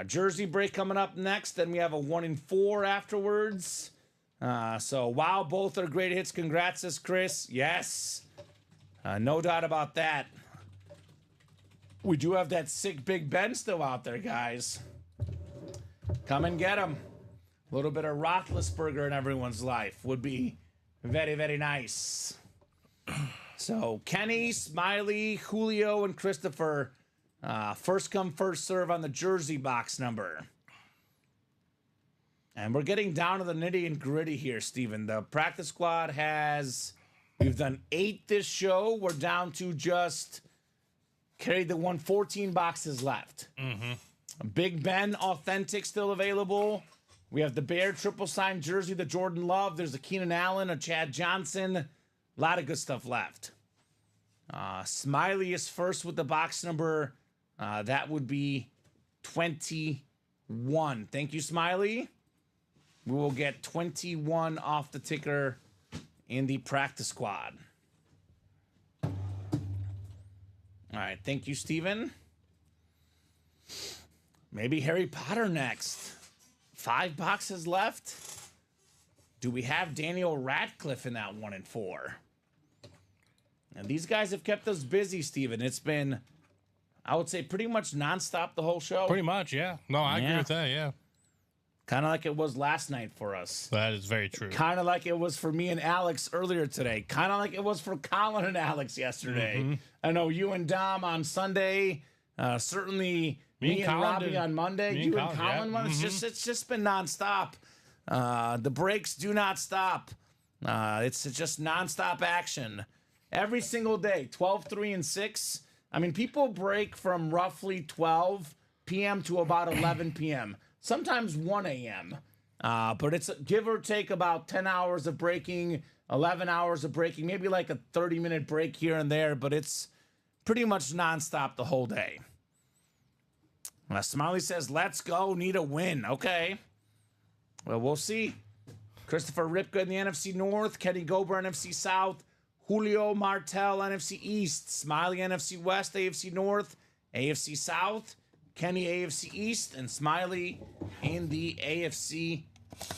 Jersey break coming up next. Then we have a 1 in 4 afterwards. So, wow, both are great hits. Congrats, says Chris. Yes. No doubt about that. We do have that sick Big Ben still out there, guys. Come and get him. A little bit of Roethlisberger in everyone's life would be very, very nice. So, Kenny, Smiley, Julio, and Christopher. First come, first serve on the jersey box number. And we're getting down to the nitty and gritty here, Steven. The practice squad has We've done 8 this show. We're down to just carry the 114 boxes left. Big Ben Authentic still available. We have the Bear triple signed jersey, the Jordan Love. There's a Keenan Allen, a Chad Johnson. A lot of good stuff left. Smiley is first with the box number. That would be 21. Thank you, Smiley. We will get 21 off the ticker in the practice squad. All right. Thank you, Steven. Maybe Harry Potter next. 5 boxes left. Do we have Daniel Radcliffe in that 1 and 4? And these guys have kept us busy, Steven. It's been, I would say, pretty much nonstop the whole show. Pretty much, yeah. No, I agree with that, yeah. Kind of like it was last night for us. That is very true. Kind of like it was for me and Alex earlier today. Kind of like it was for Colin and Alex yesterday. I know you and Dom on Sunday. Certainly me and Robbie on Monday. You and Colin. Yeah. It's just been nonstop. The breaks do not stop. It's just nonstop action. Every single day, 12, 3, and 6. I mean, people break from roughly 12 p.m. to about 11 p.m., sometimes 1 a.m. But it's give or take about 10 hours of breaking, 11 hours of breaking, maybe like a 30-minute break here and there, but it's pretty much nonstop the whole day. Smiley says, let's go, need a win. Okay. Well, we'll see. Christopher Ripka in the NFC North, Kenny Gober, NFC South, Julio Martel, NFC East, Smiley, NFC West, AFC North, AFC South, Kenny, AFC East, and Smiley in the AFC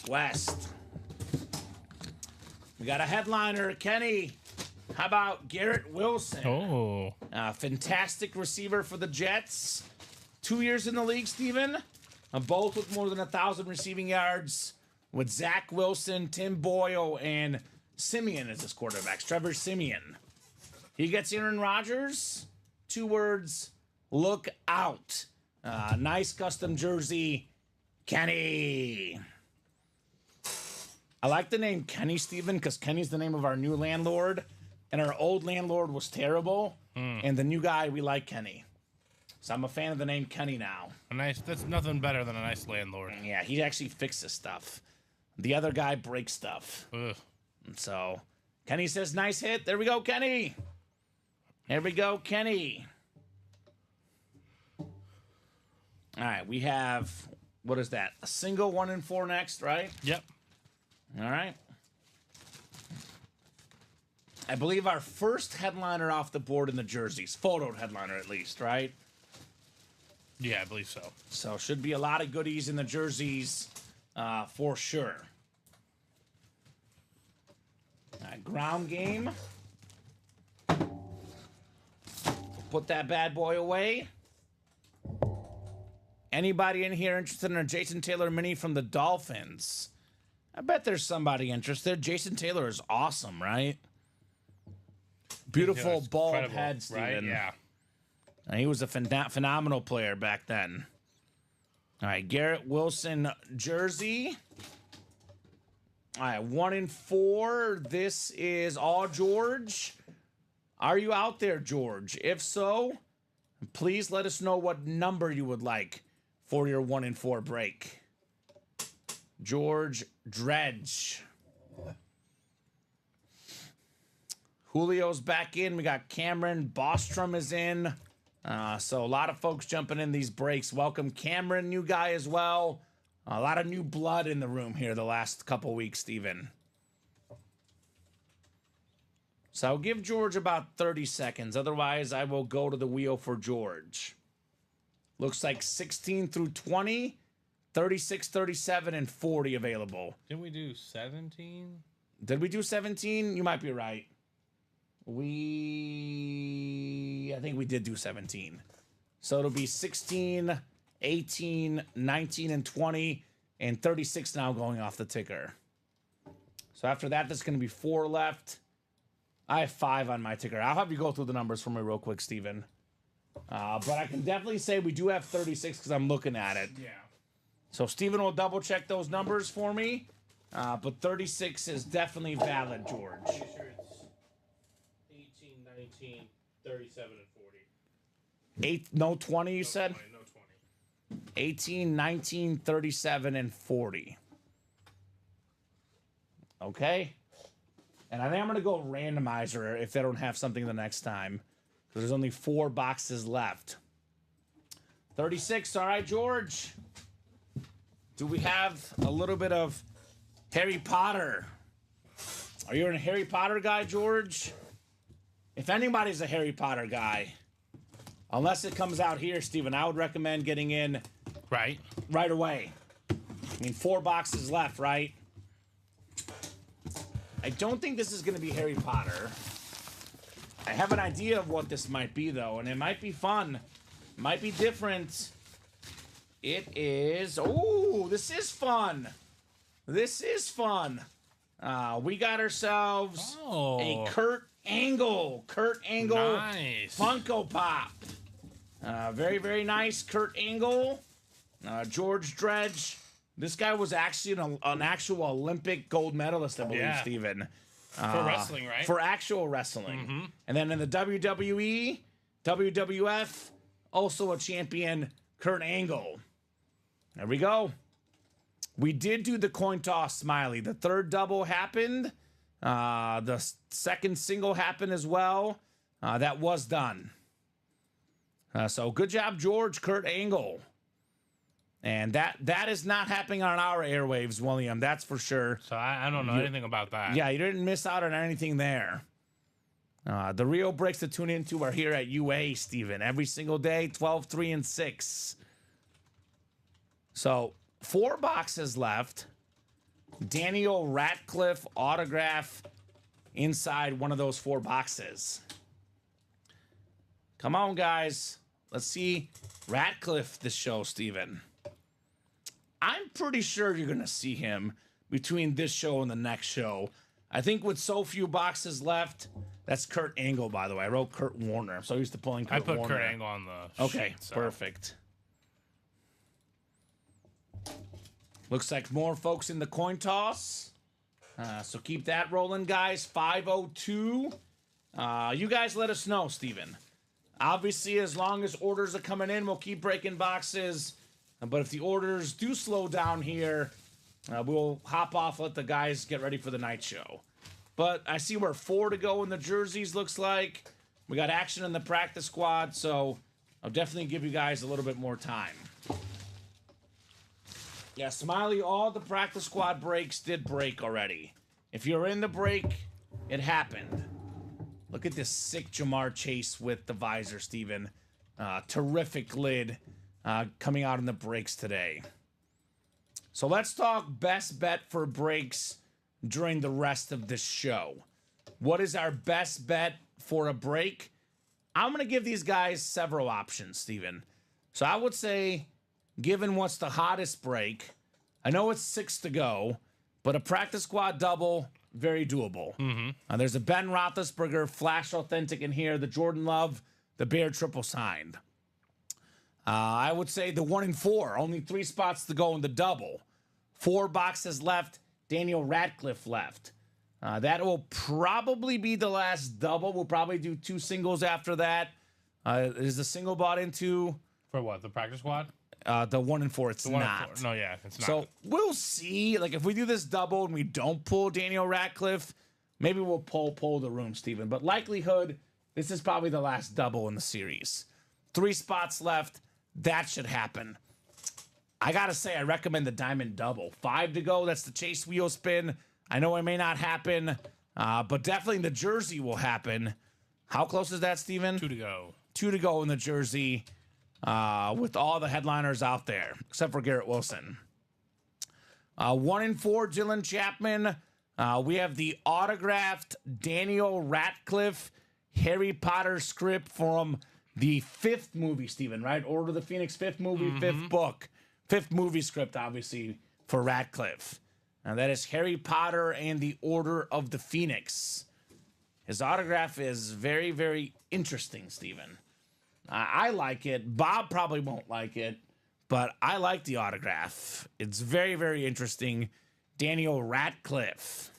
West. We got a headliner, Kenny. How about Garrett Wilson? Oh. Fantastic receiver for the Jets. 2 years in the league, Steven. Both with more than 1,000 receiving yards. With Zach Wilson, Tim Boyle, and Simeon as his quarterbacks. Trevor Simeon. He gets Aaron Rodgers. 2 words, look out. Nice custom jersey, Kenny. I like the name Kenny, Steven, because Kenny's the name of our new landlord, and our old landlord was terrible, and the new guy, we like Kenny. So I'm a fan of the name Kenny now. That's nothing better than a nice landlord. Yeah, he actually fixes stuff. The other guy breaks stuff. Ugh. And so Kenny says, nice hit. There we go, Kenny. There we go, Kenny. All right, we have, what is that? A single 1 and 4 next, right? Yep. All right. I believe our first headliner off the board in the jerseys. Photoed headliner, at least, right? Yeah, I believe so. So should be a lot of goodies in the jerseys for sure. All right, ground game. Put that bad boy away. Anybody in here interested in a Jason Taylor mini from the Dolphins? I bet there's somebody interested. Jason Taylor is awesome, right? Beautiful bald head, Steven. Right? Yeah. And he was a phenomenal player back then. All right, Garrett Wilson jersey. All right, 1 and 4. This is all George. Are you out there, George? If so, please let us know what number you would like for your 1 and 4 break. George Dredge. Julio's back in. We got Cameron. Bostrom is in. So a lot of folks jumping in these breaks. Welcome, Cameron, new guy as well. A lot of new blood in the room here the last couple weeks, Steven. So I'll give George about 30 seconds. Otherwise, I will go to the wheel for George. Looks like 16 through 20, 36, 37, and 40 available. Didn't we do 17? Did we do 17? You might be right. I think we did do 17. So it'll be 16, 18, 19, and 20, and 36 now going off the ticker. So after that, there's going to be 4 left. I have 5 on my ticker. I'll have you go through the numbers for me real quick, Steven. But I can definitely say we do have 36 because I'm looking at it. Yeah. So Steven will double check those numbers for me. But 36 is definitely valid, George. 19, 37, and 40. 20, you said? 20, no 20. 18, 19, 37, and 40. Okay. And I think I'm going to go randomizer if they don't have something the next time. So there's only 4 boxes left. 36. All right, George. Do we have a little bit of Harry Potter? Are you a Harry Potter guy, George? If anybody's a Harry Potter guy, unless it comes out here, Steven, I would recommend getting in right away. I mean, 4 boxes left, right? I don't think this is going to be Harry Potter. I have an idea of what this might be, though, and it might be fun. Might be different. It is... Oh, this is fun. This is fun. We got ourselves a Kurt Angle. Kurt Angle nice. Funko Pop. Very, very nice. Kurt Angle. George Dredge. This guy was actually an actual Olympic gold medalist, I believe, Steven. For wrestling, right? For actual wrestling. And then in the WWE, WWF, also a champion, Kurt Angle. There we go. We did do the coin toss, Smiley. The third double happened. The second single happened as well. That was done. So good job, George. Kurt Angle. And that is not happening on our airwaves, William. That's for sure. So I don't know anything about that. Yeah, you didn't miss out on anything there. The real breaks to tune into are here at UA, Steven. Every single day, 12, 3, and 6. So 4 boxes left. Daniel Radcliffe autograph inside one of those 4 boxes. Come on, guys. Let's see Radcliffe this show, Steven. I'm pretty sure you're going to see him between this show and the next show. I think with so few boxes left, that's Kurt Angle, by the way. I wrote Kurt Warner. I'm so used to pulling Kurt Warner. I put Kurt Angle on the Okay, sheet, so. Perfect. Looks like more folks in the coin toss. So keep that rolling, guys. 502. You guys let us know, Steven. Obviously, as long as orders are coming in, we'll keep breaking boxes. But if the orders do slow down here, we'll hop off, let the guys get ready for the night show. But I see we're 4 to go in the jerseys, looks like. We got action in the practice squad, so I'll definitely give you guys a little bit more time. Yeah, Smiley, all the practice squad breaks did break already. If you're in the break, it happened. Look at this sick Jamar Chase with the visor, Steven. Terrific lid coming out in the breaks today. So let's talk best bet for breaks during the rest of this show. What is our best bet for a break? I'm going to give these guys several options, Steven. So I would say, given what's the hottest break, I know it's 6 to go, but a practice squad double, very doable. There's a Ben Roethlisberger Flash Authentic in here, the Jordan Love, the Bear triple signed. I would say the 1 and 4, only 3 spots to go in the double. 4 boxes left, Daniel Radcliffe left. That will probably be the last double. We'll probably do 2 singles after that. Is the single bought into? For what, the practice squad? The 1 and 4, it's The 1 not. and 4. No, yeah, it's not. So we'll see. Like if we do this double and we don't pull Daniel Radcliffe, maybe we'll pull the room, Steven. But likelihood, this is probably the last double in the series. 3 spots left. That should happen. I gotta say, I recommend the diamond double. 5 to go. That's the chase wheel spin. I know it may not happen, but definitely the jersey will happen. How close is that, Steven? 2 to go. 2 to go in the jersey with all the headliners out there, except for Garrett Wilson. 1 and 4, Dylan Chapman. We have the autographed Daniel Radcliffe Harry Potter script from the 5th movie, Steven, right? Order of the Phoenix, 5th movie, 5th book. 5th movie script, obviously, for Radcliffe. And that is Harry Potter and the Order of the Phoenix. His autograph is very, very interesting, Steven. I like it. Bob probably won't like it, but I like the autograph. It's very, very interesting. Daniel Radcliffe.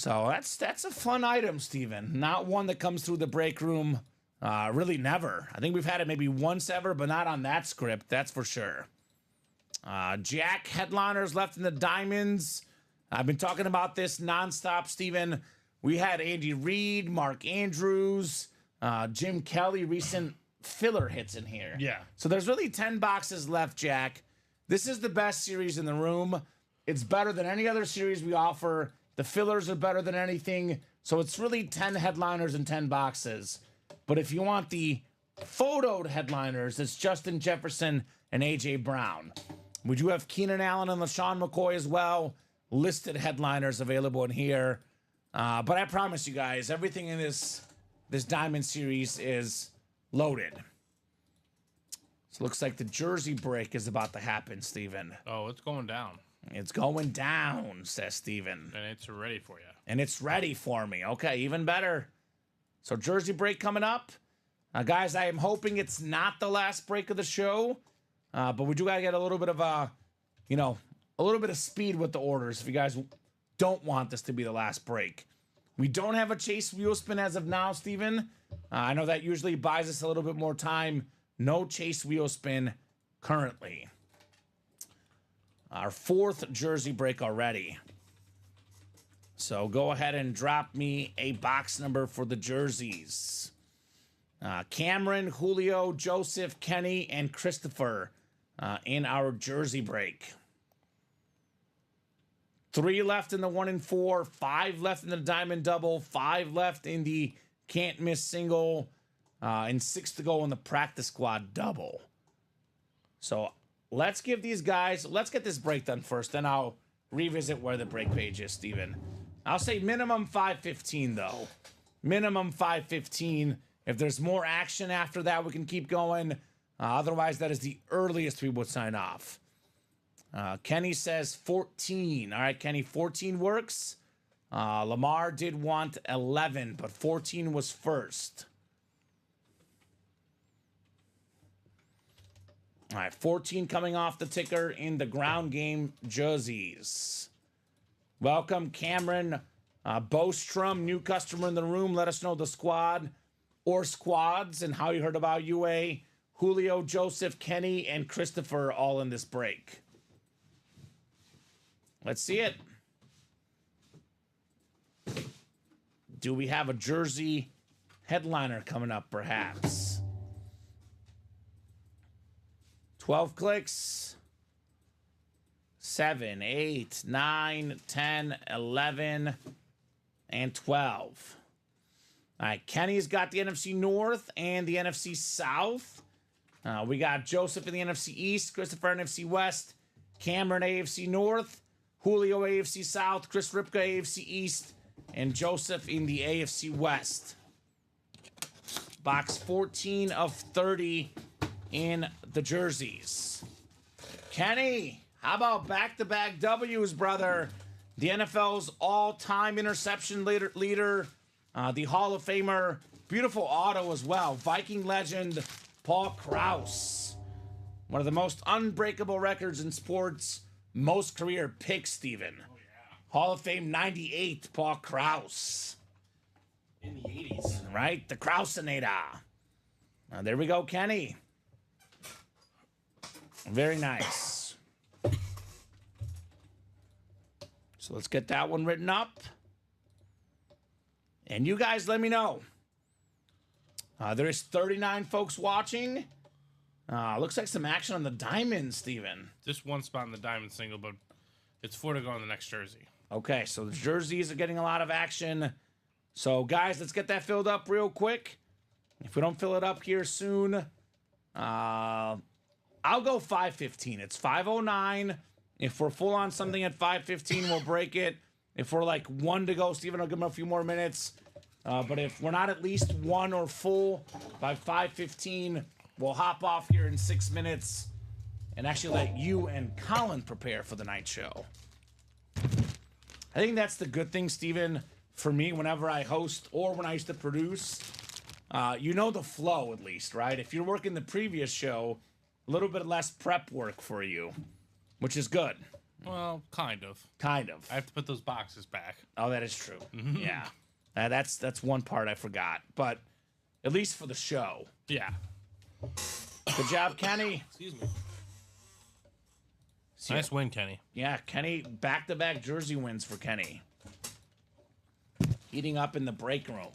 So that's a fun item, Steven. Not one that comes through the break room really never. I think we've had it maybe once ever, but not on that script, that's for sure. Jack headliners left in the diamonds. I've been talking about this nonstop, Steven. We had Andy Reid, Mark Andrews, Jim Kelly, recent filler hits in here. Yeah. So there's really 10 boxes left, Jack. This is the best series in the room. It's better than any other series we offer. The fillers are better than anything. So it's really 10 headliners and 10 boxes. But if you want the photoed headliners, it's Justin Jefferson and A.J. Brown. We do have Keenan Allen and LaShawn McCoy as well. Listed headliners available in here. But I promise you guys, everything in this Diamond series is loaded. So it looks like the jersey break is about to happen, Steven. Oh, it's going down. It's going down, says Steven. And it's ready for you. And it's ready for me. Okay, even better. So jersey break coming up. Guys, I am hoping it's not the last break of the show. But we do got to get a little bit of a little bit of speed with the orders if you guys don't want this to be the last break. We don't have a chase wheel spin as of now, Steven. I know that usually buys us a little bit more time. No chase wheel spin currently. Our fourth jersey break already. So go ahead and drop me a box number for the jerseys. Cameron, Julio, Joseph, Kenny, and Christopher in our jersey break. 3 left in the 1 and 4, 5 left in the diamond double, 5 left in the can't miss single, and 6 to go in the practice squad double. So let's give these guys, let's get this break done first, then I'll revisit where the break page is, Steven. I'll say minimum 5:15 though. Minimum 5:15. If there's more action after that, we can keep going. Otherwise, that is the earliest we would sign off. Kenny says 14. All right, Kenny, 14 works. Lamar did want 11, but 14 was first. All right, 14 coming off the ticker in the ground game jerseys. Welcome, Cameron Bostrom, new customer in the room. Let us know the squad or squads and how you heard about UA. Julio, Joseph, Kenny, and Christopher all in this break. Let's see it. Do we have a jersey headliner coming up, perhaps? 12 clicks. 7, 8, 9, 10, 11, and 12. All right, Kenny's got the NFC North and the NFC South. We got Joseph in the NFC East, Christopher NFC West, Cameron AFC North, Julio AFC South, Chris Ripka AFC East, and Joseph in the AFC West. Box 14 of 30 in the jerseys. Kenny, how about back-to-back W's, brother? The NFL's all-time interception leader, the Hall of Famer, beautiful auto as well, Viking legend Paul Krause. One of the most unbreakable records in sports, most career picks, Steven. Oh, yeah. Hall of Fame 98, Paul Krause. In the 80s. Right? The Krausenator. There we go, Kenny. Very nice. So let's get that one written up. And you guys let me know. There is 39 folks watching. Looks like some action on the diamond, Steven. Just one spot in the diamond single, but it's 4 to go on the next jersey. Okay, so the jerseys are getting a lot of action. So, guys, let's get that filled up real quick. If we don't fill it up here soon, I'll go 5:15. It's 5:09. If we're full on something at 5:15, we'll break it. If we're like 1 to go, Steven will give him a few more minutes. But if we're not at least 1 or full by 5:15, we'll hop off here in 6 minutes and actually let you and Colin prepare for the night show. I think that's the good thing, Steven, for me whenever I host or when I used to produce. You know the flow at least, right? If you're working the previous show, a little bit less prep work for you, which is good. Well, kind of. Kind of. I have to put those boxes back. Oh, that is true. Yeah. That's one part I forgot. But at least for the show. Yeah. Good job, Kenny. Excuse me. Nice win, Kenny. Yeah, Kenny, back-to-back jersey wins for Kenny. Heating up in the break room.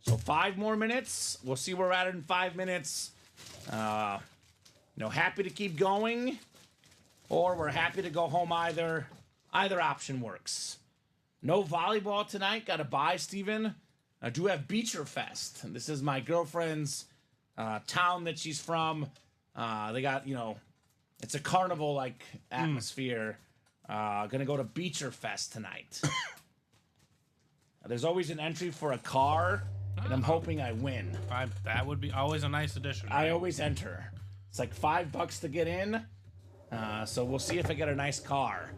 So 5 more minutes. We'll see where we're at in 5 minutes. Happy to keep going, or we're happy to go home either. Either option works. No volleyball tonight. Got to buy, Steven. I do have Beecher Fest. And this is my girlfriend's town that she's from. They got, it's a carnival-like atmosphere. Gonna go to Beecher Fest tonight. There's always an entry for a car, and I'm hoping I win. That would be always a nice addition. I always enter. It's like $5 to get in. So we'll see if I get a nice car.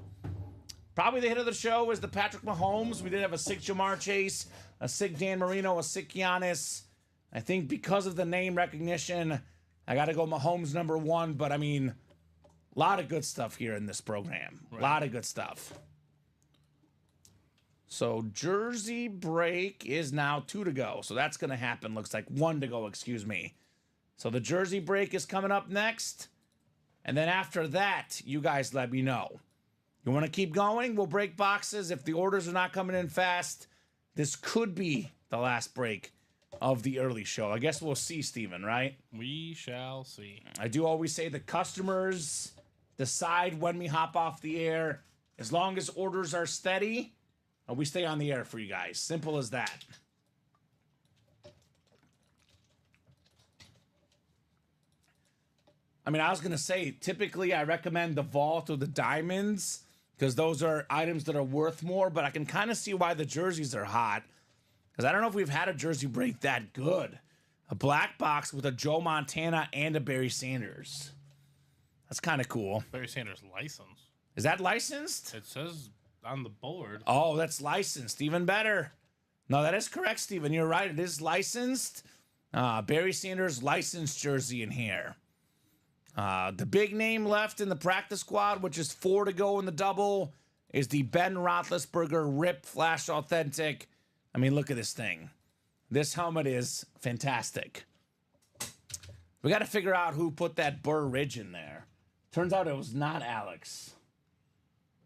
Probably the hit of the show is the Patrick Mahomes. We did have a sick Jamar Chase, a sick Dan Marino, a sick Giannis. I think because of the name recognition, I got to go Mahomes #1. But, a lot of good stuff here in this program. A lot of good stuff. So jersey break is now 2 to go. So that's going to happen. Looks like 1 to go, excuse me. So the jersey break is coming up next. And then after that, you guys let me know. You want to keep going? We'll break boxes. If the orders are not coming in fast, this could be the last break of the early show. I guess we'll see, Steven, right? We shall see. I do always say the customers decide when we hop off the air. As long as orders are steady, we stay on the air for you guys. Simple as that. I was going to say, typically I recommend the Vault or the Diamonds because those are items that are worth more, but I can kind of see why the jerseys are hot because I don't know if we've had a jersey break that good. A black box with a Joe Montana and a Barry Sanders. That's kind of cool. Barry Sanders license. Is that licensed? It says on the board. Oh, that's licensed. Even better. No, that is correct, Steven. You're right. It is licensed. Barry Sanders licensed jersey in here. The big name left in the practice squad, which is 4 to go in the double, is the Ben Roethlisberger Rip Flash Authentic. Look at this thing. This helmet is fantastic. We got to figure out who put that Burr Ridge in there. Turns out it was not Alex.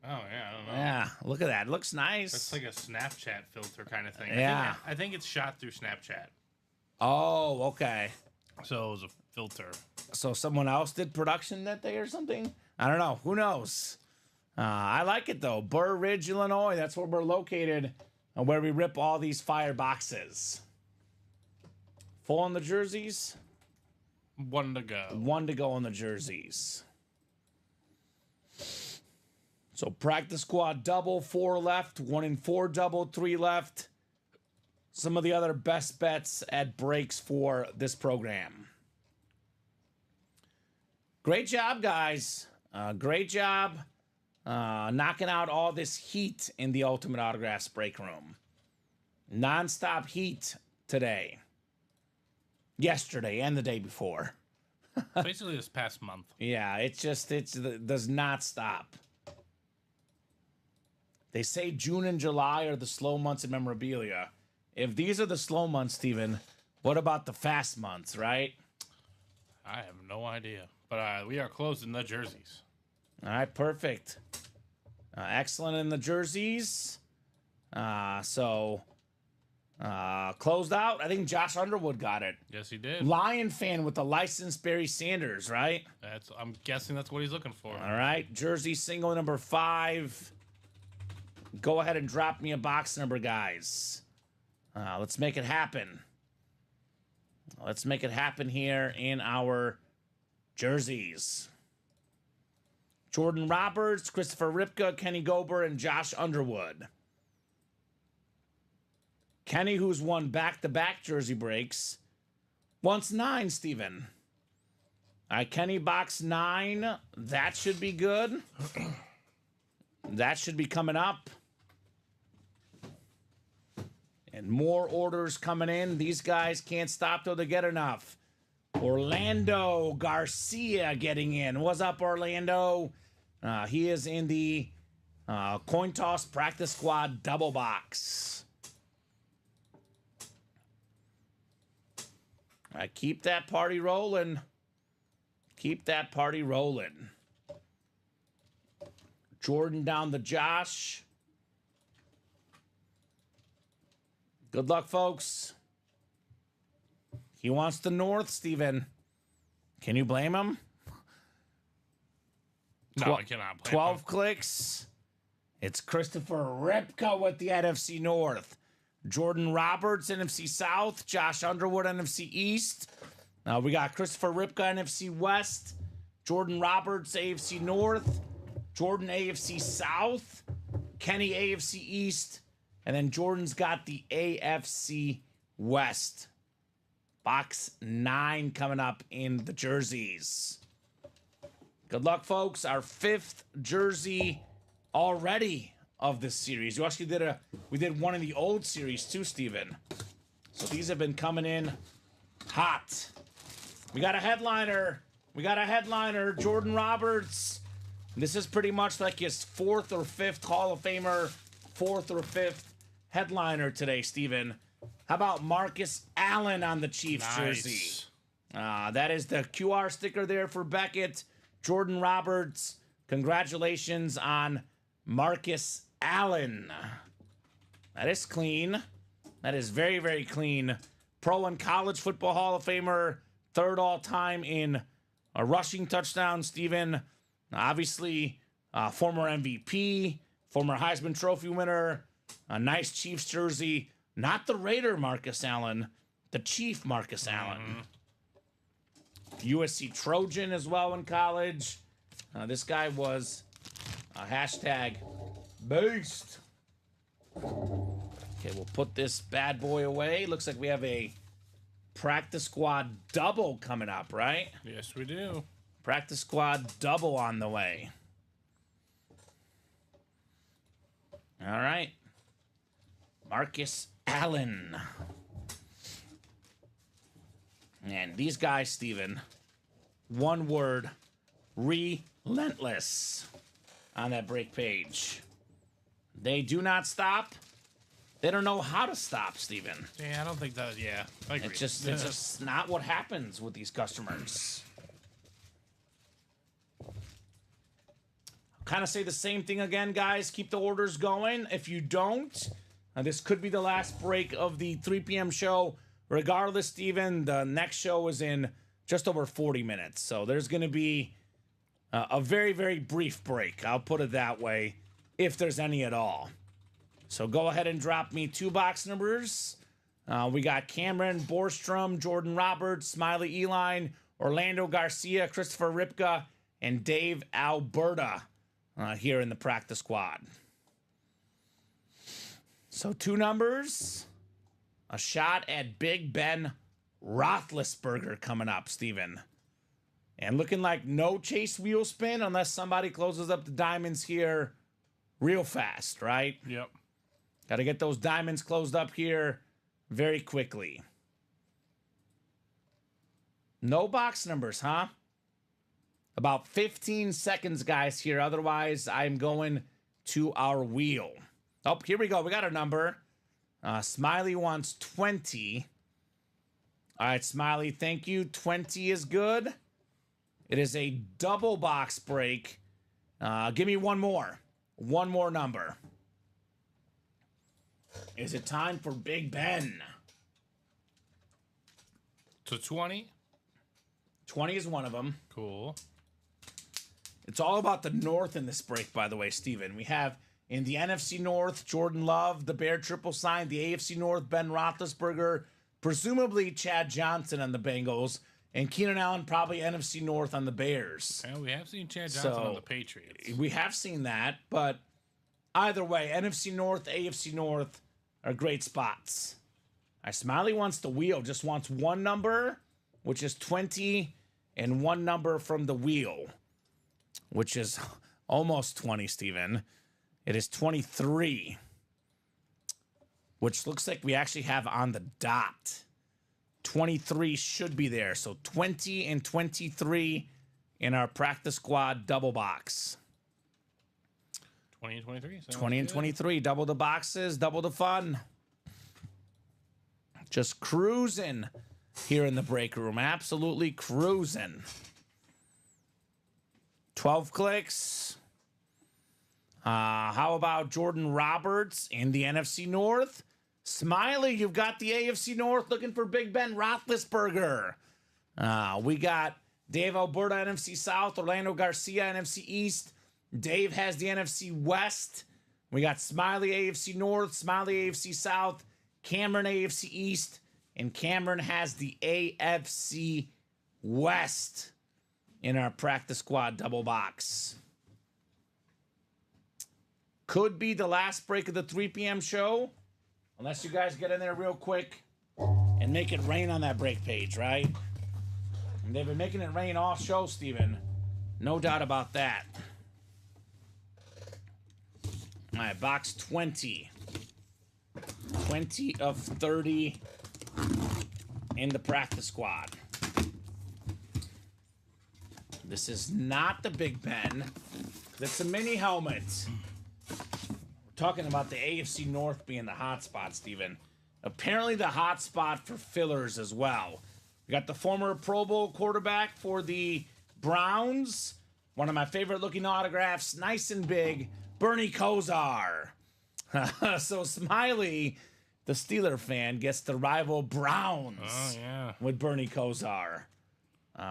Oh, yeah, I don't know. Yeah, look at that. It looks nice. It's like a Snapchat filter kind of thing. Yeah. I think it's shot through Snapchat. Oh, okay. So it was a filter. So someone else did production that day or something? I don't know. Who knows? I like it, though. Burr Ridge, Illinois. That's where we're located, where we rip all these fire boxes. Full on the jerseys? 1 to go. 1 to go on the jerseys. So practice squad double, 4 left. 1 in 4 double, 3 left. Some of the other best bets at breaks for this program. Great job, guys. Great job knocking out all this heat in the Ultimate Autographs break room. Non-stop heat today. Yesterday and the day before. Basically this past month. Yeah, it does not stop. They say June and July are the slow months in memorabilia. If these are the slow months, Steven, what about the fast months, right? I have no idea. But we are closed in the jerseys. All right, perfect. Excellent in the jerseys. Closed out. I think Josh Underwood got it. Yes, he did. Lion fan with the licensed Barry Sanders, right? I'm guessing that's what he's looking for. All right, jersey single number 5. Go ahead and drop me a box number, guys. Let's make it happen. Let's make it happen here in our jerseys. Jordan Roberts, Christopher Ripka, Kenny Gober, and Josh Underwood. Kenny, who's won back-to-back jersey breaks, wants 9, Steven. All right, Kenny, box 9. That should be good. That should be coming up. And more orders coming in. These guys can't stop till they get enough. Orlando Garcia getting in. What's up, Orlando? He is in the coin toss practice squad double box. Keep that party rolling. Keep that party rolling. Jordan down to Josh. Good luck, folks. He wants the North, Steven. Can you blame him? No, I cannot blame 12 him. clicks. It's Christopher Ripka with the NFC North. Jordan Roberts, NFC South. Josh Underwood, NFC East. We got Christopher Ripka, NFC West. Jordan Roberts, AFC North. Jordan, AFC South. Kenny, AFC East. And then Jordan's got the AFC West. Box 9 coming up in the jerseys. Good luck, folks. Our 5th jersey already of this series. We did one in the old series too, Steven. So these have been coming in hot. We got a headliner. Jordan Roberts. This is pretty much like his 4th or 5th Hall of Famer, 4th or 5th headliner today, Steven. How about Marcus Allen on the Chiefs jersey? That is the QR sticker there for Beckett. Jordan Roberts, congratulations on Marcus Allen. That is clean. That is very, very clean. Pro and College Football Hall of Famer, 3rd all-time in a rushing touchdown, Steven. Obviously, former MVP, former Heisman Trophy winner, a nice Chiefs jersey. Not the Raider Marcus Allen, the Chief Marcus Allen. USC Trojan as well in college. This guy was a hashtag beast. Okay, we'll put this bad boy away. Looks like we have a practice squad double coming up, right? Yes, we do. Practice squad double on the way. All right. Marcus Allen. And these guys, Steven, one word, relentless on that break page. They do not stop. They don't know how to stop, Steven. Yeah, I don't think that, yeah. I agree. It's just not what happens with these customers. Kind of say the same thing again, guys. Keep the orders going. If you don't, this could be the last break of the 3 p.m. show. Regardless, Steven, the next show is in just over 40 minutes. So there's going to be a very, very brief break. I'll put it that way, if there's any at all. So go ahead and drop me 2 box numbers. We got Cameron Borstrom, Jordan Roberts, Smiley Eline, Orlando Garcia, Christopher Ripka, and Dave Alberta here in the practice squad. So 2 numbers. A shot at Big Ben Roethlisberger coming up, Steven. And looking like no chase wheel spin unless somebody closes up the diamonds here real fast, right? Yep. Got to get those diamonds closed up here very quickly. No box numbers, huh? About 15 seconds, guys, here. Otherwise, I'm going to our wheel. Oh, here we go. We got our number. Smiley wants 20. All right, Smiley, thank you. 20 is good. It is a double box break. Give me one more. One more number. Is it time for Big Ben? So 20? 20 is one of them. Cool. It's all about the North in this break, by the way, Steven. We have in the NFC North, Jordan Love, the Bear triple sign. The AFC North, Ben Roethlisberger. Presumably Chad Johnson on the Bengals. And Keenan Allen probably NFC North on the Bears. Yeah, we have seen Chad Johnson on the Patriots. We have seen that, but either way, NFC North, AFC North are great spots. Smiley wants the wheel, just wants one number, which is 20, and one number from the wheel, which is almost 20, Steven. It is 23, which looks like we actually have on the dot. 23 should be there. So 20 and 23 in our practice squad double box. 20 and 23. 20 and 23. Double the boxes, double the fun. Just cruising here in the break room. Absolutely cruising. 12 clicks. How about Jordan Roberts in the NFC North? Smiley, you've got the AFC North looking for Big Ben Roethlisberger. We got Dave Alberta, NFC South. Orlando Garcia, NFC East. Dave has the NFC West. We got Smiley, AFC North. Smiley, AFC South. Cameron, AFC East. And Cameron has the AFC West in our practice squad double box. Could be the last break of the 3 p.m. show. Unless you guys get in there real quick and make it rain on that break page, right? And they've been making it rain all show, Steven. No doubt about that. All right, box 20. 20 of 30 in the practice squad. This is not the Big Ben. It's a mini helmet. Talking about the AFC North being the hot spot, Steven. Apparently the hot spot for fillers as well. We got the former Pro Bowl quarterback for the Browns. One of my favorite looking autographs, nice and big, Bernie Kosar. So Smiley, the Steeler fan, gets the rival Browns with Bernie Kosar.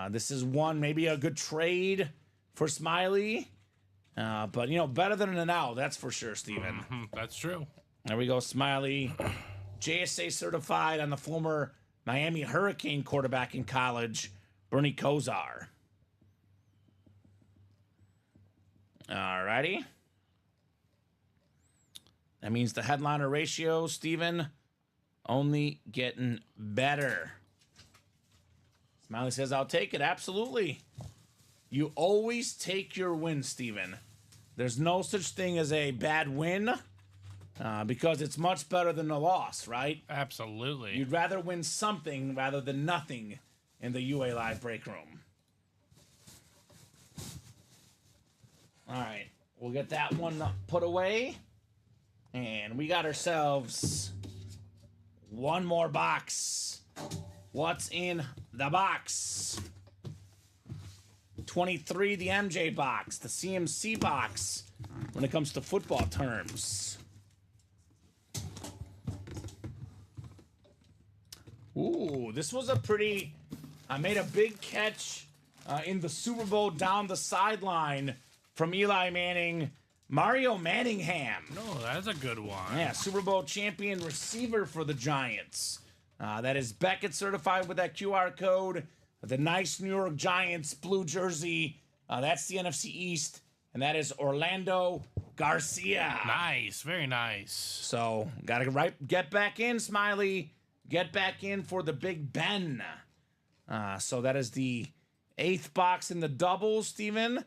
This is one, maybe a good trade for Smiley. But, you know, better than an L, that's for sure, Steven. That's true. There we go, Smiley. JSA certified on the former Miami Hurricane quarterback in college, Bernie Kosar. Alrighty. That means the headliner ratio, Steven, only getting better. Smiley says, I'll take it. Absolutely. You always take your win, Steven. There's no such thing as a bad win because it's much better than a loss, right? Absolutely. You'd rather win something rather than nothing in the UA Live break room. All right. We'll get that one put away. And we got ourselves one more box. What's in the box? 23, the MJ box, the CMC box when it comes to football terms. Ooh, this was a pretty... I made a big catch in the Super Bowl down the sideline from Eli Manning. Mario Manningham. No, that's a good one. Yeah, Super Bowl champion receiver for the Giants. That is Beckett certified with that QR code. The nice New York Giants blue jersey. That's the NFC East. And that is Orlando Garcia. Nice. Very nice. So, got to get back in, Smiley. Get back in for the Big Ben. So, that is the 8th box in the doubles, Steven.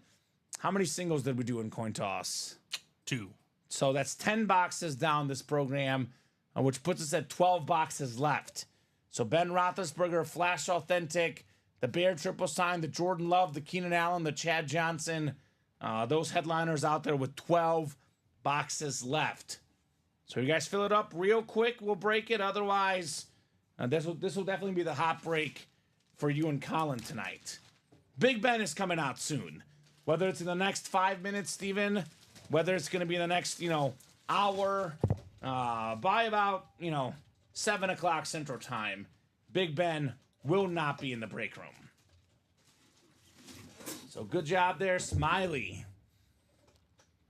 How many singles did we do in coin toss? 2. So, that's 10 boxes down this program, which puts us at 12 boxes left. So, Ben Roethlisberger, Flash Authentic, the Bear Triple Sign, the Jordan Love, the Keenan Allen, the Chad Johnson. Those headliners out there with 12 boxes left. So you guys fill it up real quick. We'll break it. Otherwise, this will definitely be the hot break for you and Colin tonight. Big Ben is coming out soon. Whether it's in the next 5 minutes, Steven, whether it's going to be in the next, hour, by about, 7 o'clock Central Time, Big Ben will not be in the break room. So good job there, Smiley.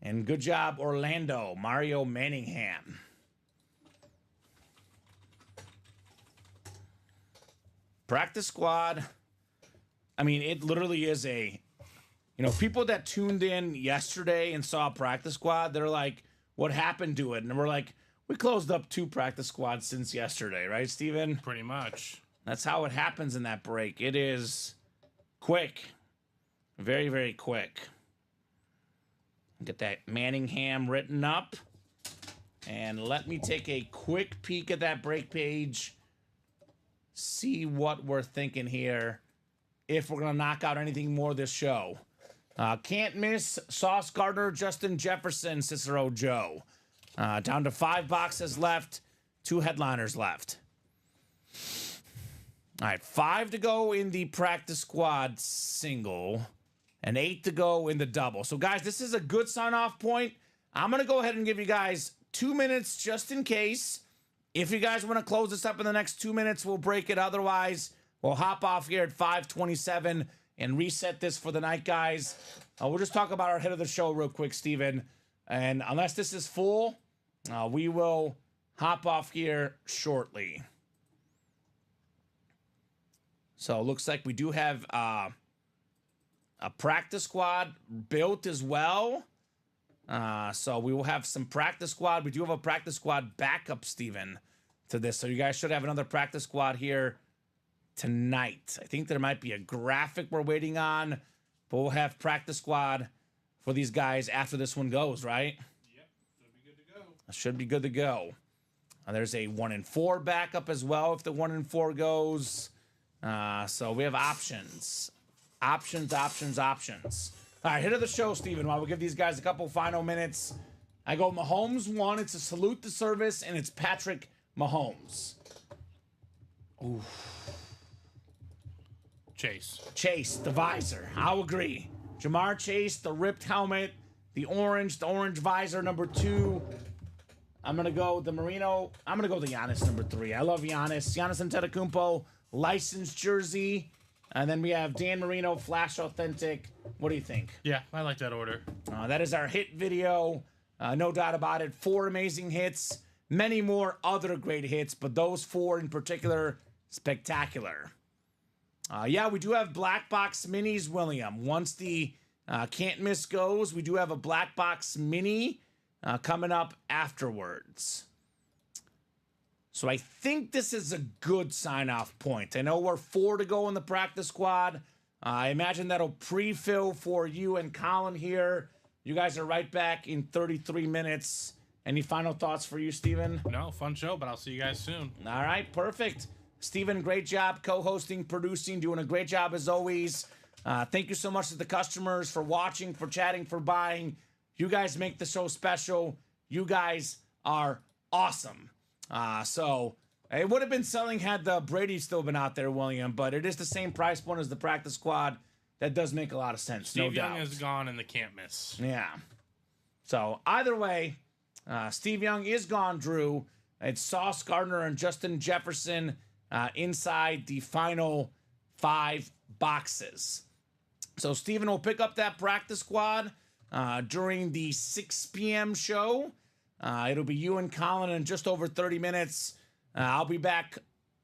And good job, Orlando, Mario Manningham. Practice squad. I mean, it literally is people that tuned in yesterday and saw practice squad, they're like, what happened to it? And we're like, we closed up 2 practice squads since yesterday, right, Steven? Pretty much. That's how it happens in that break. It is quick. Very, very quick. Get that Manningham written up. And let me take a quick peek at that break page. See what we're thinking here. If we're going to knock out anything more this show. Can't miss Sauce Gardner, Justin Jefferson, Cicero Joe. Down to 5 boxes left, 2 headliners left. All right, 5 to go in the practice squad single and 8 to go in the double. So, guys, this is a good sign-off point. I'm going to go ahead and give you guys 2 minutes just in case. If you guys want to close this up in the next 2 minutes, we'll break it. Otherwise, we'll hop off here at 5:27 and reset this for the night, guys. We'll just talk about our head of the show real quick, Steven. And unless this is full, we will hop off here shortly. So it looks like we do have a practice squad built as well. So we will have some practice squad. We do have a practice squad backup, Steven, to this. So you guys should have another practice squad here tonight. I think there might be a graphic we're waiting on, but we'll have practice squad for these guys after this one goes, right? Yep, should be good to go. Should be good to go. There's a 1 and 4 backup as well if the 1 and 4 goes. So we have options. Options. All right, hit of the show, Steven. While we give these guys a couple final minutes. I go Mahomes 1. It's a salute to service, and it's Patrick Mahomes. Ooh. Chase, the visor. I'll agree. Jamar Chase, the ripped helmet, the orange visor, number 2. I'm going to go the Marino. I'm going to go the Giannis, number 3. I love Giannis. Giannis Antetokounmpo, licensed jersey. And then we have Dan Marino, Flash Authentic. What do you think? Yeah, I like that order. That is our hit video. No doubt about it. 4 amazing hits. Many more other great hits, but those 4 in particular, spectacular. Yeah, we do have black box minis, William. Once the can't miss goes, we do have a black box mini coming up afterwards. So I think this is a good sign-off point. I know we're 4 to go in the practice squad. I imagine that'll pre-fill for you and Colin here. You guys are right back in 33 minutes. Any final thoughts for you, Steven? No, fun show, but I'll see you guys soon. All right, perfect. Steven, great job co-hosting, producing, doing a great job as always. Thank you so much to the customers for watching, for chatting, for buying. You guys make the show special. You guys are awesome. So it would have been selling had the Brady still been out there, William, but it is the same price point as the practice squad. That does make a lot of sense, Steve no Young doubt. is gone and the can't miss. Yeah. So either way, Steve Young is gone, Drew. It's Sauce Gardner and Justin Jefferson inside the final 5 boxes. So Steven will pick up that practice squad during the 6 p.m. show. It'll be you and Colin in just over 30 minutes. I'll be back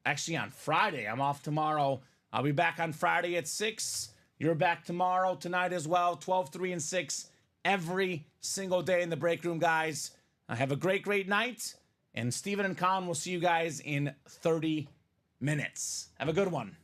actually on Friday. I'm off tomorrow. I'll be back on Friday at 6. You're back tomorrow, tonight as well, 12, 3, and 6 every single day in the break room, guys. Have a great night. And Steven and Colin will see you guys in 30 minutes. Have a good one.